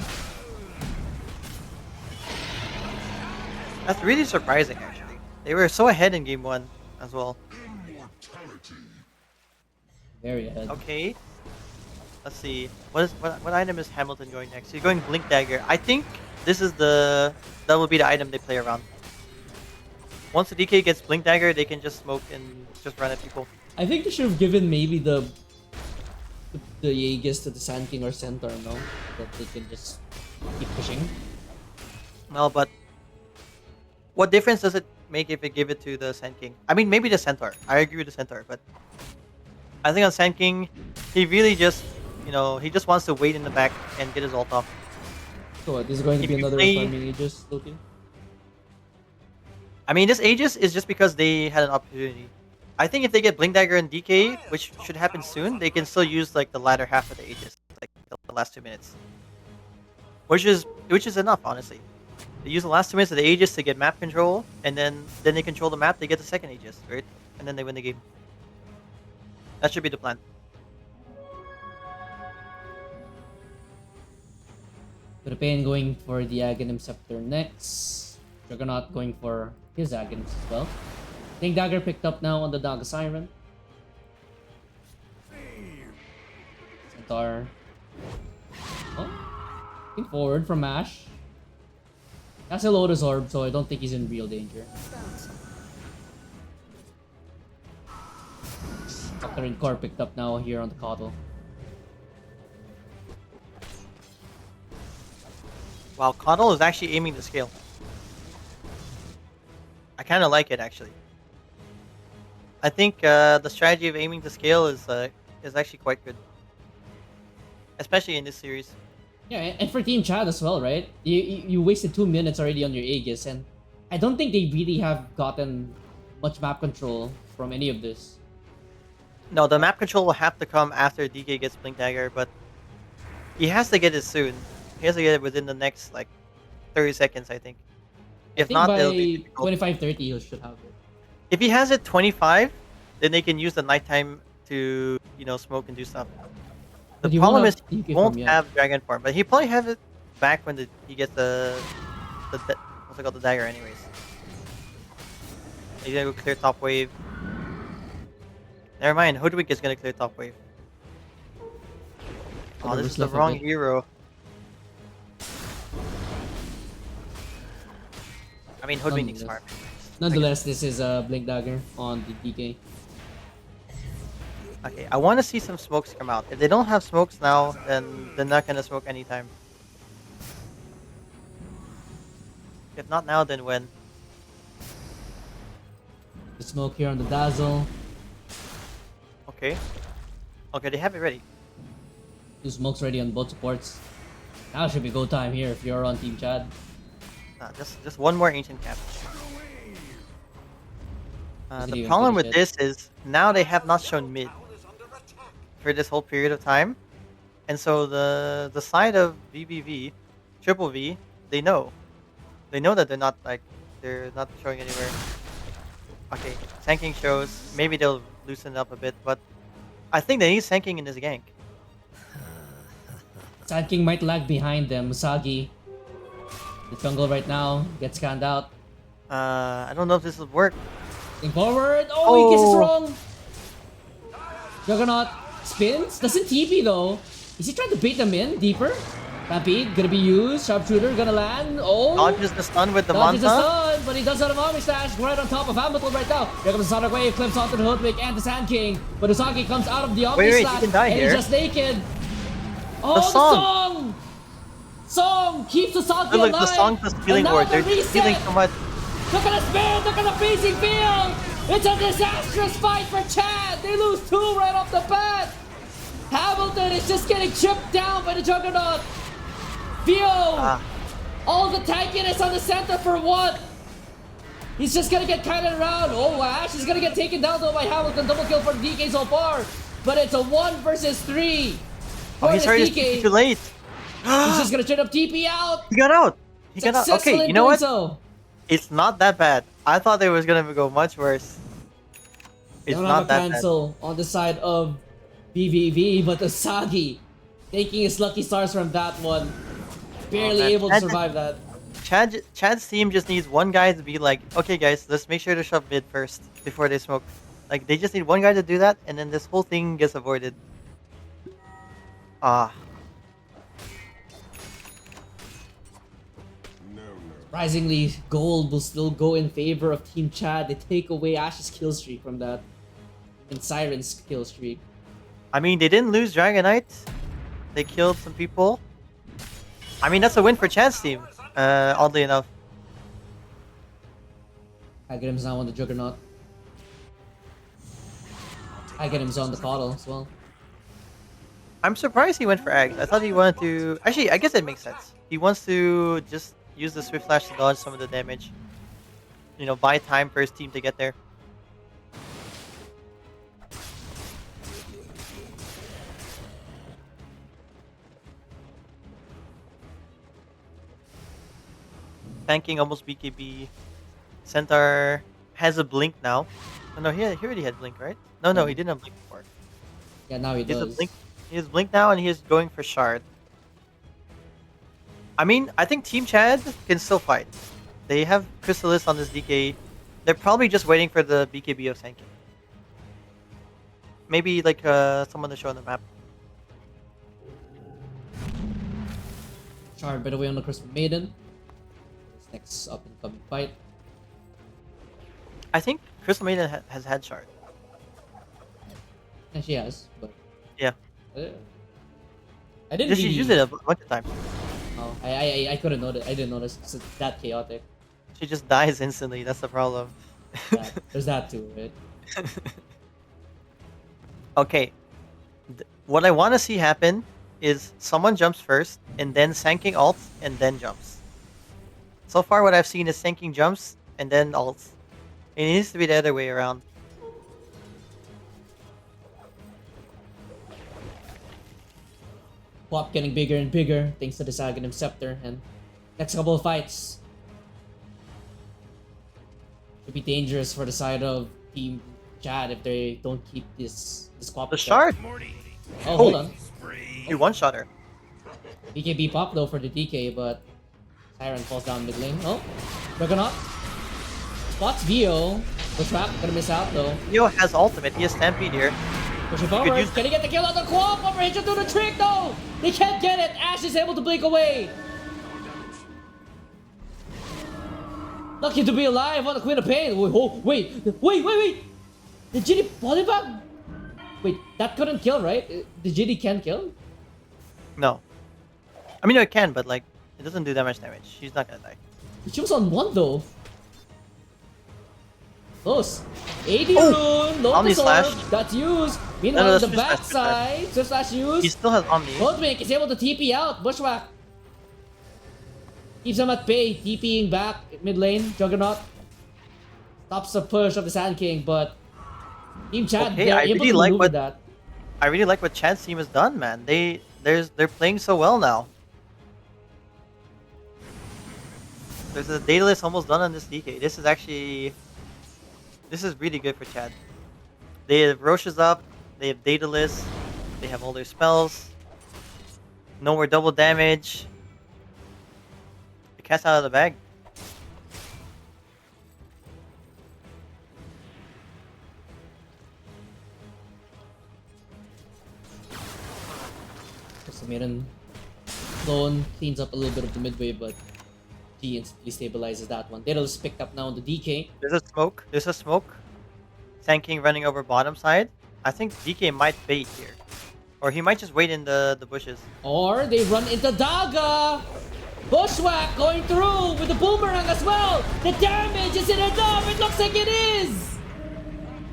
That's really surprising, actually. They were so ahead in game 1 as well. Very ahead. Okay. Let's see. What item is Hamilton going next? He's going Blink Dagger. I think this is that will be the item they play around. Once the DK gets Blink Dagger, they can just smoke and just run at people. I think they should have given maybe the Aegis to the Sand King or Centaur, no? That they can just keep pushing. No, but what difference does it make if they give it to the Sand King? I mean, maybe the Centaur. I agree with the Centaur, but I think on Sand King, he really just, he just wants to wait in the back and get his ult off. So what, this is going to If be you another play- farming Aegis looking? I mean, this Aegis is just because they had an opportunity. I think if they get Blink Dagger and DK, which should happen soon, they can still use like the latter half of the Aegis, like the last 2 minutes, which is enough, honestly. They use the last 2 minutes of the Aegis to get map control, and then they control the map. They get the second Aegis, right? And then they win the game. That should be the plan. Pain going for the Aghanim Scepter next. Juggernaut going for his Aghanims as well. Think Dagger picked up now on the Daga Siren. Centaur. Oh. Looking forward from Ash. That's a Lotus Orb, so I don't think he's in real danger. Doctor and Core picked up now here on the Coddle. Wow, Coddle is actually aiming to scale. I kind of like it, actually. I think the strategy of aiming to scale is actually quite good, especially in this series. Yeah, and for Team Chad as well, right? You wasted 2 minutes already on your Aegis, and I don't think they really have gotten much map control from any of this. No, the map control will have to come after DK gets Blink Dagger, but he has to get it soon. He has to get it within the next, like, 30 seconds, I think. I If think not, by it'll be difficult. 25-30 he should have it. If he has it 25, then they can use the nighttime to, smoke and do stuff. The But he problem won't is have he DK won't form yet. have Dragon Form, but he probably have it back when he gets the what's it called, the dagger anyways. He's gonna go clear top wave. Never mind, Hoodwink is gonna clear top wave. Oh, this is the wrong hero. I mean, Hoodwink is smart. Nonetheless, this is a Blink Dagger on the DK. Okay, I want to see some smokes come out. If they don't have smokes now, then they're not gonna smoke anytime. If not now, then when? The smoke here on the Dazzle. Okay. Okay, they have it ready. Two smokes ready on both supports. Now should be go time here if you're on Team Chad. Nah, just one more ancient cap. Doesn't The even problem finish with it. this is now they have not shown mid for this whole period of time, and so the side of VVV, Triple V, they know that they're not showing anywhere. Okay, tanking shows. Maybe they'll loosen up a bit, but I think they need tanking in this gank. Sand King might lag behind them. Musagi, the jungle right now, gets scanned out. I don't know if this will work. Going forward. Oh, he gets it Oh. wrong. Juggernaut spins. Doesn't TP though. Is he trying to bait them in deeper? Stampede gonna be used. Sharpshooter gonna land. Oh. Dodges the stun with the Dodges the Manta. stun, but he does have a mommy stash right on top of Hamilton right now. Here comes the Sonic Wave, clips onto the Hoodwink and the Sand King. But Usagi comes out of the Omni Wait, he slash can die and here. he's just naked. Oh, The the song. song! Song keeps Usagi Look, alive. the song's the stealing And now ward. the They're stealing reset. so much. Look at the spirit, look at the freezing field! It's a disastrous fight for Chad! They lose 2 right off the bat! Hamilton is just getting chipped down by the Juggernaut! Vio! All the tankiness on the center for what? He's just gonna get kited around. Oh, Ash is gonna get taken down though by Hamilton. Double kill for DK so far. But it's a 1 versus 3. Oh, For he's this already DK. too late. He's just gonna straight up TP out. He got out. He got out. Successful Okay, in you know doing what? So. It's not that bad. I thought it was gonna go much worse. It's Don't not have a that bad. cancel on the side of BVV, but Usagi taking his lucky stars from that one. Barely man. able to survive that. Chad's team just needs one guy to be like, okay guys, let's make sure to shove mid first before they smoke. Like they just need one guy to do that, and then this whole thing gets avoided. Ah, Surprisingly, gold will still go in favor of Team Chad. They take away Ash's kill streak from that. And Siren's kill streak. I mean they didn't lose Dragonite. They killed some people. I mean that's a win for Chad's team. Oddly enough. Aghanim's now on the Juggernaut. Aghanim's on the Coddle as well. I'm surprised he went for Ags. I thought he wanted to. Actually, I guess it makes sense. He wants to just use the Swift Flash to dodge some of the damage. You know, buy time for his team to get there. Tanking almost BKB. Centaur has a blink now. Oh, no, he already had blink, right? No, he didn't have blink before. Yeah, now he He has a does. blink. He has blink now, and he is going for shard. I mean, I think Team Chad can still fight. They have Chrysalis on this DK. They're probably just waiting for the BKB of Sanky. Maybe like someone to show on the map. Shard by the way on the Crystal Maiden. Next up and coming fight. I think Crystal Maiden has had shard. And she has, but Yeah, I didn't she's really... used it a bunch of times. Oh, I couldn't notice. I didn't notice. It's that chaotic. She just dies instantly. That's the problem. Yeah, there's that too, right? Okay, what I want to see happen is someone jumps first, and then Sanking ults, and then jumps. So far, what I've seen is Sanking jumps, and then ults. It needs to be the other way around. Pop getting bigger and bigger thanks to the Aghanim Scepter, and next couple of fights should be dangerous for the side of Team Chad if they don't keep this Quap. The shard! Oh, hold on. You one-shot her. BKB pop though for the DK, but Siren falls down mid lane. Oh, Juggernaut spots Vio. Bushwhack, gonna miss out though. Neo has ultimate. He has Stampede here. Pushing could forward. use Can he get the kill on the co-op? Overhit to do the trick though! They can't get it! Ash is able to blink away! Lucky to be alive on the Queen of Pain. Wait. Did Ginny polybag? Wait, that couldn't kill, right? The Ginny can kill? No. I mean, no, it can, but like, it doesn't do that much damage. She's not gonna die. She was on 1 though. Close. 80 Oh! rune, Omni Lotus Slash. Orb, that's used. Meanwhile, No, on the Swift Slash, backside, Swift Slash used. He still has Omni. Hoodwink is able to TP out. Bushwhack. Keeps him at bay. TPing back mid lane. Juggernaut. Stops the push of the Sand King, but Team Chad, Okay, they're I able really to like maneuver what- that. I really like what Chad's team has done, man. They're playing so well now. There's a Daedalus almost done on this DK. This is really good for Chad. They have Roche's up, they have Daedalus, they have all their spells. No more double damage. The cat's out of the bag. Samiran clone cleans up a little bit of the midway, but G instantly stabilizes that one. Daedalus picked up now on the DK. There's a smoke. There's a smoke. Sand King running over bottom side. I think DK might bait here. Or he might just wait in the bushes. Or they run into Daga! Bushwhack going through with the boomerang as well! The damage isn't enough! It looks like it is!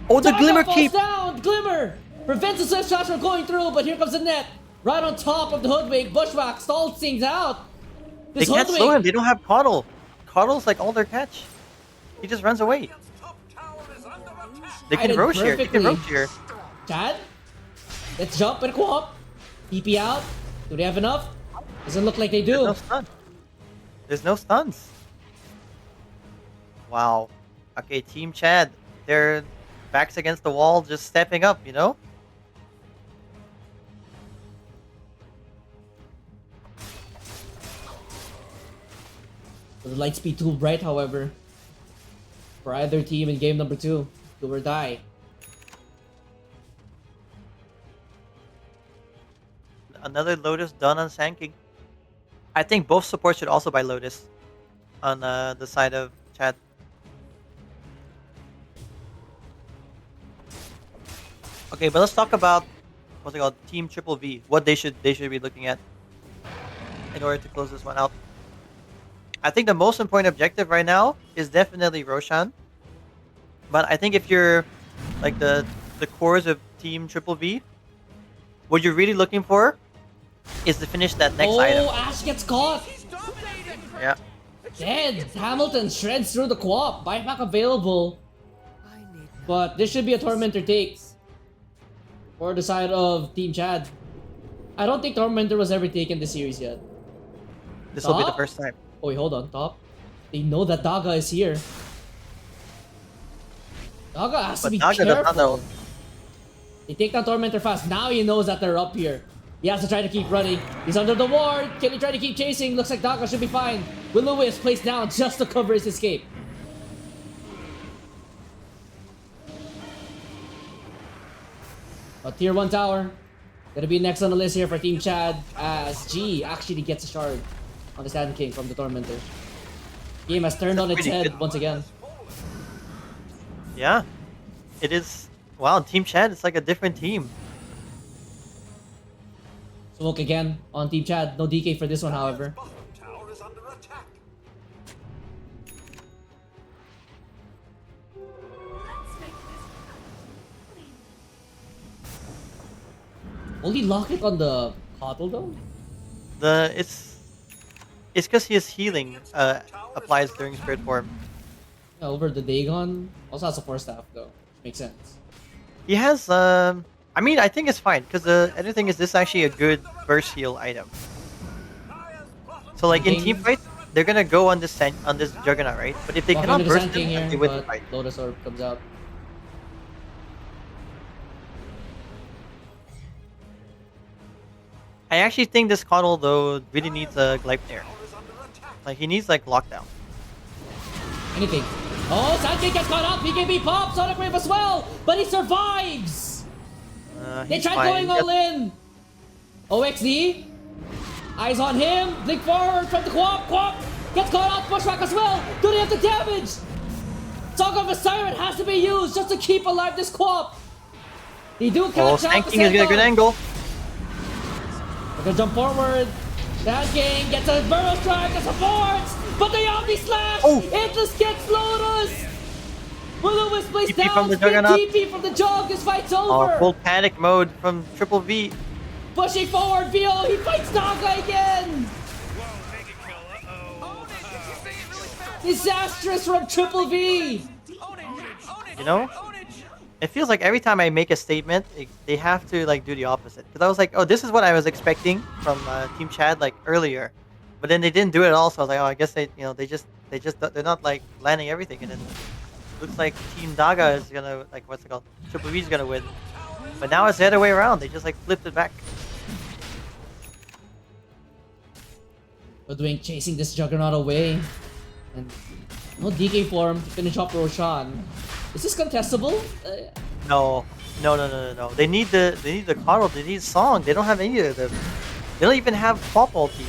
Oh, the Daga Glimmer falls Keep! down! Glimmer! Prevents the Swift Shot from going through, but here comes the net! Right on top of the Hoodwink. Bushwhack stalls things out! They This can't slow him. Hoodwink! They don't have Coddle. Coddle's like all their catch. He just runs away. They can Guided roach here. They can perfectly. roach here. Chad? Let's jump and co-op. TP out. Do they have enough? Doesn't look like they There's do. no stun. There's no stuns. Wow. Okay, Team Chad. Their backs against the wall, just stepping up, you know? The light speed too bright, however. For either team in game number 2. Do or die. Another Lotus done on Sand King. I think both supports should also buy Lotus on the side of Chad. Okay, but let's talk about what's it called, Team Triple V. What they should be looking at in order to close this one out. I think the most important objective right now is definitely Roshan. But I think if you're like the cores of Team Triple V, what you're really looking for is to finish that next item. Ash gets caught! Yeah. Dead! Hamilton shreds through the co-op. Buyback available. But this should be a Tormentor take. For the side of Team Chad. I don't think Tormentor was ever taken this series yet. This will be the Top? first time. Oh wait, hold on, top. They know that Daga is here. Daga has to But be Daga does not careful. know. They take down Tormentor fast. Now he knows that they're up here. He has to try to keep running. He's under the ward. Can he try to keep chasing? Looks like Daga should be fine. Will-O-Wisp placed down just to cover his escape. A tier 1 tower. Gonna be next on the list here for Team Chad as G actually gets a shard on the Sand King from the Tormentor. Game has turned on its Pretty head good. once again. Yeah. It is. Wow, Team Chad, it's like a different team. Smoke again on Team Chad. No DK for this one, however. Tower is under attack. Only lock it on the Coddle though? It's because his healing applies during spirit form. Yeah, over the Dagon. Also has a 4 staff though. Makes sense. He has I mean, I think it's fine because the other thing is this is actually a good burst heal item. So like in King. team fight, they're gonna go on this Juggernaut, right? But if they Walking cannot into the burst Sand King him, here, they win the but fight. Lotus Orb comes out. I actually think this Coddle though really needs a Gleipnir. Like he needs like lockdown. Anything. Oh, Sand King gets caught up. BKB pops on a grave as well, but he survives. They He's tried fine. going all in. OXD. Eyes on him. Blink forward from the Quap. Quap gets caught out. Pushback as well. Do they have the damage? Song of a Siren has to be used just to keep alive this Quap. They do catch up. Sand King is getting a good angle. They're gonna jump forward. Sand King gets a burrow strike that supports, but the Omni Slash! Oh. Endless gets Lotus! Will is placed TP down, from the spin Juggernaut. TP from the Jug, this fight's Oh, over! full panic mode from Triple V. Pushing forward, VO, he fights Naga again! Disastrous from Triple V! You know? It feels like every time I make a statement, they have to like do the opposite. Because I was like, oh, this is what I was expecting from Team Chad like earlier, but then they didn't do it at all. So I was like, oh, I guess they're not like landing everything. And then looks like Team Daga is gonna like what's it called? Triple V is gonna win. But now it's the other way around. They just like flipped it back. Hoodwink chasing this Juggernaut away. And no DK form to finish off Roshan. Is this contestable? No. They need the Coddle. They need Song. They don't have any of them. They don't even have Pop ulti.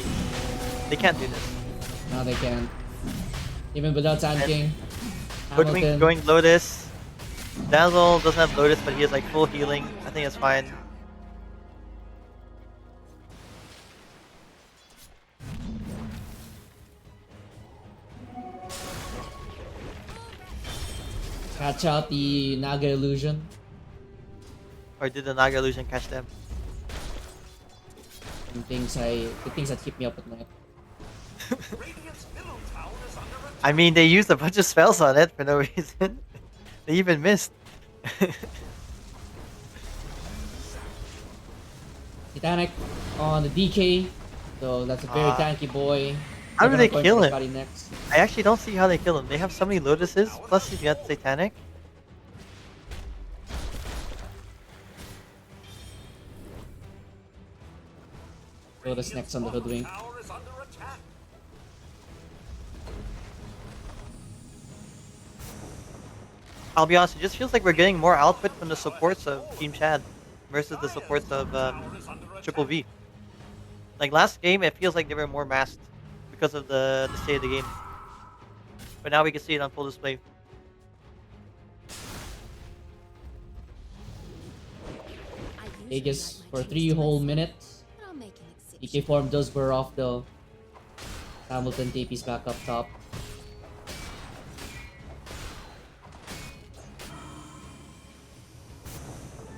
They can't do this. No, they can't. Even without Sand King. Hoodwink Hamilton. going Lotus. Dazzle doesn't have Lotus, but he has like full healing. I think it's fine. Catch out the Naga illusion. Or did the Naga illusion catch them? The things that keep me up at night. I mean, they used a bunch of spells on it for no reason. They even missed. Titanic on the DK. So that's a very tanky boy. How do They're they gonna kill point for him? Scotty next. I actually don't see how they kill him. They have so many Lotuses, plus he's got Satanic. Lotus next on the Hoodwink. I'll be honest, it just feels like we're getting more output from the supports of Team Chad versus the supports of Triple V. Like last game, it feels like they were more masked because of the state of the game. But now we can see it on full display. Aegis for 3 whole minutes. I'll make an exception. DK form does wear off though. Hamilton TP's back up top.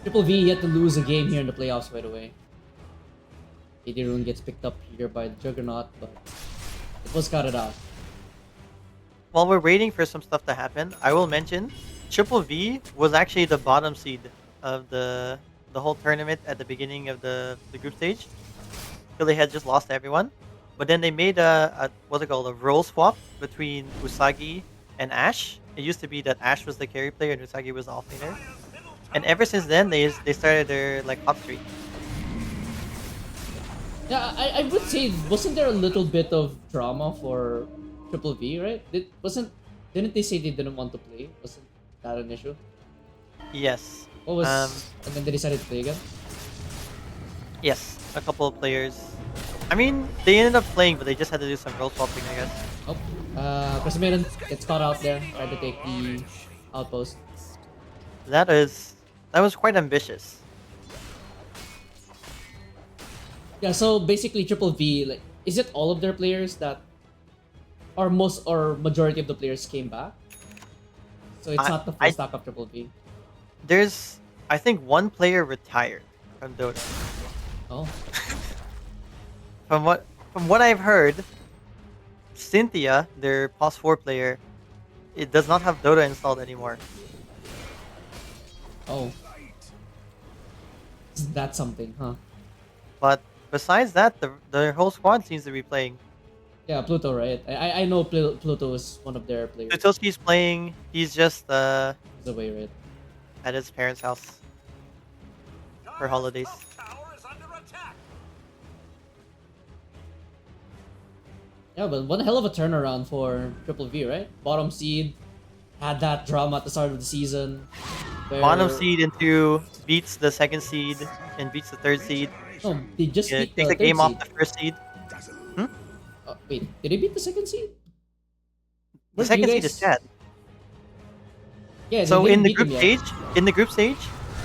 Triple V yet to lose a game here in the playoffs, by the way. AD Rune gets picked up here by the Juggernaut, but it was counted out. While we're waiting for some stuff to happen, I will mention Triple V was actually the bottom seed of the whole tournament at the beginning of the group stage. So they had just lost to everyone. But then they made a what's it called, a role swap between Usagi and Ashe. It used to be that Ashe was the carry player and Usagi was the off laner. And ever since then, they started their like hot streak. Yeah, I would say, wasn't there a little bit of drama for Triple V, right? Didn't they say they didn't want to play? Wasn't that an issue? Yes. What was and then they decided to play again? Yes, a couple of players. I mean, they ended up playing, but they just had to do some role swapping, I guess. Oh, Crescimerion gets caught out there, tried to take the outpost. That was quite ambitious. Yeah, so basically Triple V, like, is it all of their players that, or most or majority of the players came back? So it's not the full stack of Triple V. There's, I think, one player retired from Dota. Oh, From what I've heard, Cynthia, their POS 4 player, it does not have Dota installed anymore. oh, is that something, huh? But besides that, the whole squad seems to be playing. Yeah, Pluto, right? I know Pluto is one of their players. Tutoski's playing. He's just He's away, right? at his parents' house for holidays. Yeah, but one hell of a turnaround for Triple V, right? Bottom seed, had that drama at the start of the season. Where, Bottom seed into beats the second seed and beats the third seed. No, they just Yeah, beat takes the a game third off seed. the first seed. Wait, did they beat the second seed? The Weren't you second seed guys- is Chad. Yeah, So they in the didn't beat group them yet. stage,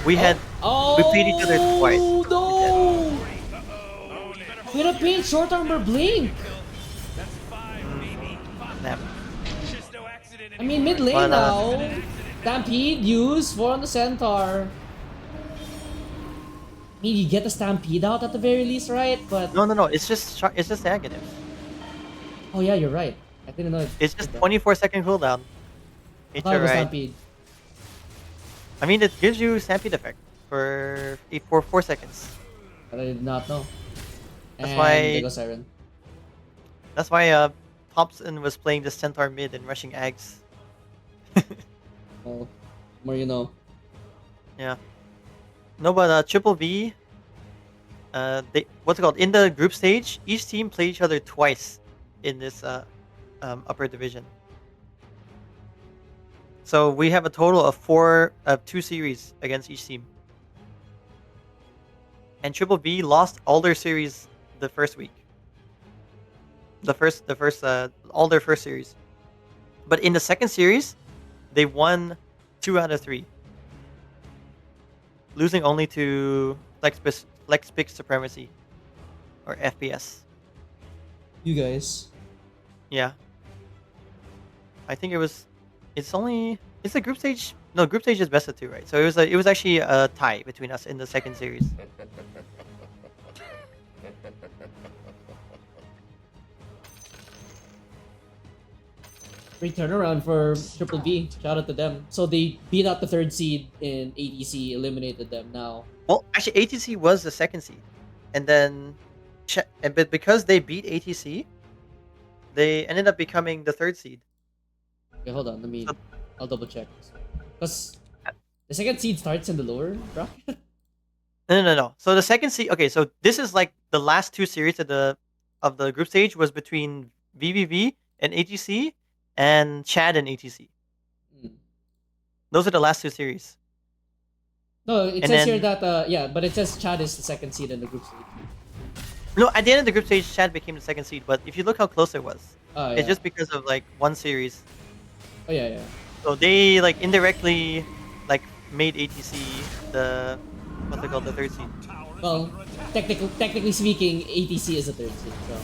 we had Oh, we played each other twice. No! We had a paint short armor blink. Snap. I mean, mid lane But, now. Stampede, use 4 on the Centaur. I mean, you get the Stampede out at the very least, right? But No, it's just negatives. oh yeah, you're right. I didn't know. It's just 24-second cooldown. I It's thought it was alright. Stampede. I mean, it gives you stampede effect for 4 seconds. But I did not know. That's And why- there goes Siren. That's why Thompson was playing the Centaur mid and rushing Ags. Well, more you know. Yeah. No, but Triple V. What's it called? In the group stage, each team played each other twice in this upper division. So we have a total of 2 series against each team. And Triple V lost all their series the first week. All their first series. But in the second series, they won 2 out of 3. Losing only to Flex Pick Supremacy. Or FPS. You guys. Yeah. I think it's a group stage. No, group stage is best of 2, right? So it was actually a tie between us in the second series. Great turnaround for Triple V. Shout out to them. So they beat out the third seed in ADC, eliminated them now. Well, actually, ATC was the second seed, and then, but because they beat ATC, they ended up becoming the third seed. Okay, hold on. I'll double check. Because the second seed starts in the lower bracket. No. So the second seed. Okay, so this is like the last 2 series of the group stage was between VVV and ATC, and Chad and ATC. Hmm. Those are the last 2 series. No, it And says then- here that yeah, but it says Chad is the second seed in the group stage. No, at the end of the group stage, Chad became the second seed. But if you look how close it was, Oh yeah. it's just because of like 1 series. Oh yeah. So they like indirectly like made ATC the the third seed. Well, technically speaking, ATC is the third seed. So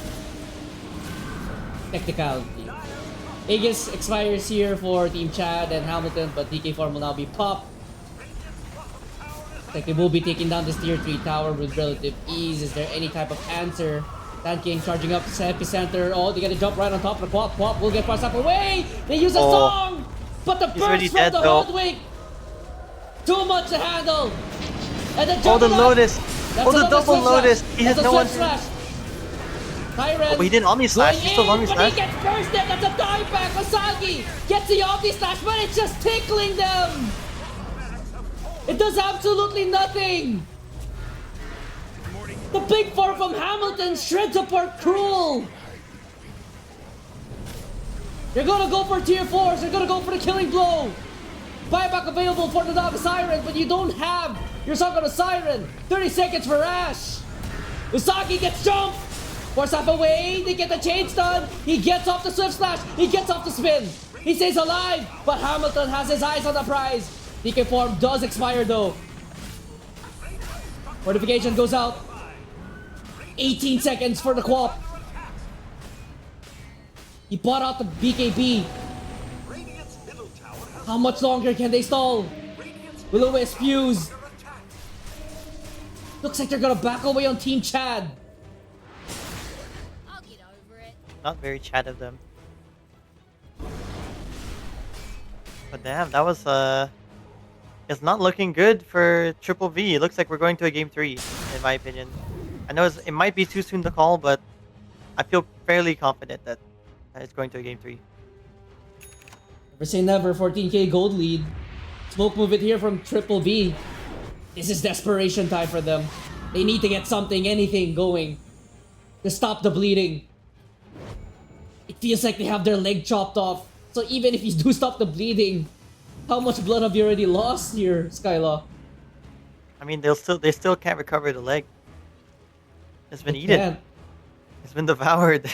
technicality. Aegis expires here for Team Chad and Hamilton, but DK form will now be popped. Like they will be taking down this tier 3 tower with relative ease. Is there any type of answer? Sand King charging up to epicenter. Oh, they gotta jump right on top of the Quap. Quap will get far up away. They use a song, but the He's already burst from dead, the though. Holdwink. Too much to handle. And then Oh, the jump up. Lotus! That's Oh, the another double Swift Lotus! Slash. He has That's a no one. Swift Slash. Tyrant. Oh, but he didn't Omni Slash. going He still in, Omni but Slash. he gets bursted. That's a dive back. Asagi gets the Omni Slash, but it's just tickling them. It does absolutely nothing. The big four from Hamilton shreds apart Cruel. They're gonna go for tier 4s. They're gonna go for the killing blow. Buyback available for the Dog Siren, but you don't have your Song of the Siren. 30 seconds for Ash. Usagi gets jumped. Force up away. They get the chain stun. He gets off the Swift Slash. He gets off the spin. He stays alive, but Hamilton has his eyes on the prize. DK form does expire though. Fortification goes out. 18 seconds for the Quap. He bought out the BKB. How much longer can they stall? Will-O-Wisp fuse. Looks like they're gonna back away on Team Chad. I'll get over it. Not very Chad of them. But damn, that was it's not looking good for Triple V. It looks like we're going to a game 3, in my opinion. I know it might be too soon to call, but I feel fairly confident that it's going to a game 3. Never say never. 14k gold lead. Smoke move it here from Triple V. This is desperation time for them. They need to get something, anything going to stop the bleeding. It feels like they have their leg chopped off. So even if you do stop the bleeding, how much blood have you already lost here, Skylaw? I mean, they still can't recover the leg. It's been They eaten. can't. It's been devoured.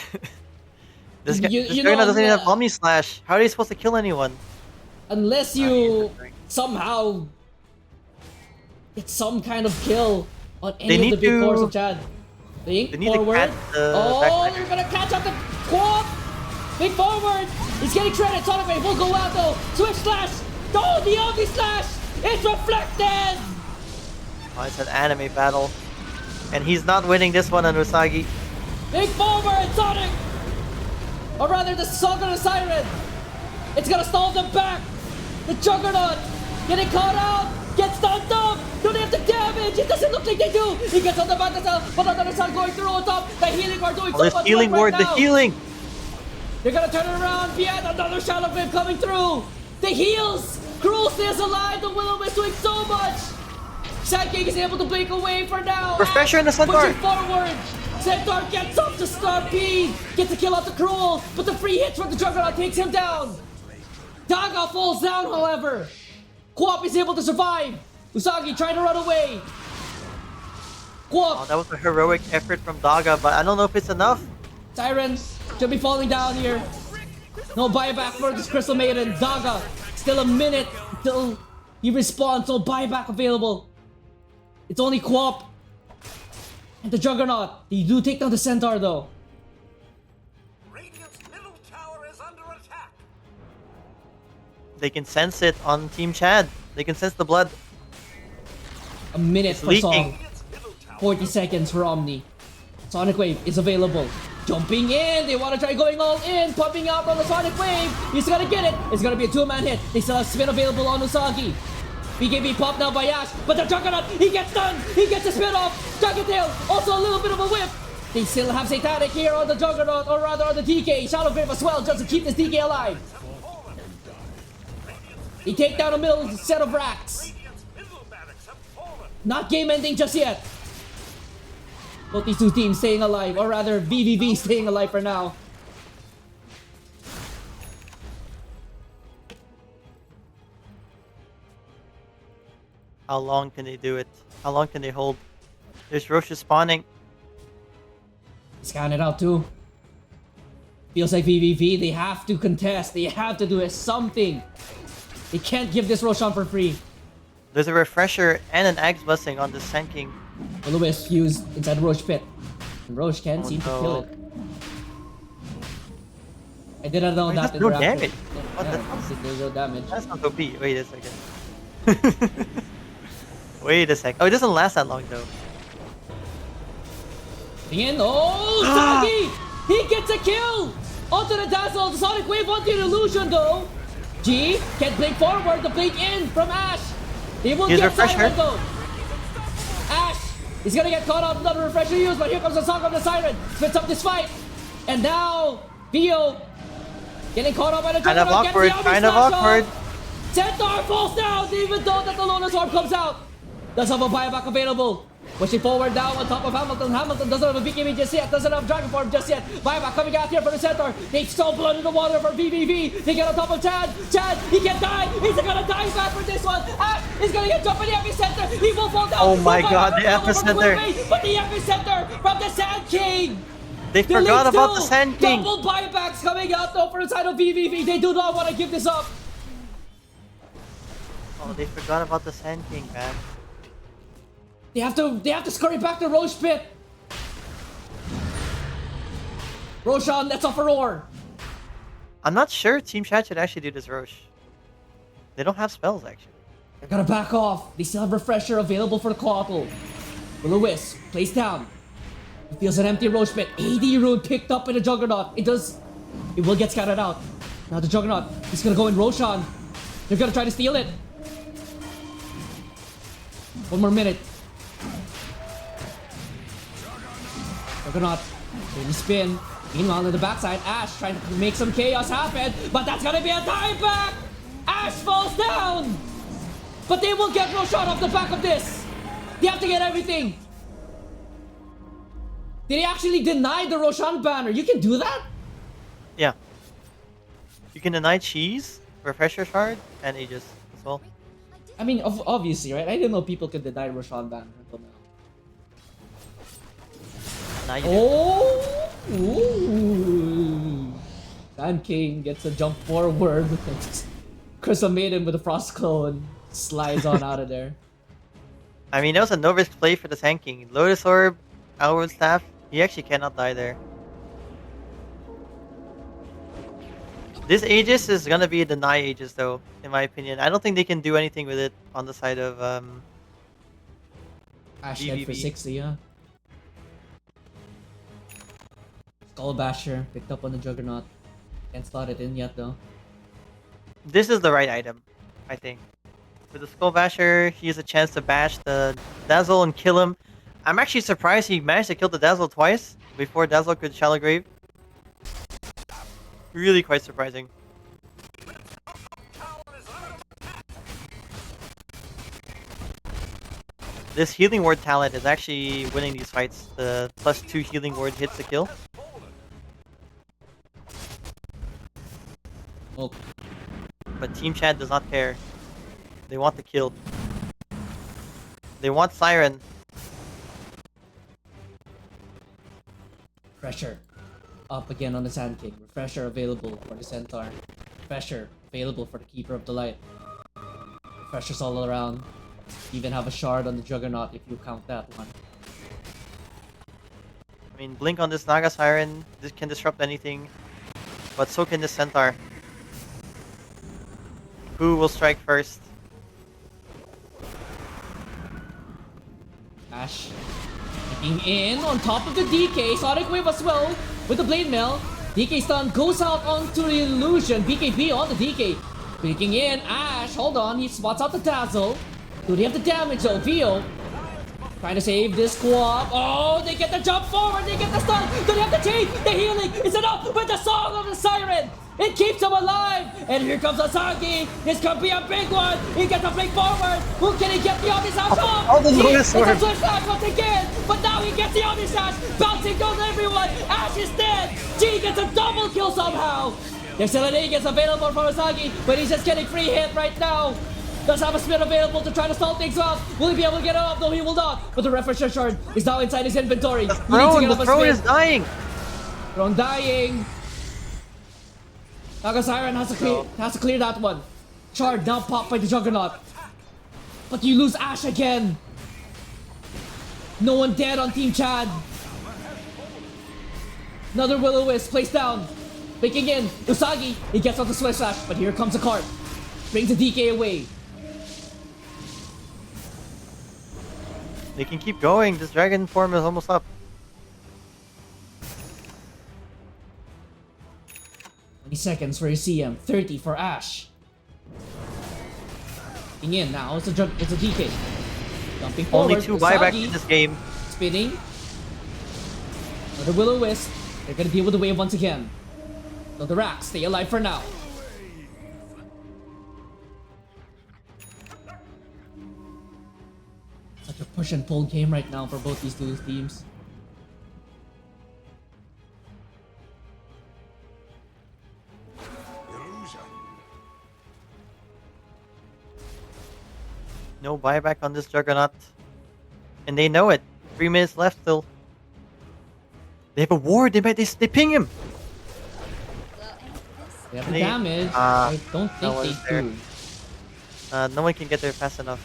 This guy, You- this you Juggernaut know, doesn't even have uh, Omni Slash. How are they supposed to kill anyone? Unless you somehow get some kind of kill on They any of need the big to- cores of Chad. Think they need to forward. catch the Oh, backside. they're gonna catch up the Quap! Big forward! He's getting shredded. Sonic Wave will go out though. Swift slash! No, the Omni slash! It's reflected! Oh, it's an anime battle. And he's not winning this one on Usagi. Big forward, Sonic! Or rather, the Song of the Siren! It's gonna stall them back! The Juggernaut! Getting caught out! Gets stunned up! Do they have the damage? It doesn't look like they do! He gets on the back as well, but on the other side going through on top. The healing are doing Oh, so this much healing work ward, right now. the healing! They're gonna turn it around. Yet another Shadow Wave coming through. The heals! Cruel stays alive. The Will-O-Wisp doing so much. Sand King is able to blink away for now. Refresher in the Centaur. Pushing forward. Centaur gets up to Stampede. Gets a kill off the Cruel, but the free hit from the Juggernaut takes him down. Daga falls down, however. Quap is able to survive. Usagi trying to run away. Quap. Oh, that was a heroic effort from Daga, but I don't know if it's enough. Siren should be falling down here. No buyback for this Crystal Maiden. Daga, still a minute till he respawns. No buyback available. It's only Quap and the Juggernaut. They do take down the Centaur though. Radiant's middle tower is under attack. They can sense it on Team Chad. They can sense the blood. A minute It's per leaking. song. Radiant's middle tower 40 seconds for Omni. Sonic Wave is available. Jumping in. They want to try going all in. Pumping out on the Sonic Wave. He's going to get it. It's going to be a two-man hit. They still have spin available on Usagi. BKB popped now by Ash. But the Juggernaut, he gets done. He gets a spin off. Dragon Tail, also a little bit of a whip. They still have Satanic here on the Juggernaut, or rather on the DK. Shadow Wave as well, just to keep this DK alive. They take down a middle set of racks. Radiant's middle barracks have fallen. Not game ending just yet. Both these two teams staying alive, or rather VVV staying alive for now. How long can they do it? How long can they hold? There's Roche spawning. Scan it out too. Feels like VVV, they have to contest. They have to do something. They can't give this Roshan for free. There's a refresher and an Axe Blessing on the Sand King. Will-O-Wisp fused inside the Roche pit. And Roche can't Oh, seem to no. kill it. I didn't know Oh, he that does no interaction. damage. What the Yeah, there's no damage. That's not OP. Wait a second. Wait a sec. Oh, it doesn't last that long though. In. Oh, Sagi! He gets a kill! Onto the Dazzle, the Sonic Wave onto the Illusion though. G can blink forward, the blink in from Ash. They will Here's get refresher. Siren though. Ash is gonna get caught out, another refresher used, but here comes the Song of the Siren. Splits up this fight. And now, Bio getting caught up by the Kind of Juggernaut, gets the awkward. Omni Kind of Slash awkward. off. Centaur falls down, even though that the Lotus Orb comes out. Does have a buyback available. Pushing forward now on top of Hamilton. Hamilton doesn't have a BKB just yet. Doesn't have Dragon Form just yet. Buyback coming out here for the Centaur. They throw blood in the water for VVV. They get on top of Chad. Chad, he can die. He's gonna die back for this one. Ash is gonna get jumped in the epicenter. He will fall down. Oh my Buyback God, the coming over from epicenter. Quilvay, but the epicenter from the Sand King. They The forgot lead about the still. Sand King. Double buybacks coming out though for the side of VVV. They do not want to give this up. Oh, they forgot about the Sand King, man. They have to scurry back to Roche pit. Roshan, that's off a roar. I'm not sure Team Chad should actually do this Roche. They don't have spells actually. They're gonna back off. They still have refresher available for the Coatl. Will-O-Wisp plays down. He feels an empty Roche pit. AD rune picked up in the Juggernaut. It will get scattered out. Now the Juggernaut, he's gonna go in Roshan. They're gonna try to steal it. One more minute. Juggernaut, in spin. Meanwhile, on the backside, Ash trying to make some chaos happen, but that's gonna be a dive back! Ash falls down! But they will get Roshan off the back of this! They have to get everything! Did he actually deny the Roshan banner? You can do that? Yeah. You can deny cheese, refresher shard, and Aegis as well. I mean, obviously, right? I didn't know people could deny Roshan ban until now. Now you do. Oh! Ooh! Sand King gets a jump forward. Crystal Maiden with a Frost Clone slides on out of there. I mean, that was a no-risk play for the Sand King. Lotus Orb, Outward Staff, he actually cannot die there. This Aegis is gonna be a deny Aegis though, in my opinion. I don't think they can do anything with it on the side of Ash head for VVV. 60, yeah. Skull Basher picked up on the Juggernaut. Can't slot it in yet though. This is the right item, I think. With the Skull Basher, he has a chance to bash the Dazzle and kill him. I'm actually surprised he managed to kill the Dazzle twice before Dazzle could Shallow Grave. Really quite surprising. This Healing Ward talent is actually winning these fights. The +2 Healing Ward hits the kill. Oh, But Team Chad does not care. They want the kill. They want Siren. pressure. Up again on the Sand King. Refresher available for the Centaur. Refresher available for the Keeper of the Light. Refreshers all around. Even have a shard on the Juggernaut if you count that one. I mean, Blink on this Naga Siren. This can disrupt anything. But so can this Centaur. Who will strike first? Ash looking in on top of the DK. Sonic Wave as well with the Blade Mail. DK stun goes out onto the illusion. BKB on the DK. Picking in Ash. Hold on. He spots out the Dazzle. Do they have the damage though? Vio trying to save this co-op. Oh, they get the jump forward. They get the stun. Do they have the chain? The healing is enough with the Song of the Siren. It keeps him alive. And here comes Asagi. This could be a big one. He gets a blink forward. Who can he get the Omnislash off? Oh, the Lotus It's a Orb. switch back once again. But now he gets the Omnislash. Bouncing goes everyone. Ash is dead. G gets a double kill somehow. There's still an Aegis available for Asagi, but he's just getting free hit right now. Does have a spear available to try to stall things off. Will he be able to get it off? No, he will not. But the refresher shard is now inside his inventory. The He needs to throne, get the up a throne spear. is dying. Throne dying. Naga Siren has to clear that one. Shard now popped by the Juggernaut. But you lose Ash again. No one dead on Team Chad. Another Will-O-Wisp placed down. Picking in. Usagi. He gets off the Swift Slash, but here comes a cart. Brings the DK away. They can keep going. This dragon form is almost up. 20 seconds for CM. 30 for Ash. Picking in now. It's a DK. Jumping forward. Only 2 buybacks Usagi in this game. spinning. Another Will-O-Wisp. They're gonna deal with the wave once again. So the Racks stay alive for now. Such a push and pull game right now for both these two teams. No buyback on this Juggernaut. And they know it. 3 minutes left still. They have a ward. They ping him. They have the They- damage. I don't no think one's they there. do. No one can get there fast enough.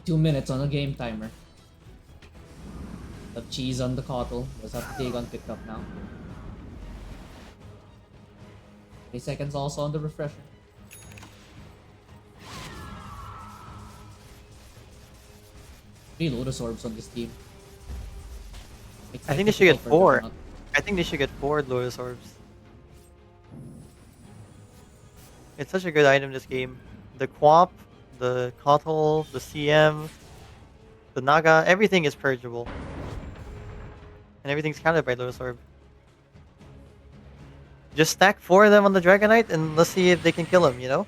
2 minutes on the game timer. The cheese on the Cottle. Does have the Dagon picked up now. 3 seconds also on the refresher. Three Lotus Orbs on this team. Makes I life think they should get difficult for 4. Juggernaut. I think they should get 4 Lotus Orbs. It's such a good item this game. The Quap, the Cottle, the CM, the Naga, everything is purgeable. And everything's countered by Lotus Orb. Just stack 4 of them on the Dragonite and let's see if they can kill him, you know?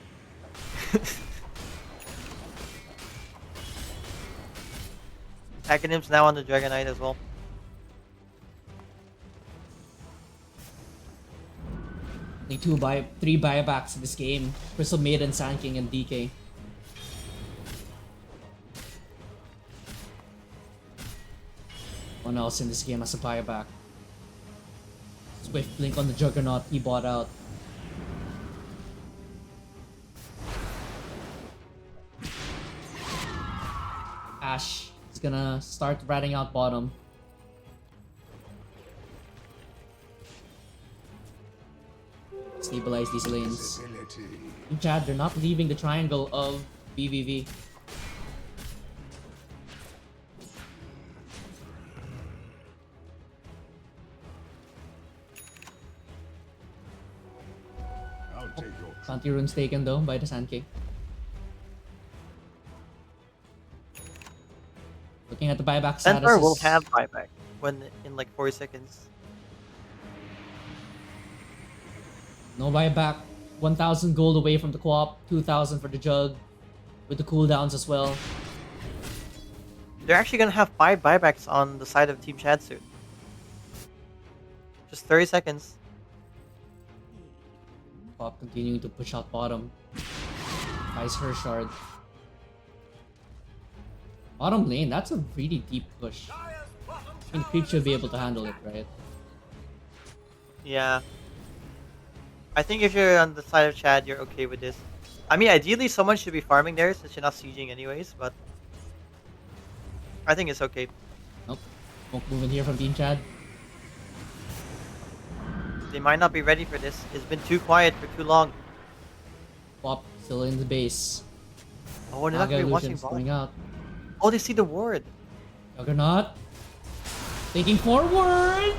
Acronym's now on the Dragonite as well. Only three buybacks in this game. Crystal Maiden, Sand King, and DK. One else in this game has a buyback. Swift Blink on the Juggernaut, he bought out. Ash is gonna start ratting out bottom. Stabilize these lanes. Team Chad, they're not leaving the triangle of VVV. I'll take your Bounty runes taken though by the Sand King. Looking at the buyback status. Centaur will have buyback when in like 40 seconds. No buyback. 1,000 gold away from the co-op. 2,000 for the jug. With the cooldowns as well. They're actually gonna have 5 buybacks on the side of Team Chad soon. Just 30 seconds. Co-op continuing to push out bottom. Buys her shard. Bottom lane, that's a really deep push. I think Creep should be able to handle it, right? Yeah. I think if you're on the side of Chad, you're okay with this. I mean, ideally, someone should be farming there since you're not sieging anyways, but I think it's okay. Nope. Won't move in here from Team Chad. They might not be ready for this. It's been too quiet for too long. Co-op still in the base. Oh, they're not Naga gonna be watching Illusion's ball. coming out. Oh, they see the ward. Juggernaut. Thinking forward.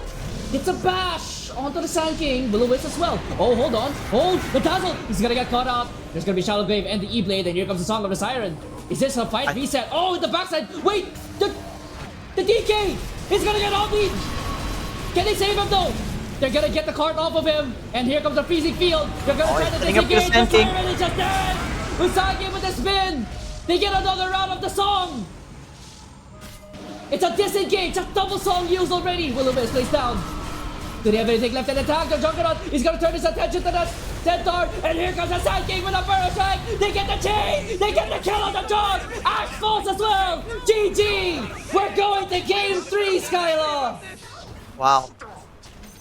It's a bash onto the Sand King. Will-O-Wisp as well. Oh, hold on. Hold the dazzle. He's gonna get caught up. There's gonna be Shallow Grave and the E-Blade, and here comes the Song of the Siren. Is this a fight reset? Oh, the backside. Wait, the DK. He's gonna get ulted. Can they save him though? They're gonna get the cart off of him, and here comes the freezing field. They're gonna try to setting up the disengage. The Sand King. Siren is just dead. Usagi with the spin. They get another round of the song. It's a disengage. A double song used already. Will-O-Wisp plays down. Do they have anything left in attack? The Juggernaut is going to turn his attention to the Centaur. And here comes the Sand King with a burrow strike. They get the chain. They get the kill on the dog. Ash falls as well. GG. We're going to game 3, Skylar. Wow.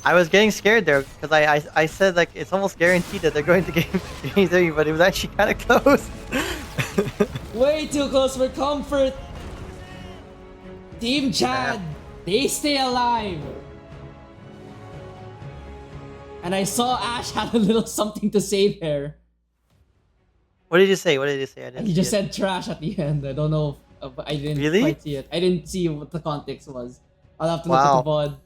I was getting scared there because I said like it's almost guaranteed that they're going to game 3, but it was actually kind of close. Way too close for comfort. Team Chad, they stay alive. And I saw Ash had a little something to say there. What did you say? What did you say? I didn't He see just it. said trash at the end. I don't know. I didn't Really? quite see it. I didn't see what the context was. I'll have to look at Wow. the VOD.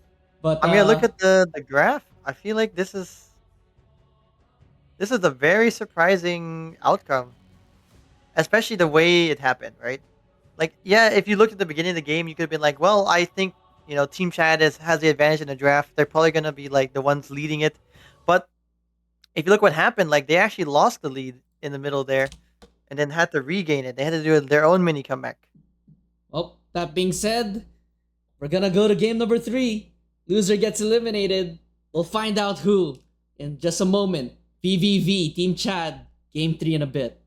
But I mean, look at the graph. I feel like this is a very surprising outcome, especially the way it happened, right? Like, yeah, if you looked at the beginning of the game, you could have been like, well, I think Team Chad has the advantage in the draft. They're probably gonna be like the ones leading it, but if you look what happened, like they actually lost the lead in the middle there, and then had to regain it. They had to do their own mini comeback. well, that being said, we're gonna go to game number 3. Loser gets eliminated. We'll find out who in just a moment. VVV, Team Chad, game 3 in a bit.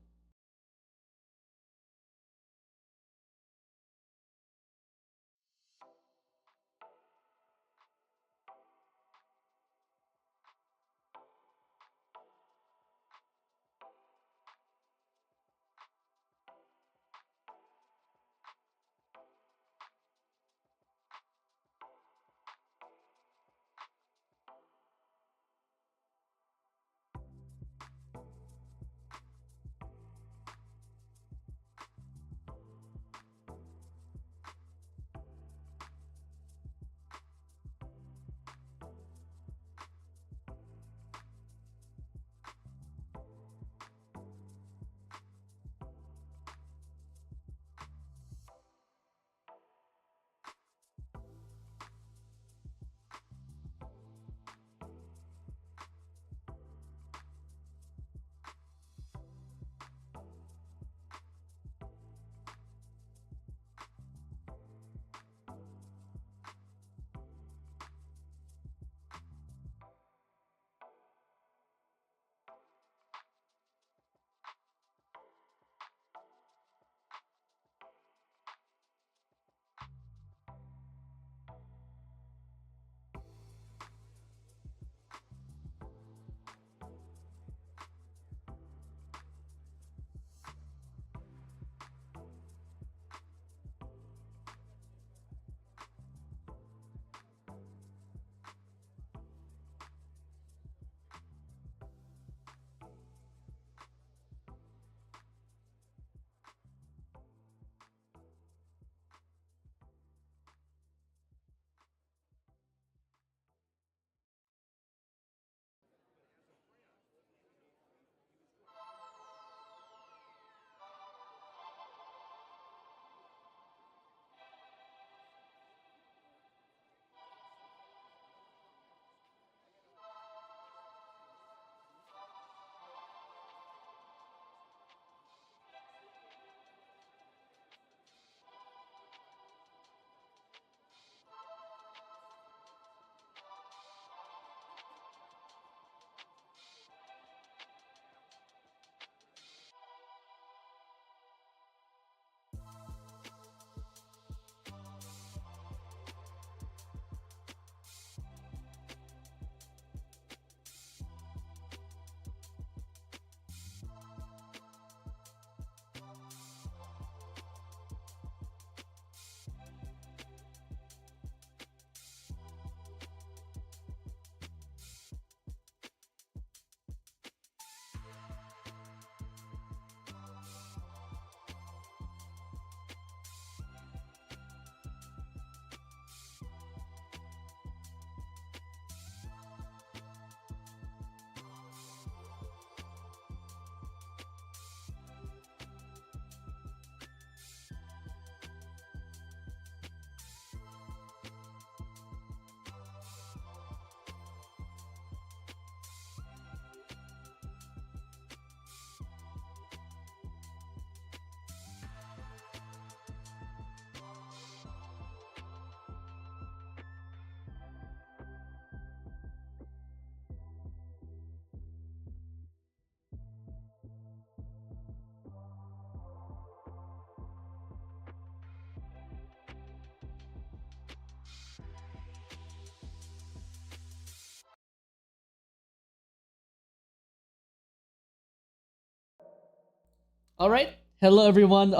All right. Hello, everyone.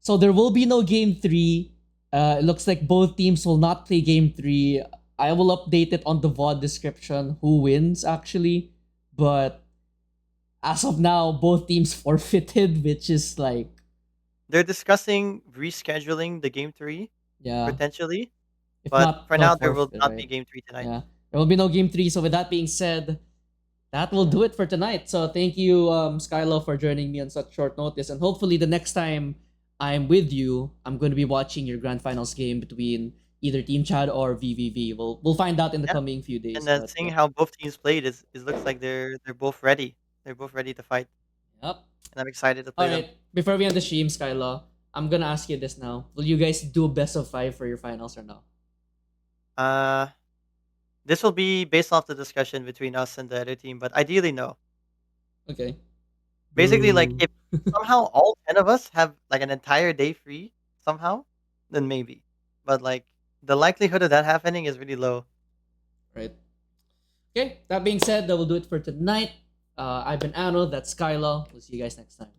So there will be no game three. It looks like both teams will not play game three. I will update it on the VOD description who wins actually, but as of now, both teams forfeited, which is like, They're discussing rescheduling the game 3 yeah, potentially, if but not, for they'll now there will forfeit, not be right? game 3 tonight. Yeah, there will be no game three. So with that being said, that will do it for tonight. So thank you, Skylo, for joining me on such short notice, and hopefully the next time I'm with you, I'm going to be watching your grand finals game between either Team Chad or VVV. We'll find out in the Yeah. coming few And days. then But seeing how both teams played is it looks like they're both ready. They're both ready to fight, yep. and I'm excited to All play them. right. Before we end the stream, Skylo, I'm gonna ask you this now. Will you guys do best of 5 for your finals or no? Uh, this will be based off the discussion between us and the other team, but ideally no. Okay. Basically, like Boo. if somehow all 10 of us have like an entire day free somehow, then maybe. But like the likelihood of that happening is really low. Right. Okay. That being said, that will do it for tonight. I've been Ano. That's Skylo. We'll see you guys next time.